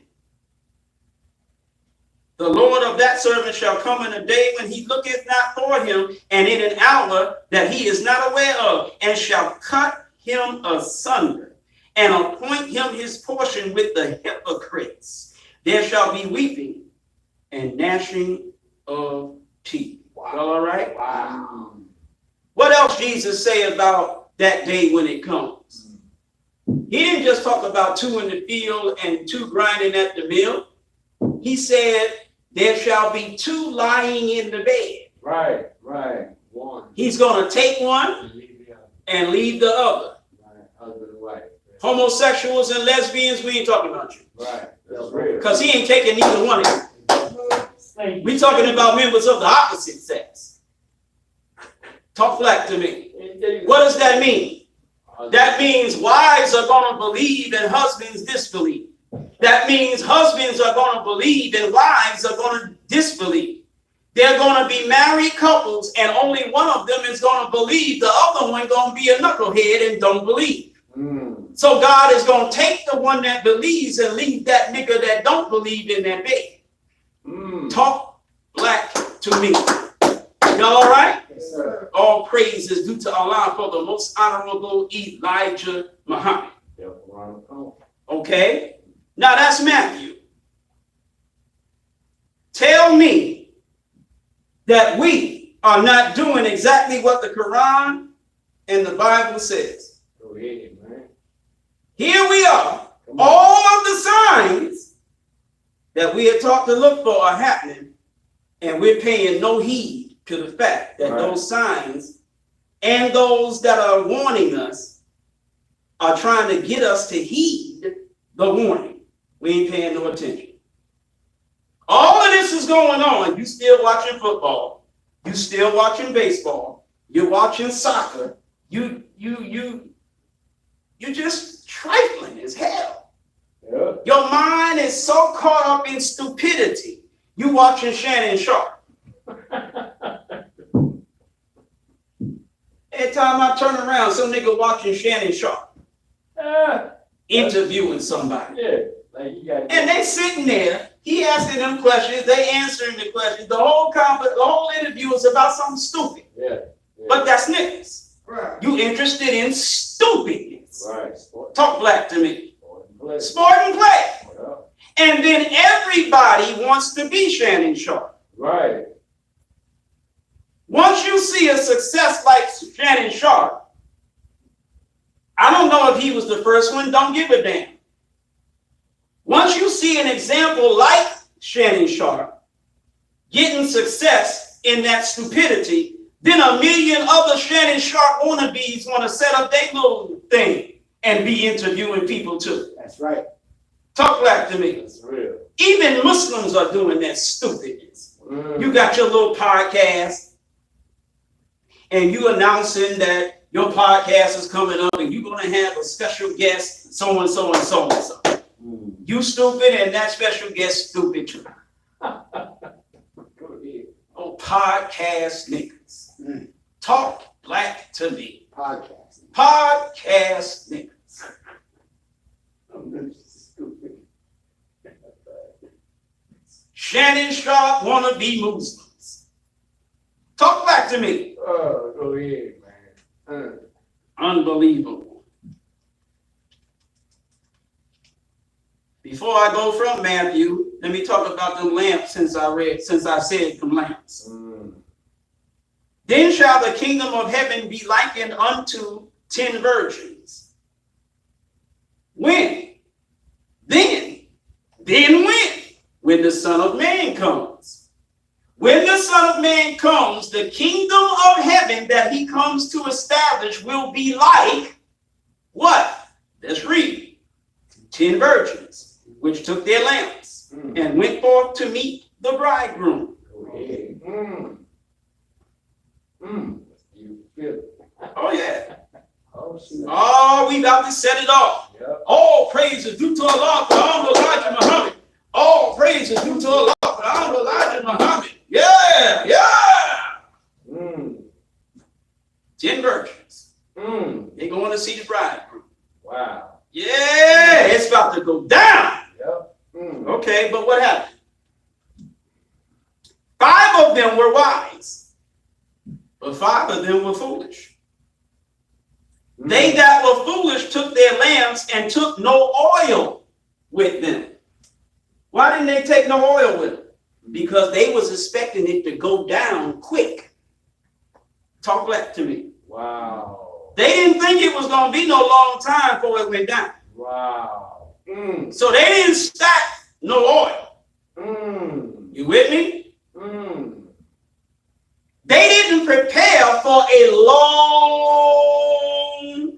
S1: The Lord of that servant shall come in a day when he looketh not for him, and in an hour that he is not aware of, and shall cut him asunder, and appoint him his portion with the hypocrites. There shall be weeping and gnashing of teeth. Wow. All right?
S3: Wow.
S1: What else Jesus say about that day when it comes? He didn't just talk about two in the field and two grinding at the mill. He said, there shall be two lying in the bed.
S3: Right. One.
S1: He's going to take one and leave the other.
S3: Right. Husband and wife.
S1: Homosexuals and lesbians, we ain't talking about you.
S3: Right. That's real.
S1: Because he ain't taking neither one of you. We talking about members of the opposite sex. Talk black to me. What does that mean? That means wives are going to believe and husbands disbelieve. That means husbands are going to believe and wives are going to disbelieve. They're going to be married couples and only one of them is going to believe. The other one going to be a knucklehead and don't believe.
S3: Mm.
S1: So God is going to take the one that believes and leave that nigga that don't believe in that bed.
S3: Mm.
S1: Talk black to me. Y'all all right?
S3: Yes, sir.
S1: All praise is due to Allah for the most honorable Elijah Muhammad.
S3: Yep, around the corner.
S1: Okay? Now that's Matthew. Tell me that we are not doing exactly what the Quran and the Bible says.
S3: Go ahead, man.
S1: Here we are.
S3: Come on.
S1: All of the signs that we are taught to look for are happening, and we're paying no heed to the fact that
S3: Right.
S1: those signs and those that are warning us are trying to get us to heed the warning. We ain't paying no attention. All of this is going on. You still watching football. You still watching baseball. You're watching soccer. You just trifling as hell.
S3: Yep.
S1: Your mind is so caught up in stupidity. You watching Shannon Sharp. Every time I turn around, some nigga watching Shannon Sharp,
S3: Ah,
S1: interviewing somebody.
S3: yeah. Like you got.
S1: And they sitting there, he asking them questions, they answering the questions. The whole interview is about something stupid.
S3: Yeah. Yeah.
S1: But that's niggas.
S2: Right.
S1: You interested in stupidness.
S3: Right. Sport.
S1: Talk black to me.
S3: Sport and play.
S1: Sport and play.
S3: Yep.
S1: And then everybody wants to be Shannon Sharp.
S3: Right.
S1: Once you see a success like Shannon Sharp, I don't know if he was the first one, don't give a damn. Once you see an example like Shannon Sharp getting success in that stupidity, then a million other Shannon Sharp wannabes want to set up their little thing and be interviewing people too.
S4: That's right.
S1: Talk black to me.
S3: That's real.
S1: Even Muslims are doing that stupidness.
S3: Mm.
S1: You got your little podcast and you announcing that your podcast is coming up and you're going to have a special guest, so and so and so and so.
S3: Mm.
S1: You stupid and that special guest stupid too.
S3: Go ahead.
S1: Oh, podcast niggas.
S4: Mm.
S1: Talk black to me.
S4: Podcast.
S1: Podcast niggas.
S3: I'm just stupid.
S1: Shannon Sharp wanna be Muslims. Talk back to me.
S3: Oh, go ahead, man.
S1: Unbelievable. Before I go from Matthew, let me talk about them lamps since I said them lamps.
S3: Mm.
S1: Then shall the kingdom of heaven be likened unto 10 virgins. When? Then when? When the Son of Man comes. When the Son of Man comes, the kingdom of heaven that he comes to establish will be like what? Let's read. 10 virgins, which took their lamps and went forth to meet the bridegroom.
S3: Go ahead. Mm. Mm. You feel it.
S1: Oh, yeah.
S3: Oh, shit.
S1: Oh, we about to set it off.
S3: Yep.
S1: All praise is due to Allah for Elijah Muhammad. All praise is due to Allah for Elijah Muhammad. Yeah, yeah.
S3: Mm.
S1: 10 virgins.
S3: Mm.
S1: They're going to see the bridegroom.
S3: Wow.
S1: Yeah, it's about to go down.
S3: Yep. Mm.
S1: Okay, but what happened? 5 of them were wise, but 5 of them were foolish. They that were foolish took their lamps and took no oil with them. Why didn't they take no oil with them? Because they was expecting it to go down quick. Talk back to me.
S3: Wow.
S1: They didn't think it was going to be no long time before it went down.
S3: Wow. Mm.
S1: So they didn't stack no oil.
S3: Mm.
S1: You with me?
S3: Mm.
S1: They didn't prepare for a long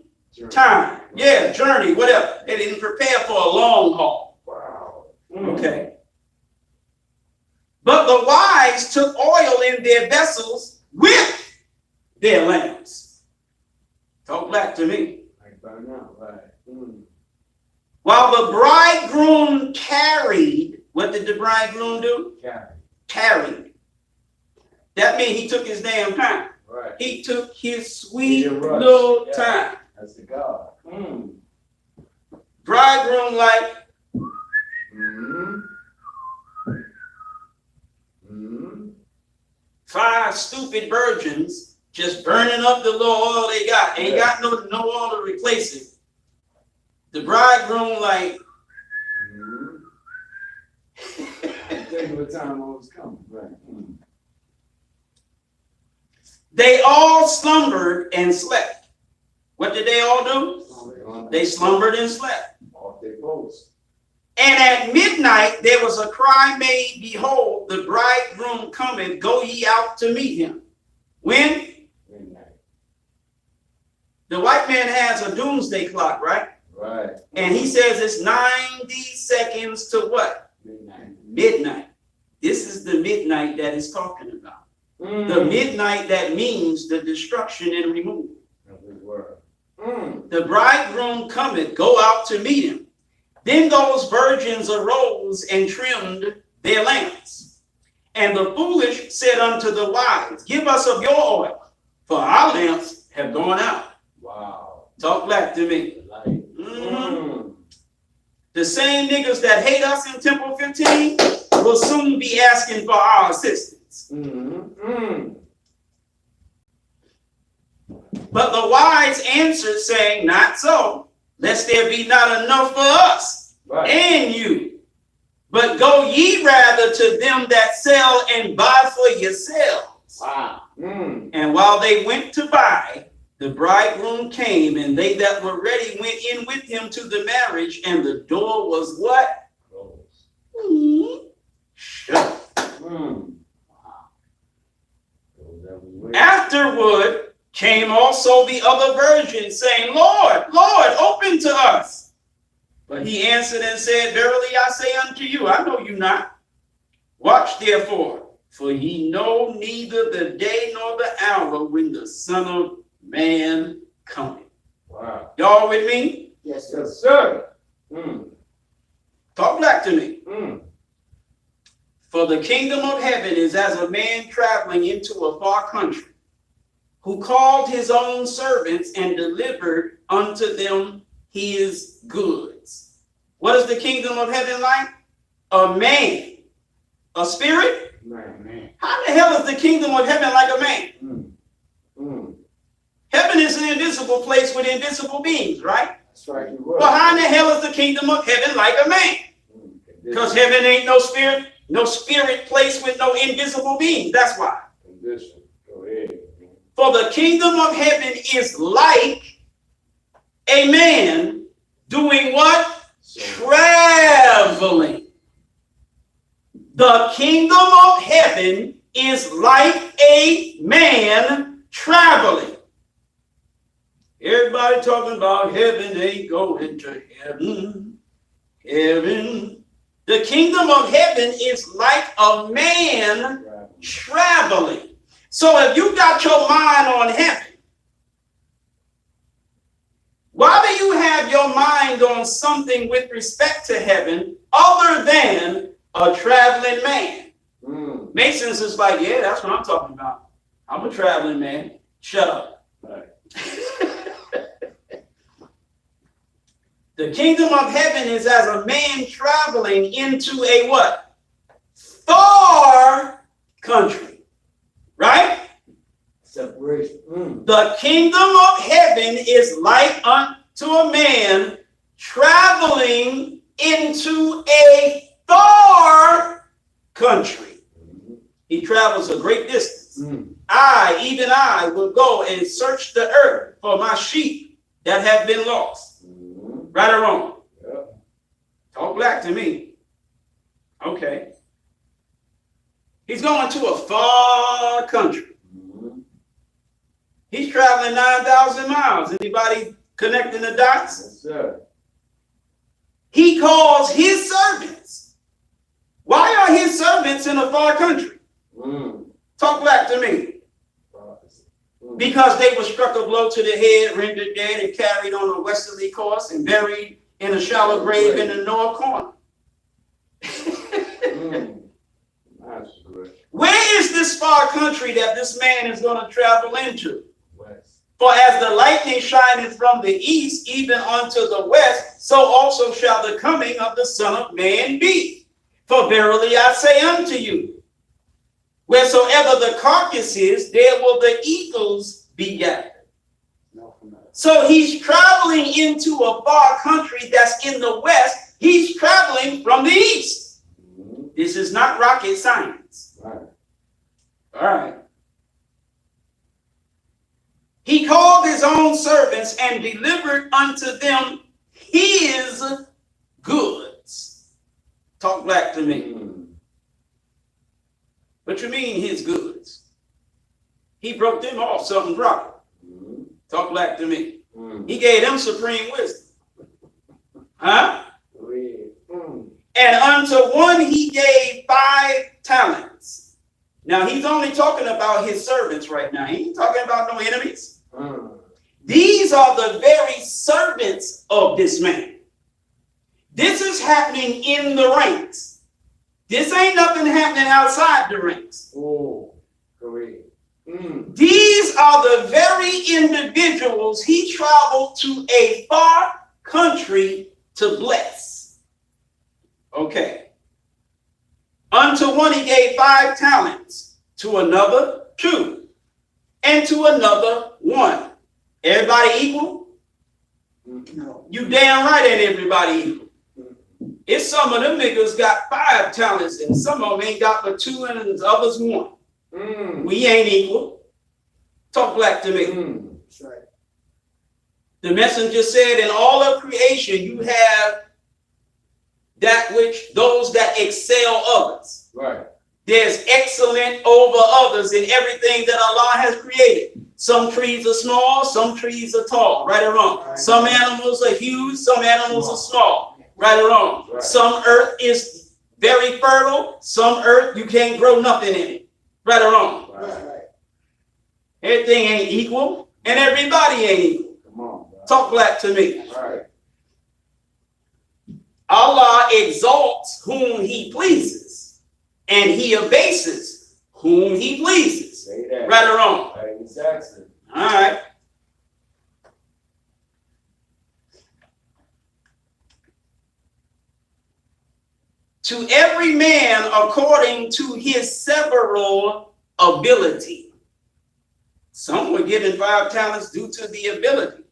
S1: time. Yeah, journey, whatever. They didn't prepare for a long haul.
S3: Wow. Mm.
S1: Okay. But the wise took oil in their vessels with their lamps. Talk back to me.
S3: Like burn out, right. Mm.
S1: While the bridegroom tarried, what did the bridegroom do?
S3: Carry.
S1: Tarried. That means he took his damn time.
S3: Right.
S1: He took his sweet
S3: He didn't rush.
S1: little
S3: Yeah.
S1: time.
S3: That's the God. Mm. Mm.
S1: Bridegroom like,
S3: Mm. Mm.
S1: 5 stupid virgins just burning up the little oil they got. Ain't
S3: Yeah.
S1: got no oil to replace it. The bridegroom like,
S3: Mm. Tell you what time I was coming. Right. Mm.
S1: they all slumbered and slept. What did they all do? They slumbered and slept.
S3: Off their post.
S1: And at midnight there was a cry made, behold, the bridegroom cometh, go ye out to meet him. When?
S3: Midnight.
S1: The white man has a doomsday clock, right?
S3: Right.
S1: And he says it's 90 seconds to what?
S3: Midnight.
S1: Midnight. This is the midnight that he's talking about.
S3: Mm.
S1: The midnight that means the destruction and removal.
S3: That's his word. Mm.
S1: The bridegroom cometh, go out to meet him. Then those virgins arose and trimmed their lamps. And the foolish said unto the wise, give us of your oil, for our lamps have gone out.
S3: Wow.
S1: Talk back to me.
S3: The light. Mm.
S1: The same niggas that hate us in Temple 15 will soon be asking for our assistance.
S3: Mm. Mm.
S1: But the wise answered, saying, not so, lest there be not enough for us
S3: Right.
S1: and you. But go ye rather to them that sell and buy for yourselves.
S3: Wow. Mm.
S1: And while they went to buy, the bridegroom came, and they that were ready went in with him to the marriage, and the door was what?
S3: Close.
S1: Shut.
S3: Mm. Wow. Those that was waiting.
S1: Afterward came also the other virgins, saying, Lord, Lord, open to us. But he answered and said, verily I say unto you, I know you not. Watch therefore, for ye know neither the day nor the hour when the Son of Man cometh.
S3: Wow.
S1: Y'all with me?
S4: Yes, sir.
S3: Yes, sir. Mm.
S1: Talk back to me.
S3: Mm.
S1: For the kingdom of heaven is as a man traveling into a far country, who called his own servants and delivered unto them his goods. What is the kingdom of heaven like? A man. A spirit?
S3: Man.
S1: How the hell is the kingdom of heaven like a man?
S3: Mm. Mm.
S1: Heaven is an invisible place with invisible beings, right?
S3: That's right. You were.
S1: Well, how in the hell is the kingdom of heaven like a man?
S3: Mm.
S1: Because heaven ain't no spirit place with no invisible beings. That's why.
S3: Condition. Go ahead.
S1: For the kingdom of heaven is like a man doing what? Traveling. The kingdom of heaven is like a man traveling. Everybody talking about heaven ain't going to heaven. Heaven. The kingdom of heaven is like a man traveling. So if you got your mind on heaven, why do you have your mind on something with respect to heaven other than a traveling man?
S3: Mm.
S1: Masons is like, yeah, that's what I'm talking about. I'm a traveling man. Shut up.
S3: Right.
S1: The kingdom of heaven is as a man traveling into a what? Far country. Right?
S3: Separation. Mm.
S1: The kingdom of heaven is like unto a man traveling into a far country.
S3: Mm.
S1: He travels a great distance.
S3: Mm.
S1: Even I, will go and search the earth for my sheep that have been lost.
S3: Mm.
S1: Right or wrong?
S3: Yep.
S1: Talk black to me. Okay. He's going to a far country.
S3: Mm.
S1: He's traveling 9,000 miles. Anybody connecting the dots?
S3: Yes, sir.
S1: He calls his servants. Why are his servants in a far country?
S3: Mm.
S1: Talk back to me.
S3: Prophecy. Mm.
S1: Because they were struck a blow to the head, rendered dead, and carried on a westerly course and buried in a shallow grave in the north corner.
S3: Mm. That's good.
S1: Where is this far country that this man is going to travel into?
S3: West.
S1: For as the lightning shineth from the east, even unto the west, so also shall the coming of the Son of Man be. For verily I say unto you, wheresoever the carcass is, there will the eagles be gathered.
S4: No, from the
S1: So he's traveling into a far country that's in the west. He's traveling from the east. This is not rocket science.
S3: Right.
S1: All right. He called his own servants and delivered unto them his goods. Talk black to me. What you mean his goods? He broke them off something proper. Talk black to me. He gave them supreme wisdom. Huh? And unto one he gave 5 talents. Now he's only talking about his servants right now. He ain't talking about no enemies. These are the very servants of this man. This is happening in the ranks. This ain't nothing happening outside the ranks.
S3: Oh, correct.
S1: These are the very individuals he traveled to a far country to bless. Okay. Unto one he gave 5 talents, to another 2, and to another 1. Everybody equal?
S4: no.
S1: You damn right ain't everybody equal. It's some of them niggas got 5 talents and some of them ain't got but 2 and the others 1. We ain't equal. Talk black to me.
S4: That's right.
S1: The messenger said, in all of creation, you have that which those that excel others.
S3: Right.
S1: There's excellent over others in everything that Allah has created. Some trees are small, some trees are tall, right or wrong.
S4: Right.
S1: Some animals are huge, some animals are small, right or wrong.
S3: Right.
S1: Some earth is very fertile, some earth you can't grow nothing in it, right or wrong.
S4: That's
S3: Right.
S4: right.
S1: Everything ain't equal, and everybody ain't equal.
S3: Come on, bro.
S1: Talk black to me.
S3: Right.
S1: Allah exalts whom he pleases, and he abases whom he pleases.
S3: Say that.
S1: Right or wrong?
S3: Right. Exactly.
S1: All right. To every man according to his several ability. Some were given 5 talents due to the ability.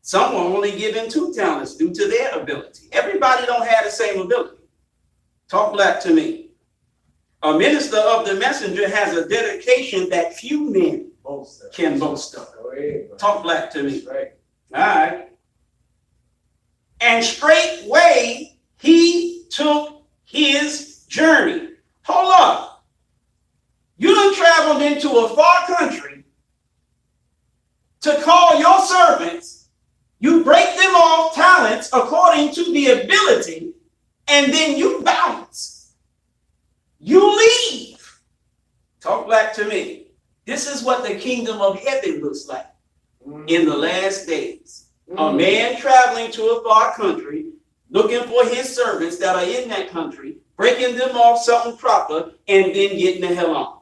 S1: Some were only given 2 talents due to their ability. Everybody don't have the same ability. Talk black to me. A minister of the messenger has a dedication that few men can boast of.
S3: Go ahead, bro.
S1: Talk black to me.
S3: Right.
S1: All right. And straightway he took his journey. Hold up. You done traveled into a far country to call your servants. You break them off talents according to the ability, and then you bounce. You leave. Talk back to me. This is what the kingdom of heaven looks like in the last days. A man traveling to a far country, looking for his servants that are in that country, breaking them off something proper, and then getting the hell on.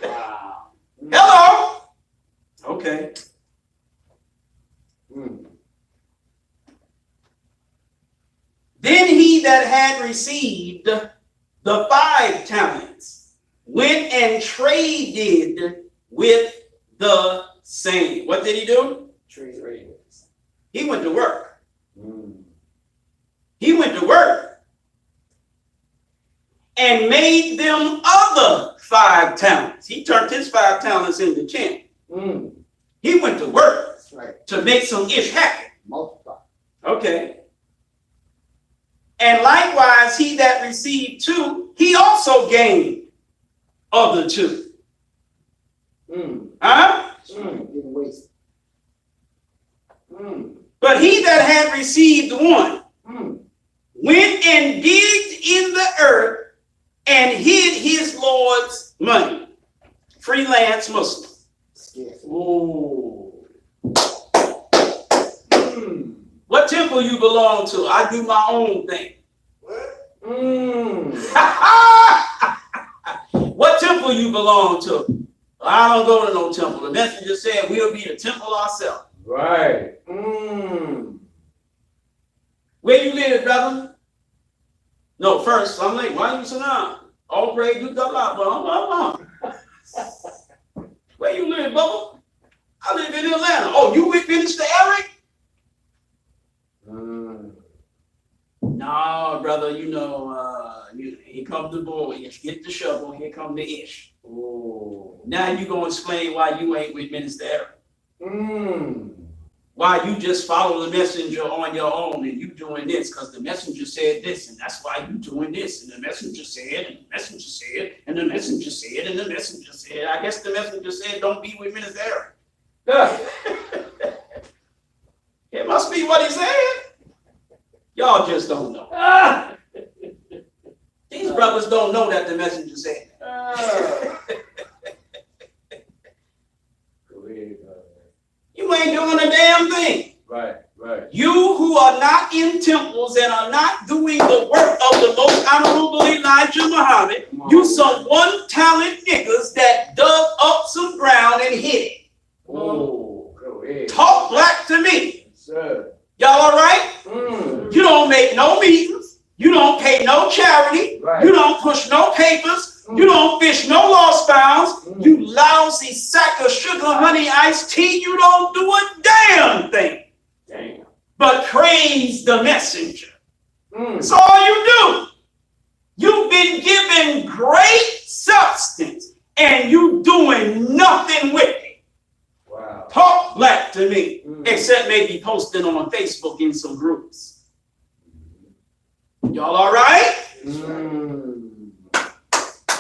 S4: Wow.
S1: Hello? Okay. Then he that had received the 5 talents went and traded with the same. What did he do?
S4: Traders.
S1: He went to work. He went to work and made them other 5 talents. He turned his 5 talents into 10. He went to work
S4: That's right.
S1: to make some ish happen.
S4: Multiply.
S1: Okay. And likewise, he that received 2, he also gained other 2. Huh?
S4: Didn't waste.
S1: But he that had received 1 went and digged in the earth and hid his Lord's money. Freelance Muslim.
S4: Scarce.
S1: What temple you belong to? I do my own thing. What temple you belong to? I don't go to no temple. The messenger said we'll be the temple ourselves.
S3: Right.
S1: Where you live, brother? No, first, I'm late. Why you sit down? All praise to God. Where you live, Bubba? I live in Atlanta. Oh, you with Minister Eric? No, brother, here comes the boy. Get the shovel. Here come the ish.
S3: Oh.
S1: Now you gonna explain why you ain't with Minister Eric. Why you just follow the messenger on your own and you doing this because the messenger said this and that's why you doing this and the messenger said and the messenger said and the messenger said and the messenger said. I guess the messenger said don't be with Minister Eric. It must be what he said. Y'all just don't know. These brothers don't know that the messenger said that. You ain't doing a damn thing.
S3: Right.
S1: You who are not in temples and are not doing the work of the most honorable Elijah Muhammad, you some one-talent niggas that dug up some ground and hid it.
S3: Oh, go ahead.
S1: Talk black to me.
S3: Yes, sir.
S1: Y'all all right? You don't make no meetings. You don't pay no charity.
S3: Right.
S1: You don't push no papers. You don't fish no lost bounds. You lousy sack of sugar, honey, iced tea. You don't do a damn thing.
S3: Damn.
S1: But praise the messenger. That's all you do. You've been given great substance and you doing nothing with it.
S3: Wow.
S1: Talk black to me, except maybe posting on Facebook in some groups. Y'all all right?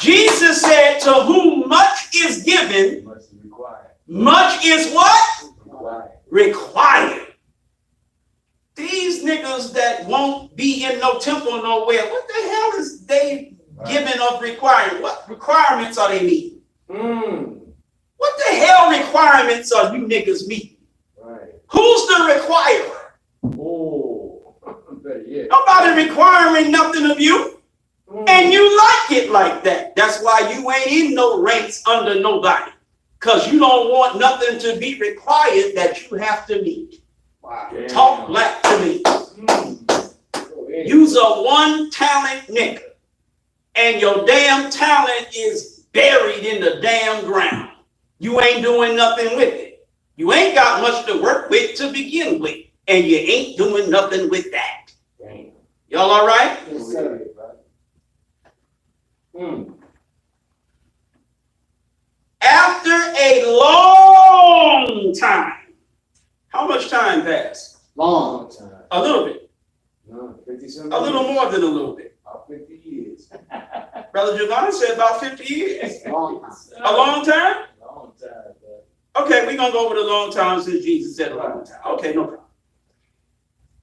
S1: Jesus said, to whom much is given,
S3: Much is required.
S1: much is what?
S3: Required.
S1: Required. These niggas that won't be in no temple nowhere, what the hell is they giving of requiring? What requirements are they meeting? What the hell requirements are you niggas meeting?
S3: Right.
S1: Who's the requirer?
S3: Oh. Yeah.
S1: Nobody requiring nothing of you. And you like it like that. That's why you ain't in no ranks under nobody. Because you don't want nothing to be required that you have to meet.
S4: Wow.
S3: Damn.
S1: Talk black to me.
S3: Go ahead.
S1: You's a one-talent nigga. And your damn talent is buried in the damn ground. You ain't doing nothing with it. You ain't got much to work with to begin with. And you ain't doing nothing with that.
S3: Damn.
S1: Y'all all right?
S3: Yes, sir.
S1: After a long time, how much time passed?
S4: Long.
S3: Time.
S1: A little bit.
S3: No, 50
S1: A little more than a little bit.
S3: About 50 years.
S1: Brother Javon said about 50 years.
S4: Long time.
S1: A long time?
S3: Long time, bro.
S1: Okay, we're going to go over the long time since Jesus said a long time. Okay, no problem.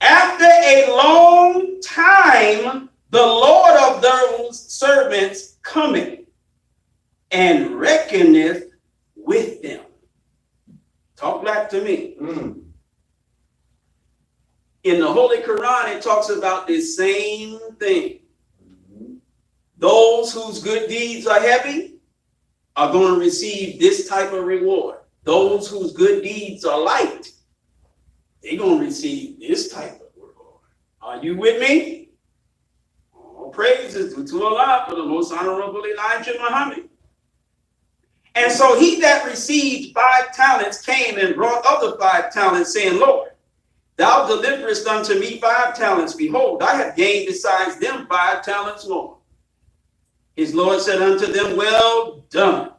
S1: After a long time, the Lord of those servants cometh and reckoneth with them. Talk back to me. In the Holy Quran, it talks about this same thing. Those whose good deeds are heavy are going to receive this type of reward. Those whose good deeds are light, they're going to receive this type of reward. Are you with me? All praises to Allah for the most honorable Elijah Muhammad. And so he that received 5 talents came and brought other 5 talents, saying, Lord, thou deliverest unto me 5 talents. Behold, I have gained besides them 5 talents more. His Lord said unto them, well done,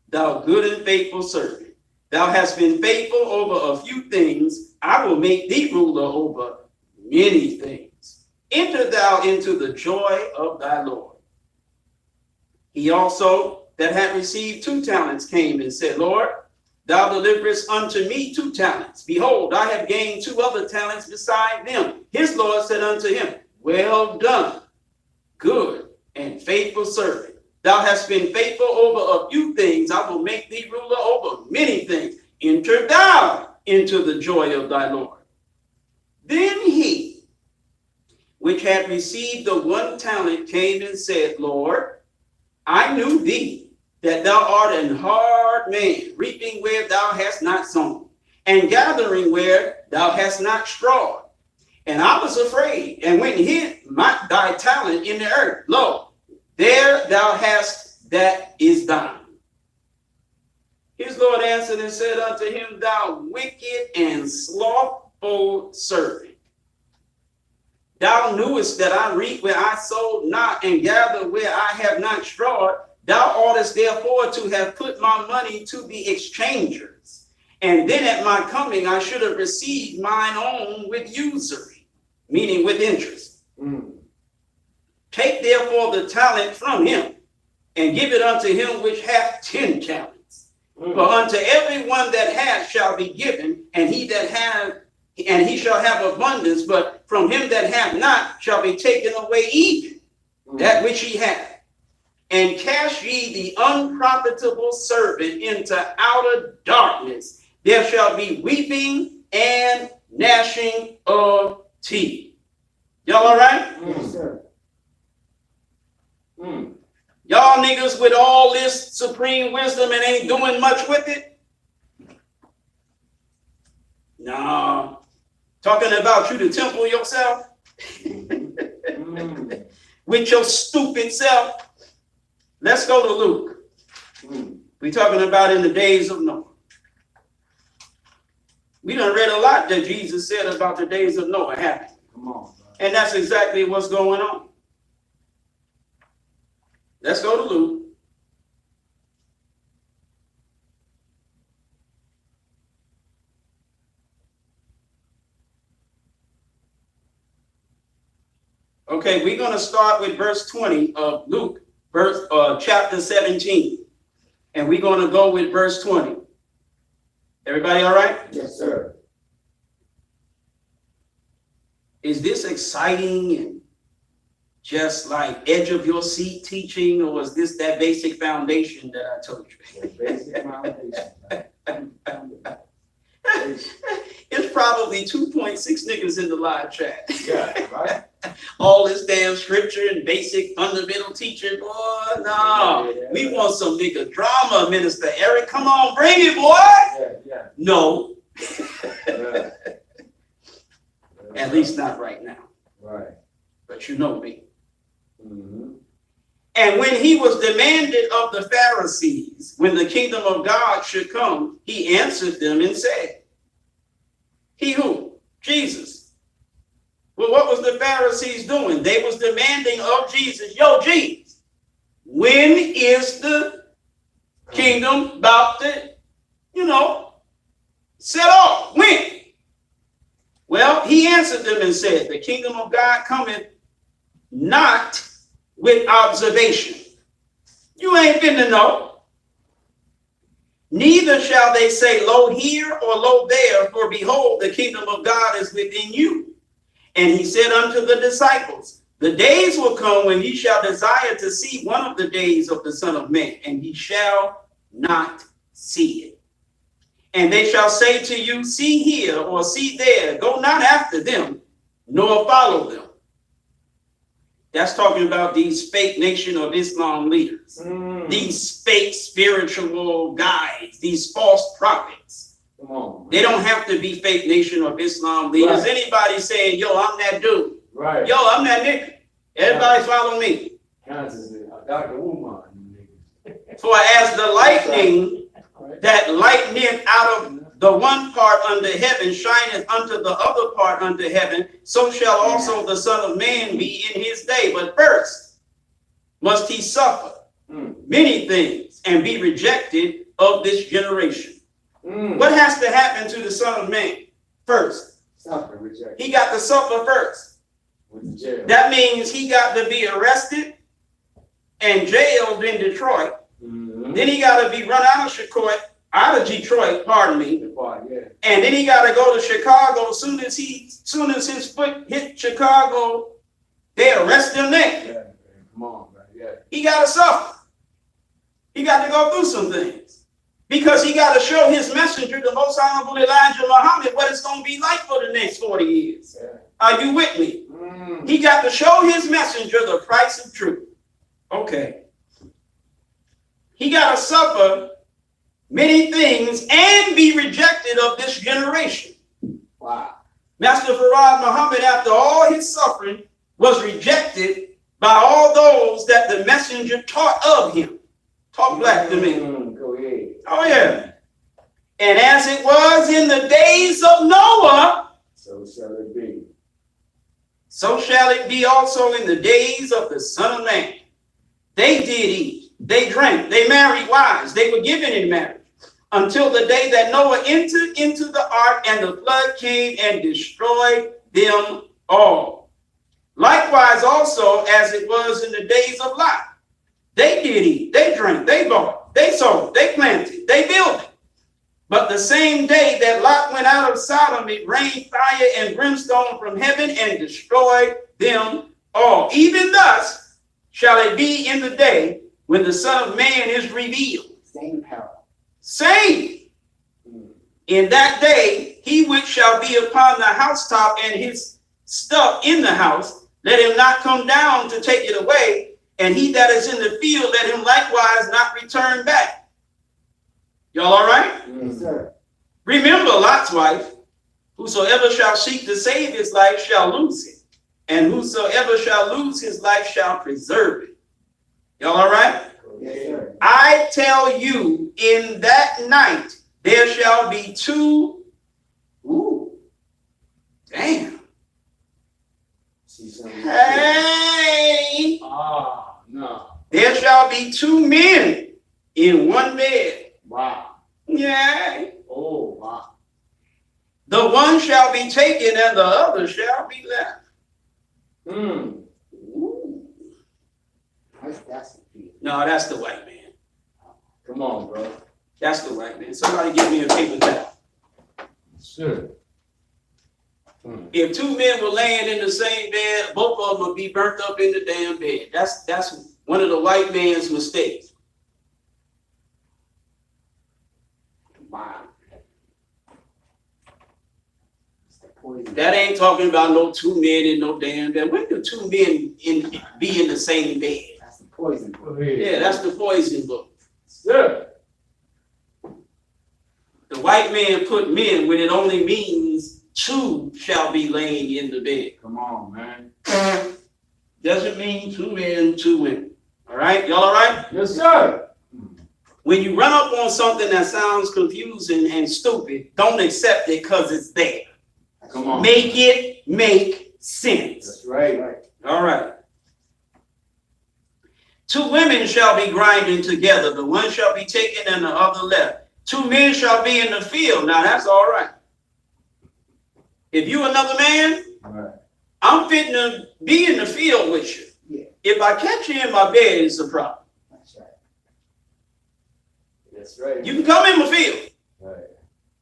S1: thou good and faithful servant. Thou hast been faithful over a few things. I will make thee ruler over many things. Enter thou into the joy of thy Lord. He also that had received 2 talents came and said, Lord, thou deliverest unto me 2 talents. Behold, I have gained 2 other talents beside them. His Lord said unto him, well done, good and faithful servant. Thou hast been faithful over a few things. I will make thee ruler over many things. Enter thou into the joy of thy Lord. Then he, which had received the 1 talent, came and said, Lord, I knew thee, that thou art an hard man, reaping where thou hast not sown, and gathering where thou hast not strawed. And I was afraid, and went and hid thy talent in the earth. Lo, there thou hast that is thine. His Lord answered and said unto him, thou wicked and slothful servant. Thou knewest that I reap where I sowed not, and gather where I have not strawed. Thou oughtest therefore to have put my money to the exchangers, and then at my coming I should have received mine own with usury, meaning with interest. Take therefore the talent from him, and give it unto him which hath 10 talents. For unto every one that hath shall be given, and he shall have abundance, but from him that hath not shall be taken away even that which he hath. And cast ye the unprofitable servant into outer darkness. There shall be weeping and gnashing of teeth. Y'all all right?
S4: Yes, sir.
S1: Y'all niggas with all this supreme wisdom and ain't doing much with it? Nah. Talking about you to temple yourself with your stupid self. Let's go to Luke. We're talking about in the days of Noah. We done read a lot that Jesus said about the days of Noah happening.
S3: Come on, bro.
S1: And that's exactly what's going on. Let's go to Luke. Okay, we're going to start with verse 20 of Luke, chapter 17. And we're going to go with verse 20. Everybody all right?
S3: Yes, sir.
S1: Is this exciting and just like edge of your seat teaching, or is this that basic foundation that I told you?
S3: The basic foundation.
S1: It's probably 2.6 niggas in the live chat.
S3: Yeah, right?
S1: All this damn scripture and basic fundamental teaching, boy. No, we want some nigga drama, Minister Eric. Come on, bring it, boy.
S3: Yeah.
S1: No,
S3: Yeah.
S1: at least not right now.
S3: Right.
S1: But you know me.
S3: Mm-hmm.
S1: And when he was demanded of the Pharisees, when the kingdom of God should come, he answered them and said, he who? Jesus. Well, what was the Pharisees doing? They was demanding of Jesus, yo, Jesus, when is the kingdom about to, set off? When? Well, he answered them and said, the kingdom of God cometh not with observation. You ain't finna know. Neither shall they say, lo here or lo there, for behold, the kingdom of God is within you. And he said unto the disciples, the days will come when ye shall desire to see one of the days of the Son of Man, and ye shall not see it. And they shall say to you, see here or see there, go not after them, nor follow them. That's talking about these fake Nation of Islam leaders, these fake spiritual guides, these false prophets.
S3: Come on.
S1: They don't have to be fake Nation of Islam leaders.
S3: Right.
S1: Anybody saying, yo, I'm that dude.
S3: Right.
S1: Yo, I'm that nigga. Everybody follow me.
S3: Consciously, Dr. Umar.
S1: For as the lightning that lighteneth out of the one part under heaven shineth unto the other part under heaven, so shall also the Son of Man be in his day. But first must he suffer many things and be rejected of this generation. What has to happen to the Son of Man first?
S3: Suffer, reject.
S1: He got to suffer first.
S3: With the jail.
S1: That means he got to be arrested and jailed in Detroit. Then he got to be run out of Detroit, pardon me.
S3: The part, yeah.
S1: And then he got to go to Chicago. Soon as his foot hit Chicago, they arrest him there.
S3: Yeah. Come on, bro. Yeah.
S1: He got to suffer. He got to go through some things because he got to show his messenger, the Most Honorable Elijah Muhammad, what it's going to be like for the next 40 years.
S3: Yeah.
S1: Are you with me? He got to show his messenger the price of truth. Okay. he got to suffer many things and be rejected of this generation.
S4: Wow.
S1: Master Farad Muhammad, after all his suffering, was rejected by all those that the messenger taught of him. Talk black to me.
S3: Go ahead.
S1: Oh, yeah. And as it was in the days of Noah,
S3: So shall it be.
S1: so shall it be also in the days of the Son of Man. They did eat, they drank, they married wives, they were given in marriage, until the day that Noah entered into the ark, and the flood came and destroyed them all. Likewise also as it was in the days of Lot. They did eat, they drank, they bought, they sold, they planted, they built. But the same day that Lot went out of Sodom, it rained fire and brimstone from heaven and destroyed them all. Even thus shall it be in the day when the Son of Man is revealed.
S4: Same parallel.
S1: Same. In that day, he which shall be upon the housetop and his stuff in the house, let him not come down to take it away. And he that is in the field, let him likewise not return back. Y'all all right?
S4: Yes, sir.
S1: Remember Lot's wife, whosoever shall seek to save his life shall lose it, and whosoever shall lose his life shall preserve it. Y'all all right?
S4: Yes, sir.
S1: I tell you, in that night there shall be two. Ooh, damn.
S3: See something?
S1: Hey,
S3: No.
S1: there shall be two men in one bed.
S3: Wow.
S1: Yeah.
S3: Oh, wow.
S1: The one shall be taken and the other shall be left. Ooh.
S4: That's the key.
S1: No, that's the white man.
S3: Come on, bro.
S1: That's the white man. Somebody give me a paper towel.
S3: Sure.
S1: If two men were laying in the same bed, both of them would be burnt up in the damn bed. That's one of the white man's mistakes.
S4: Wow. It's the poison.
S1: That ain't talking about no two men in no damn bed. When do two men be in the same bed?
S4: That's the poison.
S3: Go ahead.
S1: Yeah, that's the poison book.
S3: Sure.
S1: The white man put men when it only means two shall be laying in the bed.
S3: Come on, man.
S1: Doesn't mean two men, two women. All right, y'all all right?
S3: Yes, sir.
S1: When you run up on something that sounds confusing and stupid, don't accept it because it's there.
S3: Come on.
S1: Make it make sense.
S3: That's right.
S1: All right. Two women shall be grinding together. The one shall be taken and the other left. Two men shall be in the field. Now that's all right. If you another man,
S3: All right.
S1: I'm fitting to be in the field with you.
S4: Yeah.
S1: If I catch you in my bed, it's a problem.
S4: That's right.
S3: That's right.
S1: You can come in my field,
S3: Right.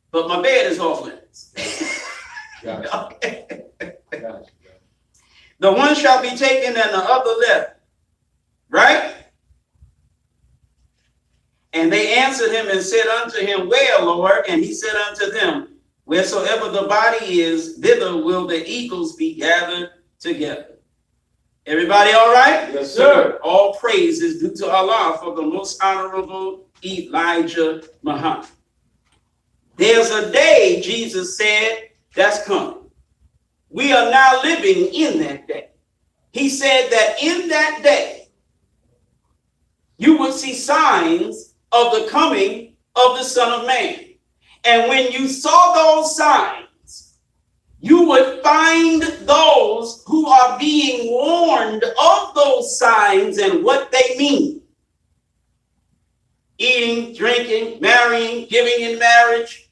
S1: but my bed is off limits.
S3: Gotcha.
S1: Okay.
S3: Gotcha.
S1: The one shall be taken and the other left. Right? And they answered him and said unto him, Where, Lord? And he said unto them, Wheresoever the body is, thither will the eagles be gathered together. Everybody all right?
S3: Yes, sir.
S1: All praise is due to Allah for the most honorable Elijah Muhammad. There's a day, Jesus said, that's coming. We are now living in that day. He said that in that day, you would see signs of the coming of the Son of Man. And when you saw those signs, you would find those who are being warned of those signs and what they mean. Eating, drinking, marrying, giving in marriage,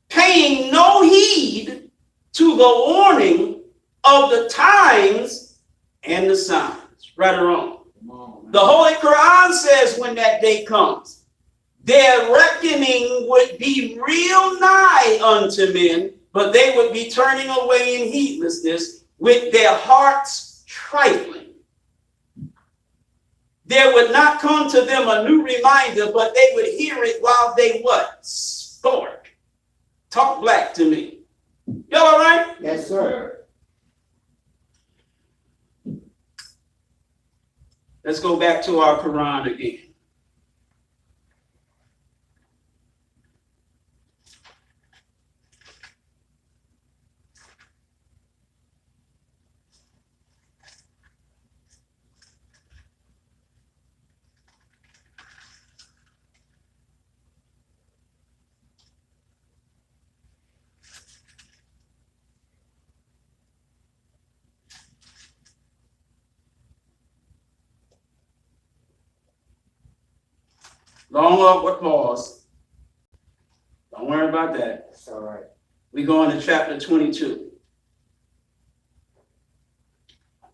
S1: paying no heed to the warning of the times and the signs. Right or wrong?
S3: Come on, man.
S1: The Holy Quran says when that day comes, their reckoning would be real nigh unto men, but they would be turning away in heedlessness with their hearts trifling. There would not come to them a new reminder, but they would hear it while they what? Sport. Talk black to me. Y'all all right?
S4: Yes, sir.
S1: Let's go back to our Quran again. Long upward pause. Don't worry about that.
S4: That's all right.
S1: We go into chapter 22.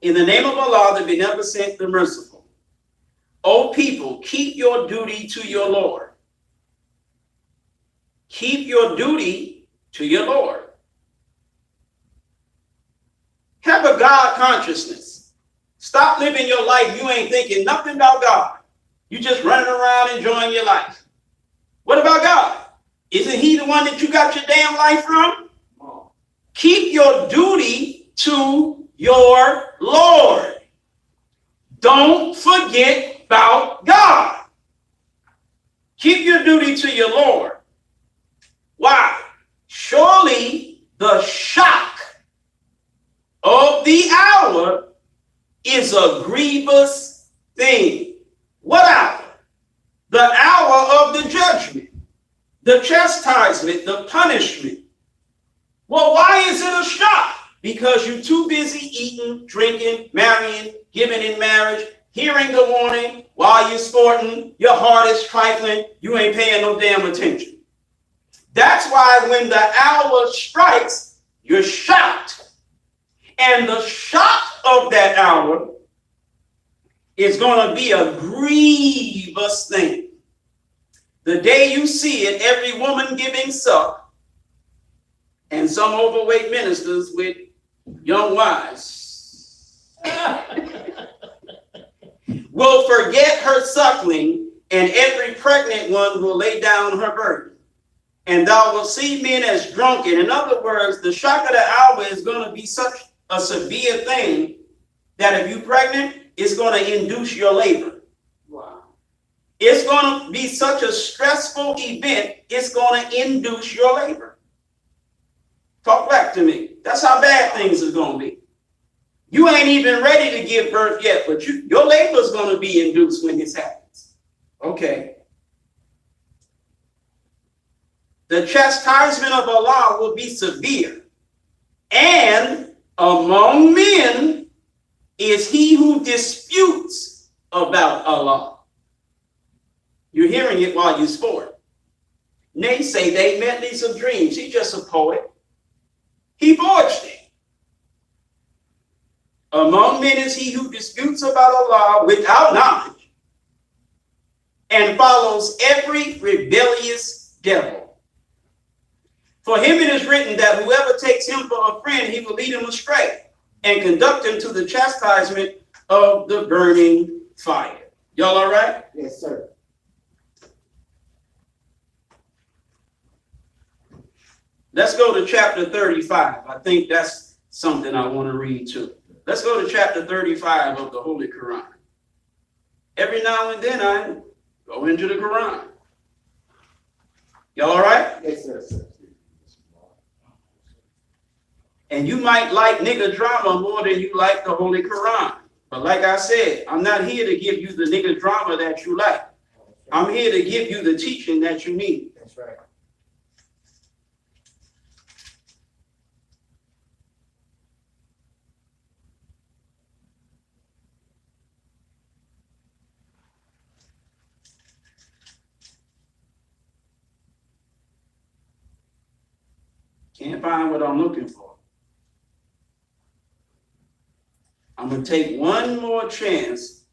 S1: In the name of Allah, the Beneficent, the Merciful. O people, keep your duty to your Lord. Keep your duty to your Lord. Have a God consciousness. Stop living your life. You ain't thinking nothing about God. You just running around enjoying your life. What about God? Isn't he the one that you got your damn life from? Keep your duty to your Lord. Don't forget about God. Keep your duty to your Lord. Why? Surely the shock of the hour is a grievous thing. What hour? The hour of the judgment, the chastisement, the punishment. Well, why is it a shock? Because you're too busy eating, drinking, marrying, giving in marriage, hearing the warning while you're sporting, your heart is trifling, you ain't paying no damn attention. That's why when the hour strikes, you're shocked. And the shock of that hour is going to be a grievous thing. The day you see it, every woman giving suck, and some overweight ministers with young wives will forget her suckling, and every pregnant one will lay down her burden. And thou will see men as drunken. In other words, the shock of the hour is going to be such a severe thing that if you're pregnant, it's going to induce your labor.
S4: Wow.
S1: It's going to be such a stressful event, it's going to induce your labor. Talk back to me. That's how bad things are going to be. You ain't even ready to give birth yet, but your labor is going to be induced when this happens. Okay. The chastisement of Allah will be severe. And among men is he who disputes about Allah. You're hearing it while you sport. They say they met these of dreams. He's just a poet. He forged it. Among men is he who disputes about Allah without knowledge and follows every rebellious devil. For him it is written that whoever takes him for a friend, he will lead him astray and conduct him to the chastisement of the burning fire. Y'all all right?
S4: Yes, sir.
S1: Let's go to chapter 35. I think that's something I want to read too. Let's go to chapter 35 of the Holy Quran. Every now and then I go into the Quran. Y'all all right?
S4: Yes, sir.
S1: And you might like nigga drama more than you like the Holy Quran. But like I said, I'm not here to give you the nigga drama that you like. I'm here to give you the teaching that you need.
S4: That's right.
S1: Can't find what I'm looking for. I'm going to take one more chance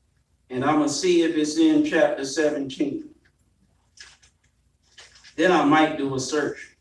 S1: and I'm going to see if it's in chapter 17. Then I might do a search.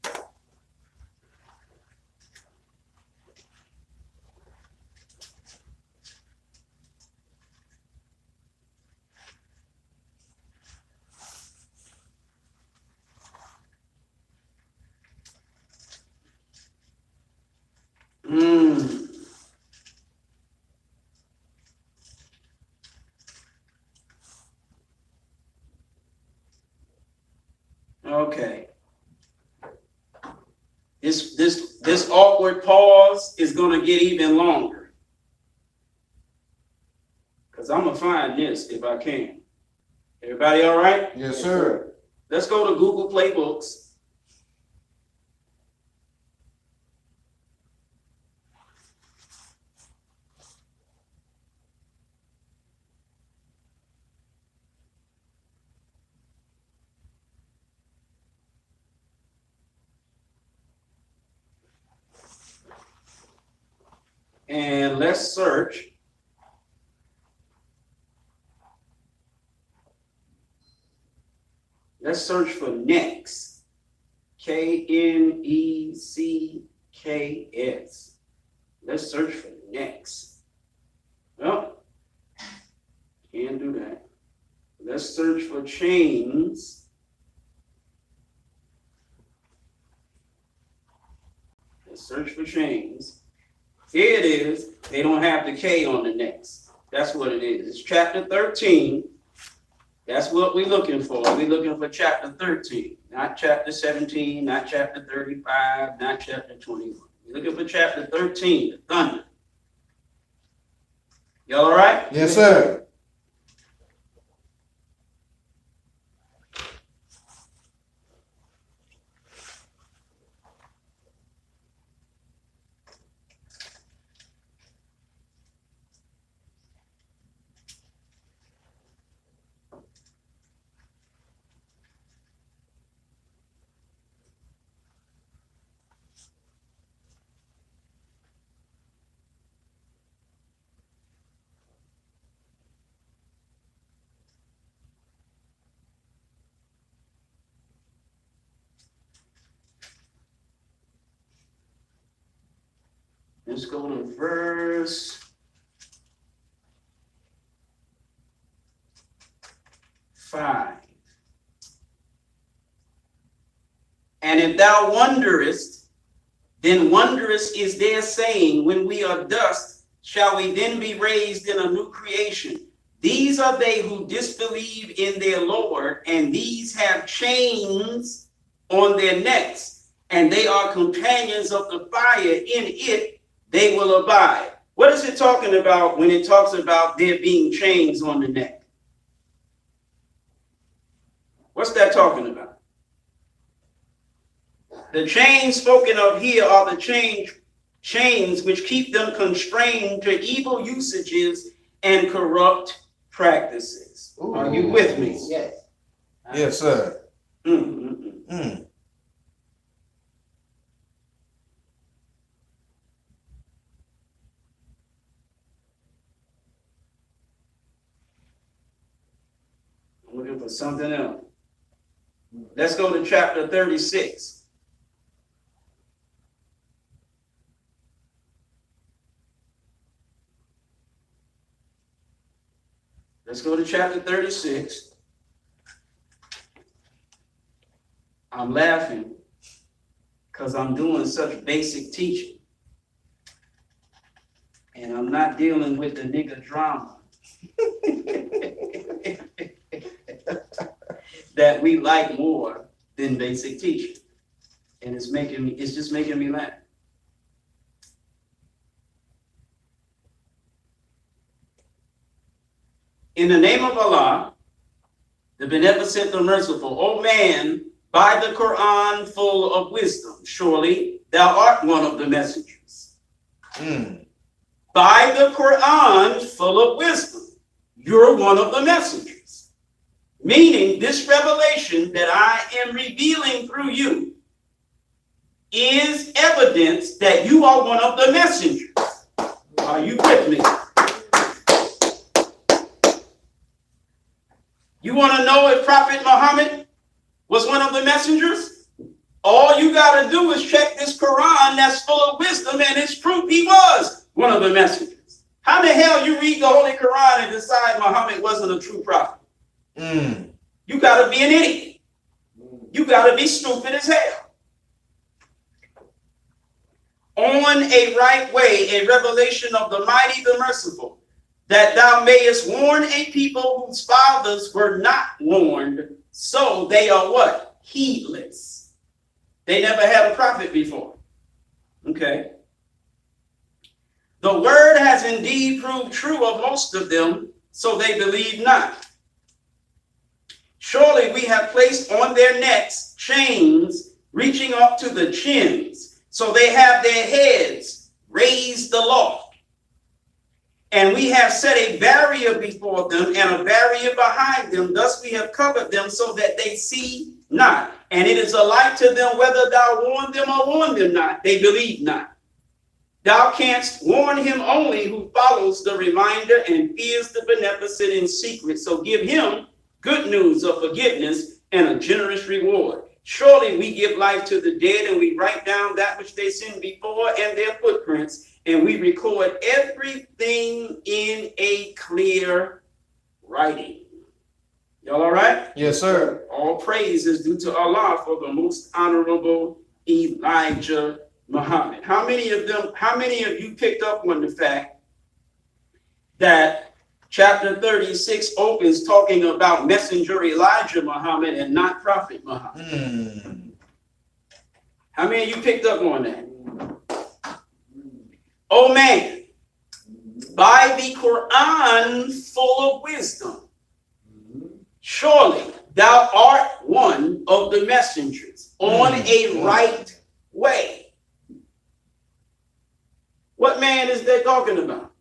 S1: awkward pause is going to get even longer. Because I'm going to find this if I can. Everybody all right?
S2: Yes, sir.
S1: Let's go to Google Play Books. And let's search. Let's search for Knex. Knecs. Let's search for Knex. Well, can't do that. Let's search for chains. Let's search for chains. Here it is. They don't have the K on the next. That's what it is. It's chapter 13. That's what we're looking for. We're looking for chapter 13, not chapter 17, not chapter 35, not chapter 21. We're looking for chapter 13, the thunder. Y'all all right?
S2: Yes, sir.
S1: Let's go to verse 5. And if thou wonderest, then wondrous is their saying, when we are dust, shall we then be raised in a new creation? These are they who disbelieve in their Lord, and these have chains on their necks, and they are companions of the fire. In it they will abide. What is it talking about when it talks about there being chains on the neck? What's that talking about? The chains spoken of here are the chains which keep them constrained to evil usages and corrupt practices.
S2: Ooh.
S1: Are you with me?
S4: Yes.
S2: Yes, sir.
S1: Mm-hmm.
S2: Mm.
S1: I'm looking for something else. Let's go to chapter 36. Let's go to chapter 36. I'm laughing because I'm doing such basic teaching. And I'm not dealing with the nigga drama that we like more than basic teaching. And it's just making me laugh. In the name of Allah, the beneficent, the merciful, O man, by the Quran full of wisdom, surely thou art one of the messengers. By the Quran full of wisdom, you're one of the messengers. Meaning this revelation that I am revealing through you is evidence that you are one of the messengers. Are you with me? You want to know if Prophet Muhammad was one of the messengers? All you got to do is check this Quran that's full of wisdom, and it's proof he was one of the messengers. How the hell you read the Holy Quran and decide Muhammad wasn't a true prophet? You got to be an idiot. You got to be stupid as hell. On a right way, a revelation of the mighty, the merciful, that thou mayest warn a people whose fathers were not warned, so they are what? Heedless. They never had a prophet before. Okay. The word has indeed proved true of most of them, so they believe not. Surely we have placed on their necks chains reaching up to the chins, so they have their heads raised aloft. And we have set a barrier before them and a barrier behind them. Thus we have covered them so that they see not. And it is a light to them whether thou warn them or warn them not. They believe not. Thou canst warn him only who follows the reminder and fears the beneficent in secret. So give him good news of forgiveness and a generous reward. Surely we give life to the dead, and we write down that which they sinned before and their footprints, and we record everything in a clear writing. Y'all all right?
S2: Yes, sir.
S1: All praise is due to Allah for the most honorable Elijah Muhammad. How many of you picked up on the fact that chapter 36 opens talking about messenger Elijah Muhammad and not prophet Muhammad? How many of you picked up on that? Oh man, by the Quran full of wisdom, surely thou art one of the messengers on a right way. What man is that talking about?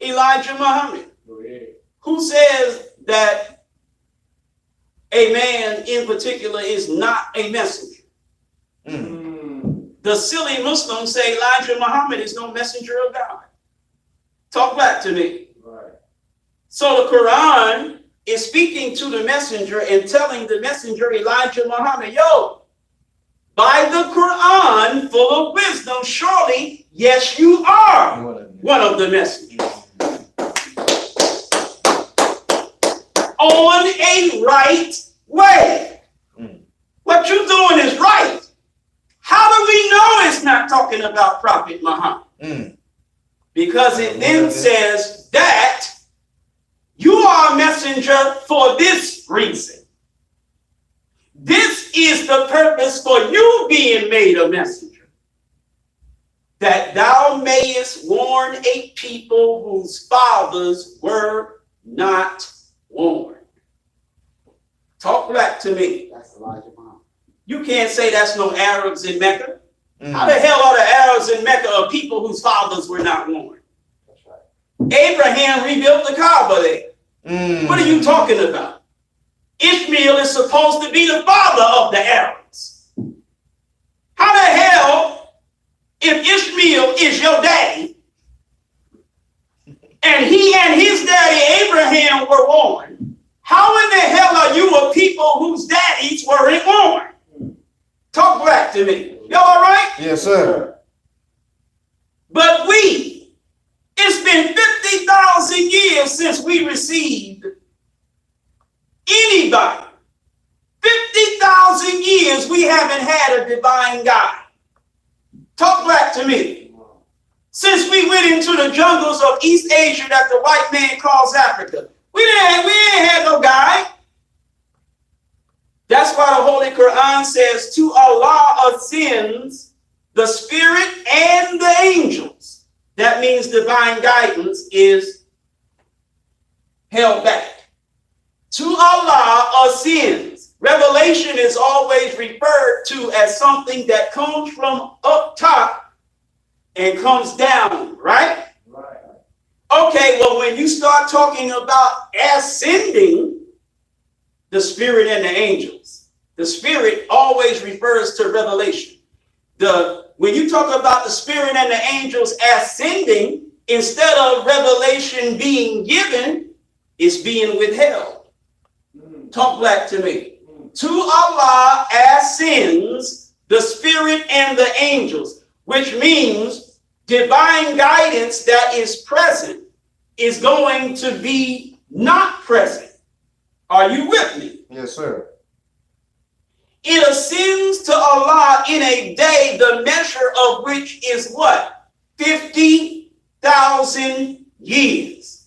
S1: Elijah Muhammad. Who says that a man in particular is not a messenger? The silly Muslims say Elijah Muhammad is no messenger of God. Talk back to me.
S3: Right.
S1: So the Quran is speaking to the messenger and telling the messenger Elijah Muhammad, yo, by the Quran full of wisdom, surely, yes, you are one of the messengers. On a right way. What you're doing is right. How do we know it's not talking about Prophet Muhammad? Because it then says that you are a messenger for this reason. This is the purpose for you being made a messenger, that thou mayest warn a people whose fathers were not warned. Talk back to me.
S4: That's Elijah Muhammad.
S1: You can't say that's no Arabs in Mecca. How the hell are the Arabs in Mecca of people whose fathers were not warned?
S4: That's right.
S1: Abraham rebuilt the Kaaba there. What are you talking about? Ishmael is supposed to be the father of the Arabs. How the hell, if Ishmael is your daddy, and he and his daddy Abraham were warned, how in the hell are you a people whose daddies weren't warned? Talk back to me. Y'all all right?
S2: Yes, sir.
S1: But it's been 50,000 years since we received anybody. 50,000 years we haven't had a divine God. Talk back to me. Since we went into the jungles of East Asia that the white man calls Africa, we ain't had no guy. That's why the Holy Quran says, to Allah ascends the spirit and the angels. That means divine guidance is held back. To Allah ascends. Revelation is always referred to as something that comes from up top and comes down, right?
S3: Right.
S1: Okay, well, when you start talking about ascending the spirit and the angels, the spirit always refers to revelation. When you talk about the spirit and the angels ascending, instead of revelation being given, it's being withheld. Talk back to me. To Allah ascends the spirit and the angels, which means divine guidance that is present is going to be not present. Are you with me?
S2: Yes, sir.
S1: It ascends to Allah in a day, the measure of which is what? 50,000 years.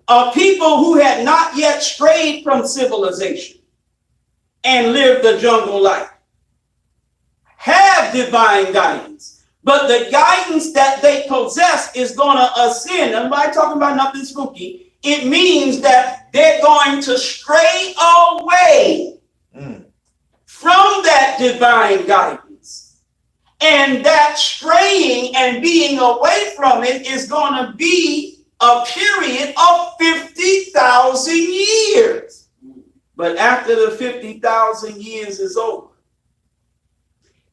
S1: A people who had not yet strayed from civilization and lived the jungle life have divine guidance. But the guidance that they possess is going to ascend. I'm not talking about nothing spooky. It means that they're going to stray away from that divine guidance. And that straying and being away from it is going to be a period of 50,000 years. But after the 50,000 years is over,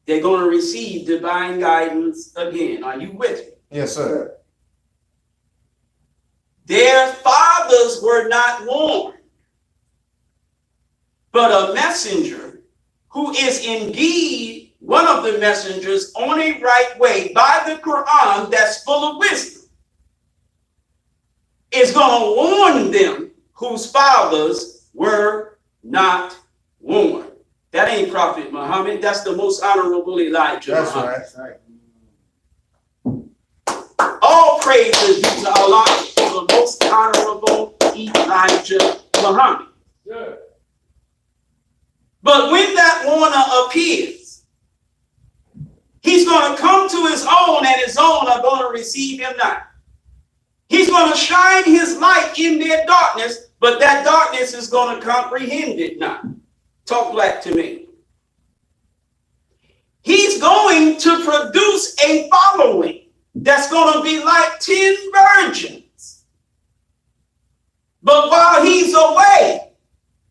S1: they're going to receive divine guidance again. Are you with me?
S2: Yes, sir.
S1: Their fathers were not warned, but a messenger who is indeed one of the messengers on a right way by the Quran that's full of wisdom is going to warn them whose fathers were not warned. That ain't Prophet Muhammad. That's the most honorable Elijah.
S2: That's
S1: Muhammad.
S2: right.
S4: That's right.
S1: All praise is due to Allah for the most honorable Elijah Muhammad.
S3: Sure.
S1: But when that warner appears, he's going to come to his own, and his own are going to receive him not. He's going to shine his light in their darkness, but that darkness is going to comprehend it not. Talk black to me. He's going to produce a following that's going to be like 10 virgins. But while he's away,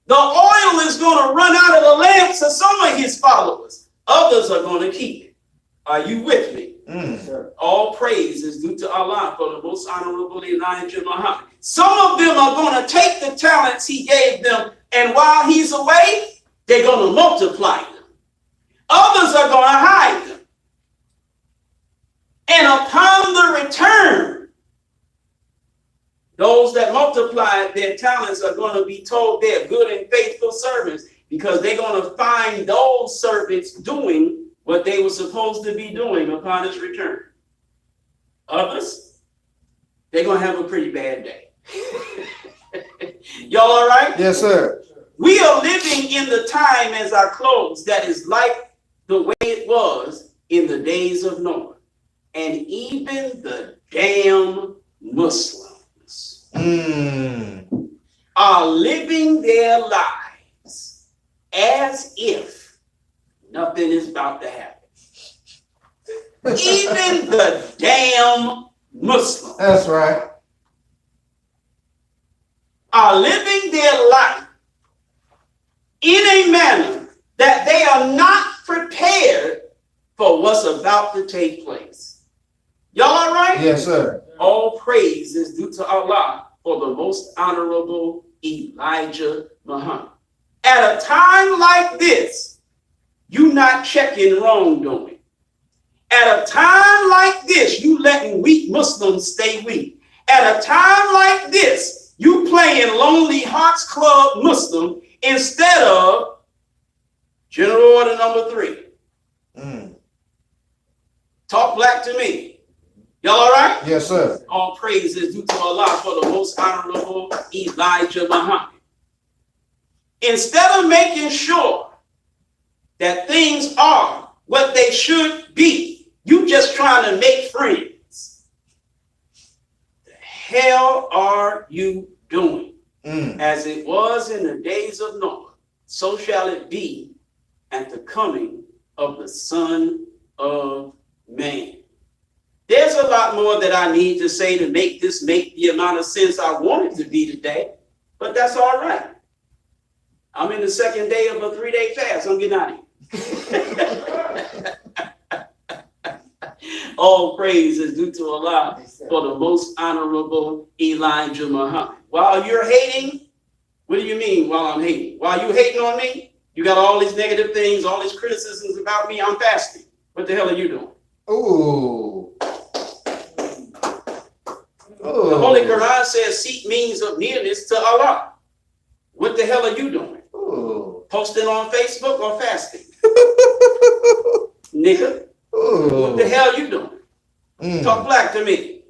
S1: the oil is going to run out of the lamps of some of his followers. Others are going to keep it. Are you with me?
S4: Sure.
S1: All praise is due to Allah for the most honorable Elijah Muhammad. Some of them are going to take the talents he gave them, and while he's away, they're going to multiply them. Others are going to hide them. And upon the return, those that multiplied their talents are going to be told they're good and faithful servants, because they're going to find those servants doing what they were supposed to be doing upon his return. Others, they're going to have a pretty bad day. Y'all all right?
S2: Yes, sir.
S1: We are living in the time, as I close, that is like the way it was in the days of Noah. And even the damn Muslims are living their lives as if nothing is about to happen. Even the damn Muslims
S2: That's right.
S1: are living their life in a manner that they are not prepared for what's about to take place. Y'all all right?
S2: Yes, sir.
S1: All praise is due to Allah for the most honorable Elijah Muhammad. At a time like this, you not checking wrongdoing. At a time like this, you letting weak Muslims stay weak. At a time like this, you playing Lonely Hearts Club Muslim instead of General Order number 3. Talk black to me. Y'all all right?
S2: Yes, sir.
S1: All praise is due to Allah for the most honorable Elijah Muhammad. Instead of making sure that things are what they should be, you just trying to make friends. The hell are you doing? As it was in the days of Noah, so shall it be at the coming of the Son of Man. There's a lot more that I need to say to make this make the amount of sense I want it to be today, but that's all right. I'm in the second day of a 3-day fast. I'm getting out of here. All praise is due to Allah for the most honorable Elijah Muhammad. While you're hating, what do you mean while I'm hating? While you hating on me, you got all these negative things, all these criticisms about me, I'm fasting. What the hell are you doing?
S2: Ooh.
S1: The Holy Quran says seek means of nearness to Allah. What the hell are you doing?
S2: Ooh.
S1: Posting on Facebook or fasting? Nigga, what the hell you doing? Talk black to me.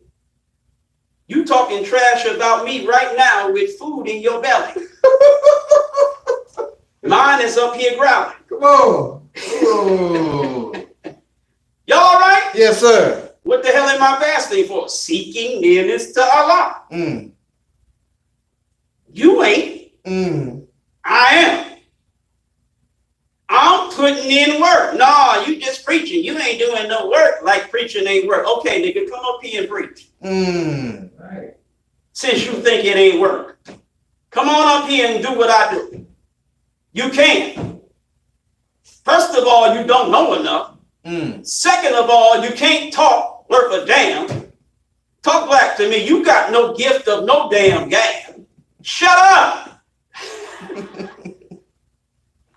S1: You talking trash about me right now with food in your belly. Mine is up here growling.
S2: Come on. Ooh.
S1: Y'all all right?
S2: Yes, sir.
S1: What the hell am I fasting for? Seeking nearness to Allah.
S2: Mm.
S1: You ain't. I am. I'm putting in work. No, you just preaching. You ain't doing no work like preaching ain't work. Okay, nigga, come up here and preach.
S3: Right.
S1: Since you think it ain't work. Come on up here and do what I do. You can't. First of all, you don't know enough. Second of all, you can't talk worth a damn. Talk back to me. You got no gift of no damn game. Shut up.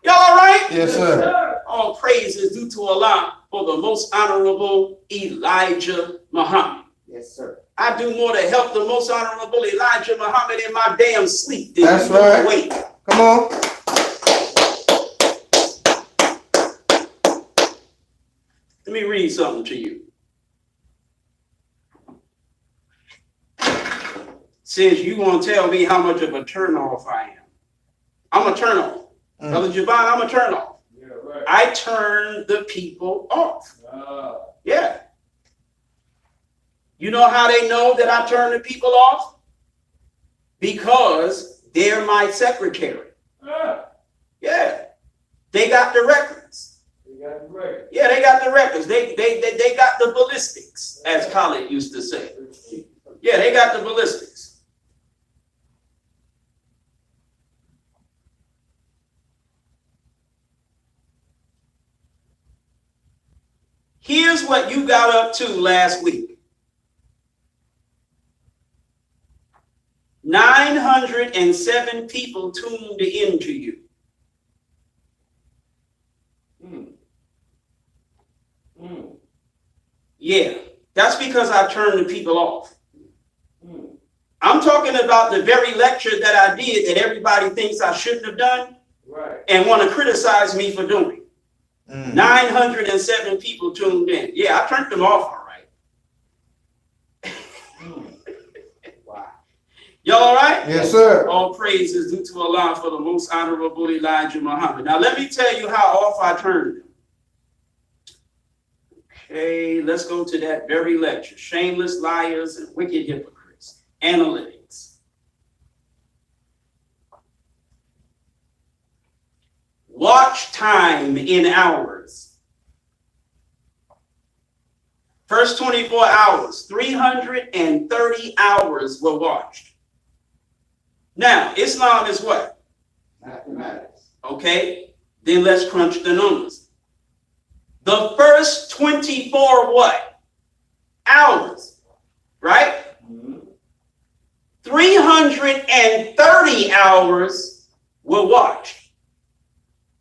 S1: Y'all all right?
S2: Yes, sir.
S1: All praise is due to Allah for the most honorable Elijah Muhammad.
S4: Yes, sir.
S1: I do more to help the most honorable Elijah Muhammad in my damn sleep than
S2: That's
S1: you
S2: right.
S1: awake.
S2: Come on.
S1: Let me read something to you. Since you want to tell me how much of a turnoff I am. I'm a turnoff. Brother Javon, I'm a turnoff.
S3: Yeah, right.
S1: I turn the people off. Yeah. You know how they know that I turn the people off? Because they're my secretary. Yeah. They got the records.
S3: You got it right.
S1: Yeah, they got the records. They got the ballistics, as Khaled used to say. Yeah, they got the ballistics. Here's what you got up to last week. 907 people tuned into you. Yeah, that's because I turned the people off. I'm talking about the very lecture that I did that everybody thinks I shouldn't have done and want to criticize me for doing. 907 people tuned in. Yeah, I turned them off all right.
S4: Wow.
S1: Y'all all right?
S2: Yes, sir.
S1: All praise is due to Allah for the most honorable Elijah Muhammad. Now let me tell you how off I turned them. Okay, let's go to that very lecture. Shameless liars and wicked hypocrites. Analytics. Watch time in hours. First 24 hours, 330 hours were watched. Now, Islam is what?
S4: Mathematics.
S1: Okay, then let's crunch the numbers. The first 24 what? Hours, right? 330 hours were watched.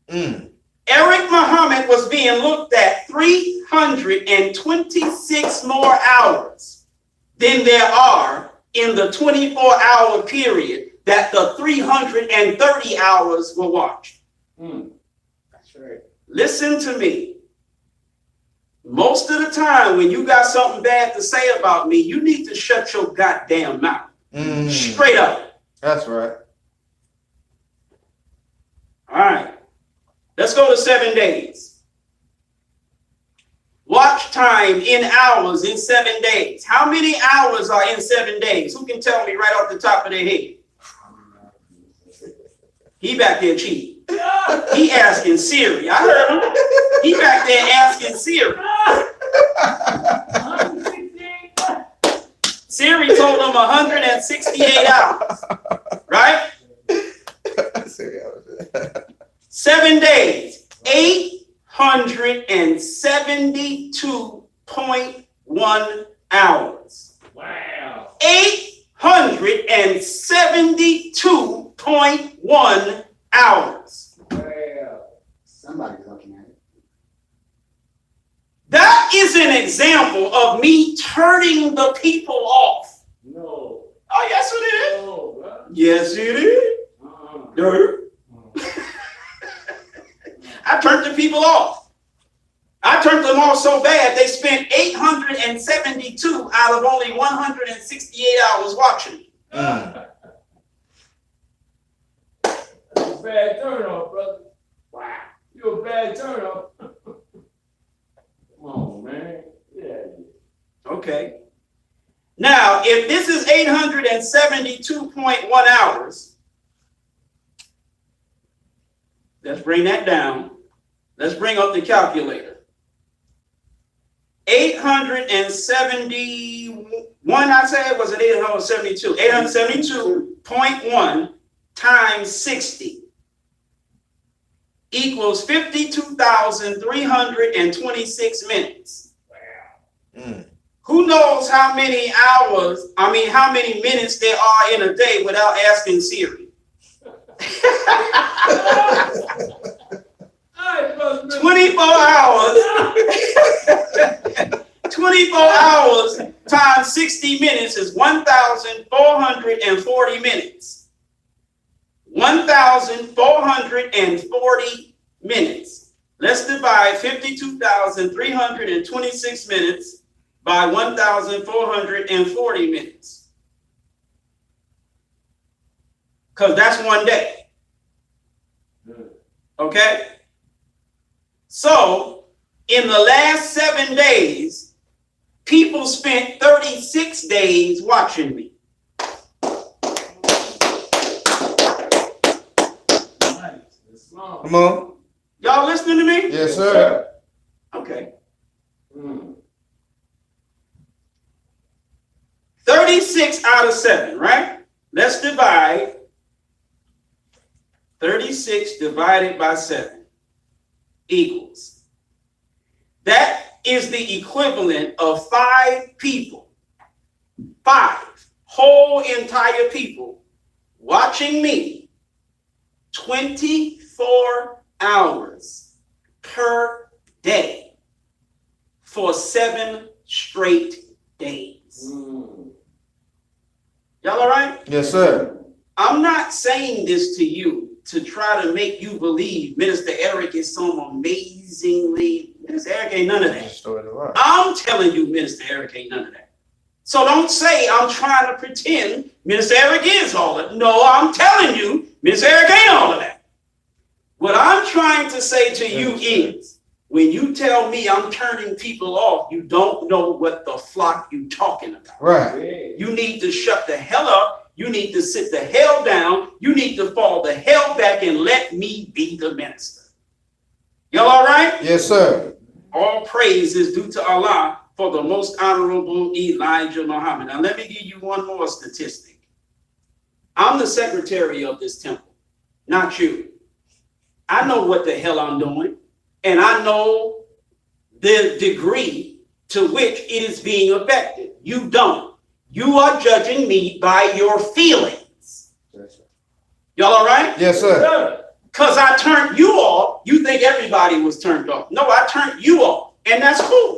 S1: Eric Muhammad was being looked at 326 more hours than there are in the 24-hour period that the 330 hours were watched.
S4: That's right.
S1: Listen to me. Most of the time when you got something bad to say about me, you need to shut your goddamn mouth. Straight up.
S2: That's right.
S1: All right. Let's go to 7 days. Watch time in hours in 7 days. How many hours are in 7 days? Who can tell me right off the top of their head? He back there cheating. He asking Siri. I heard him. He back there asking Siri. Siri told him 168 hours. Right? 7 days. 872.1 hours.
S3: Wow.
S1: 872.1 hours.
S3: Wow.
S4: Somebody's looking at it.
S1: That is an example of me turning the people off.
S3: No.
S1: Oh, yes, it is.
S3: No, bro.
S1: Yes, it is. Dirt. I turned the people off. I turned them off so bad they spent 872 out of only 168 hours watching.
S3: That's a bad turn off, brother. Wow. You're a bad turn off. Come on, man. Yeah.
S1: Okay. Now, if this is 872.1 hours, let's bring that down. Let's bring up the calculator. 871, I said, was it 872? 872.1 times 60 equals 52,326 minutes.
S2: Mm.
S1: Who knows how many hours, how many minutes there are in a day without asking Siri? 24 hours. 24 hours times 60 minutes is 1,440 minutes. 1,440 minutes. Let's divide 52,326 minutes by 1,440 minutes. Because that's one day. Okay? So, in the last 7 days, people spent 36 days watching me.
S2: Come on.
S1: Y'all listening to me?
S2: Yes, sir.
S1: Okay. 36 out of 7, right? Let's divide 36 divided by 7 equals. That is the equivalent of 5 people, 5 whole entire people watching me 24 hours per day for 7 straight days. Y'all all right?
S2: Yes, sir.
S1: I'm not saying this to you to try to make you believe Minister Eric is some amazingly, Minister Eric ain't none of that. I'm telling you, Minister Eric ain't none of that. So don't say I'm trying to pretend Minister Eric is all of that. No, I'm telling you, Minister Eric ain't all of that. What I'm trying to say to you is, when you tell me I'm turning people off, you don't know what the flock you talking about.
S2: Right.
S1: You need to shut the hell up. You need to sit the hell down. You need to fall the hell back and let me be the minister. Y'all all right?
S2: Yes, sir.
S1: All praise is due to Allah for the most honorable Elijah Muhammad. Now let me give you one more statistic. I'm the secretary of this temple, not you. I know what the hell I'm doing, and I know the degree to which it is being affected. You don't. You are judging me by your feelings. Y'all all right?
S2: Yes, sir.
S1: Because I turned you off. You think everybody was turned off. No, I turned you off, and that's cool.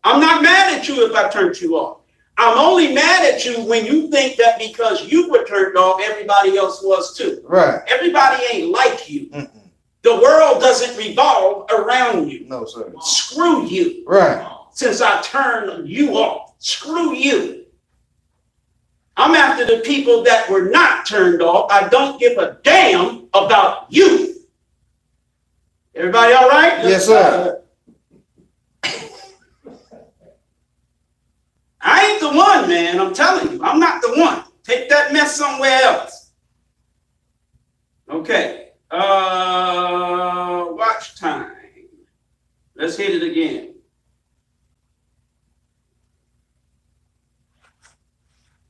S1: I'm not mad at you if I turned you off. I'm only mad at you when you think that because you were turned off, everybody else was too.
S2: Right.
S1: Everybody ain't like you.
S2: Mm-mm.
S1: The world doesn't revolve around you.
S2: No, sir.
S1: Screw you.
S2: Right.
S1: Since I turned you off. Screw you. I'm after the people that were not turned off. I don't give a damn about you. Everybody all right?
S2: Yes, sir.
S1: I ain't the one, man. I'm telling you. I'm not the one. Take that mess somewhere else. Okay. Watch time. Let's hit it again.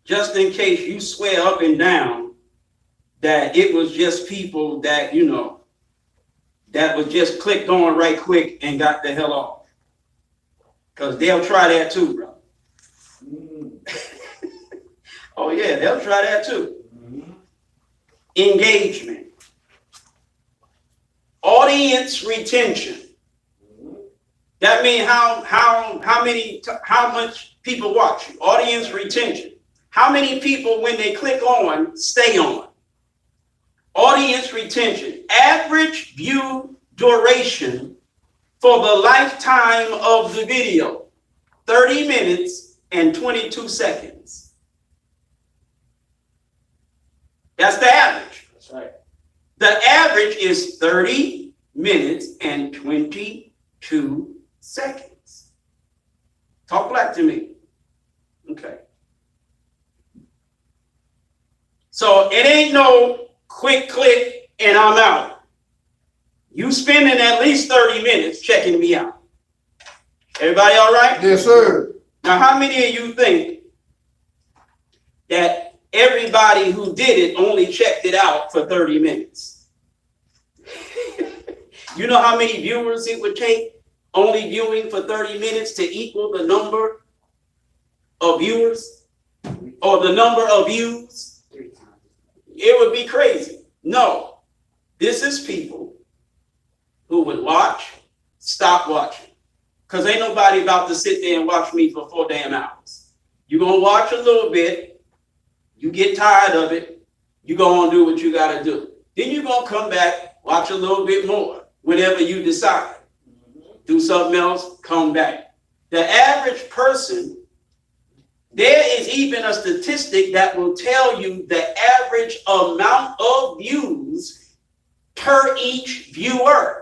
S1: Just in case you swear up and down that it was just people that, that was just clicked on right quick and got the hell off. Because they'll try that too, bro. Oh, yeah, they'll try that too. Engagement. Audience retention. That means how much people watch you. Audience retention. How many people, when they click on, stay on? Audience retention. Average view duration for the lifetime of the video. 30 minutes and 22 seconds. That's the average.
S3: That's right.
S1: The average is 30 minutes and 22 seconds. Talk black to me. Okay. So it ain't no quick click and I'm out. You spending at least 30 minutes checking me out. Everybody all right?
S2: Yes, sir.
S1: Now, how many of you think that everybody who did it only checked it out for 30 minutes? You know how many viewers it would take only viewing for 30 minutes to equal the number of viewers or the number of views?
S4: 3 times.
S1: It would be crazy. No, this is people who would watch, stop watching. Because ain't nobody about to sit there and watch me for 4 damn hours. You're going to watch a little bit. You get tired of it. You go on and do what you got to do. Then you're going to come back, watch a little bit more whenever you decide. Do something else, come back. The average person, there is even a statistic that will tell you the average amount of views per each viewer.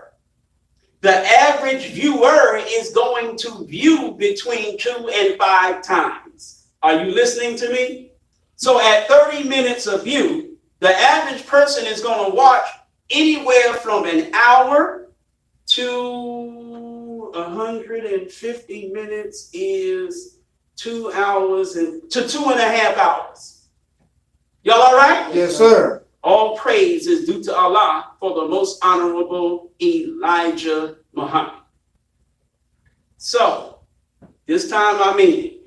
S1: The average viewer is going to view between 2 and 5 times. Are you listening to me? So at 30 minutes of view, the average person is going to watch anywhere from an hour to 150 minutes is 2 hours and to 2.5 hours. Y'all all right?
S2: Yes, sir.
S1: All praise is due to Allah for the most honorable Elijah Muhammad. So, this time I mean it.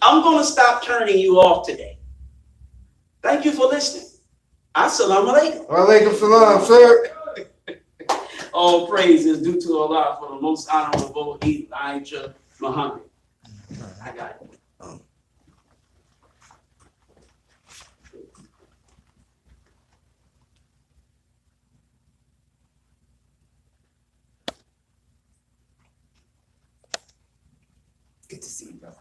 S1: I'm going to stop turning you off today. Thank you for listening. Assalamu alaikum.
S2: Walaikum salam, sir.
S1: All praise is due to Allah for the most honorable Elijah Muhammad. I got it.
S4: Good to see you, brother.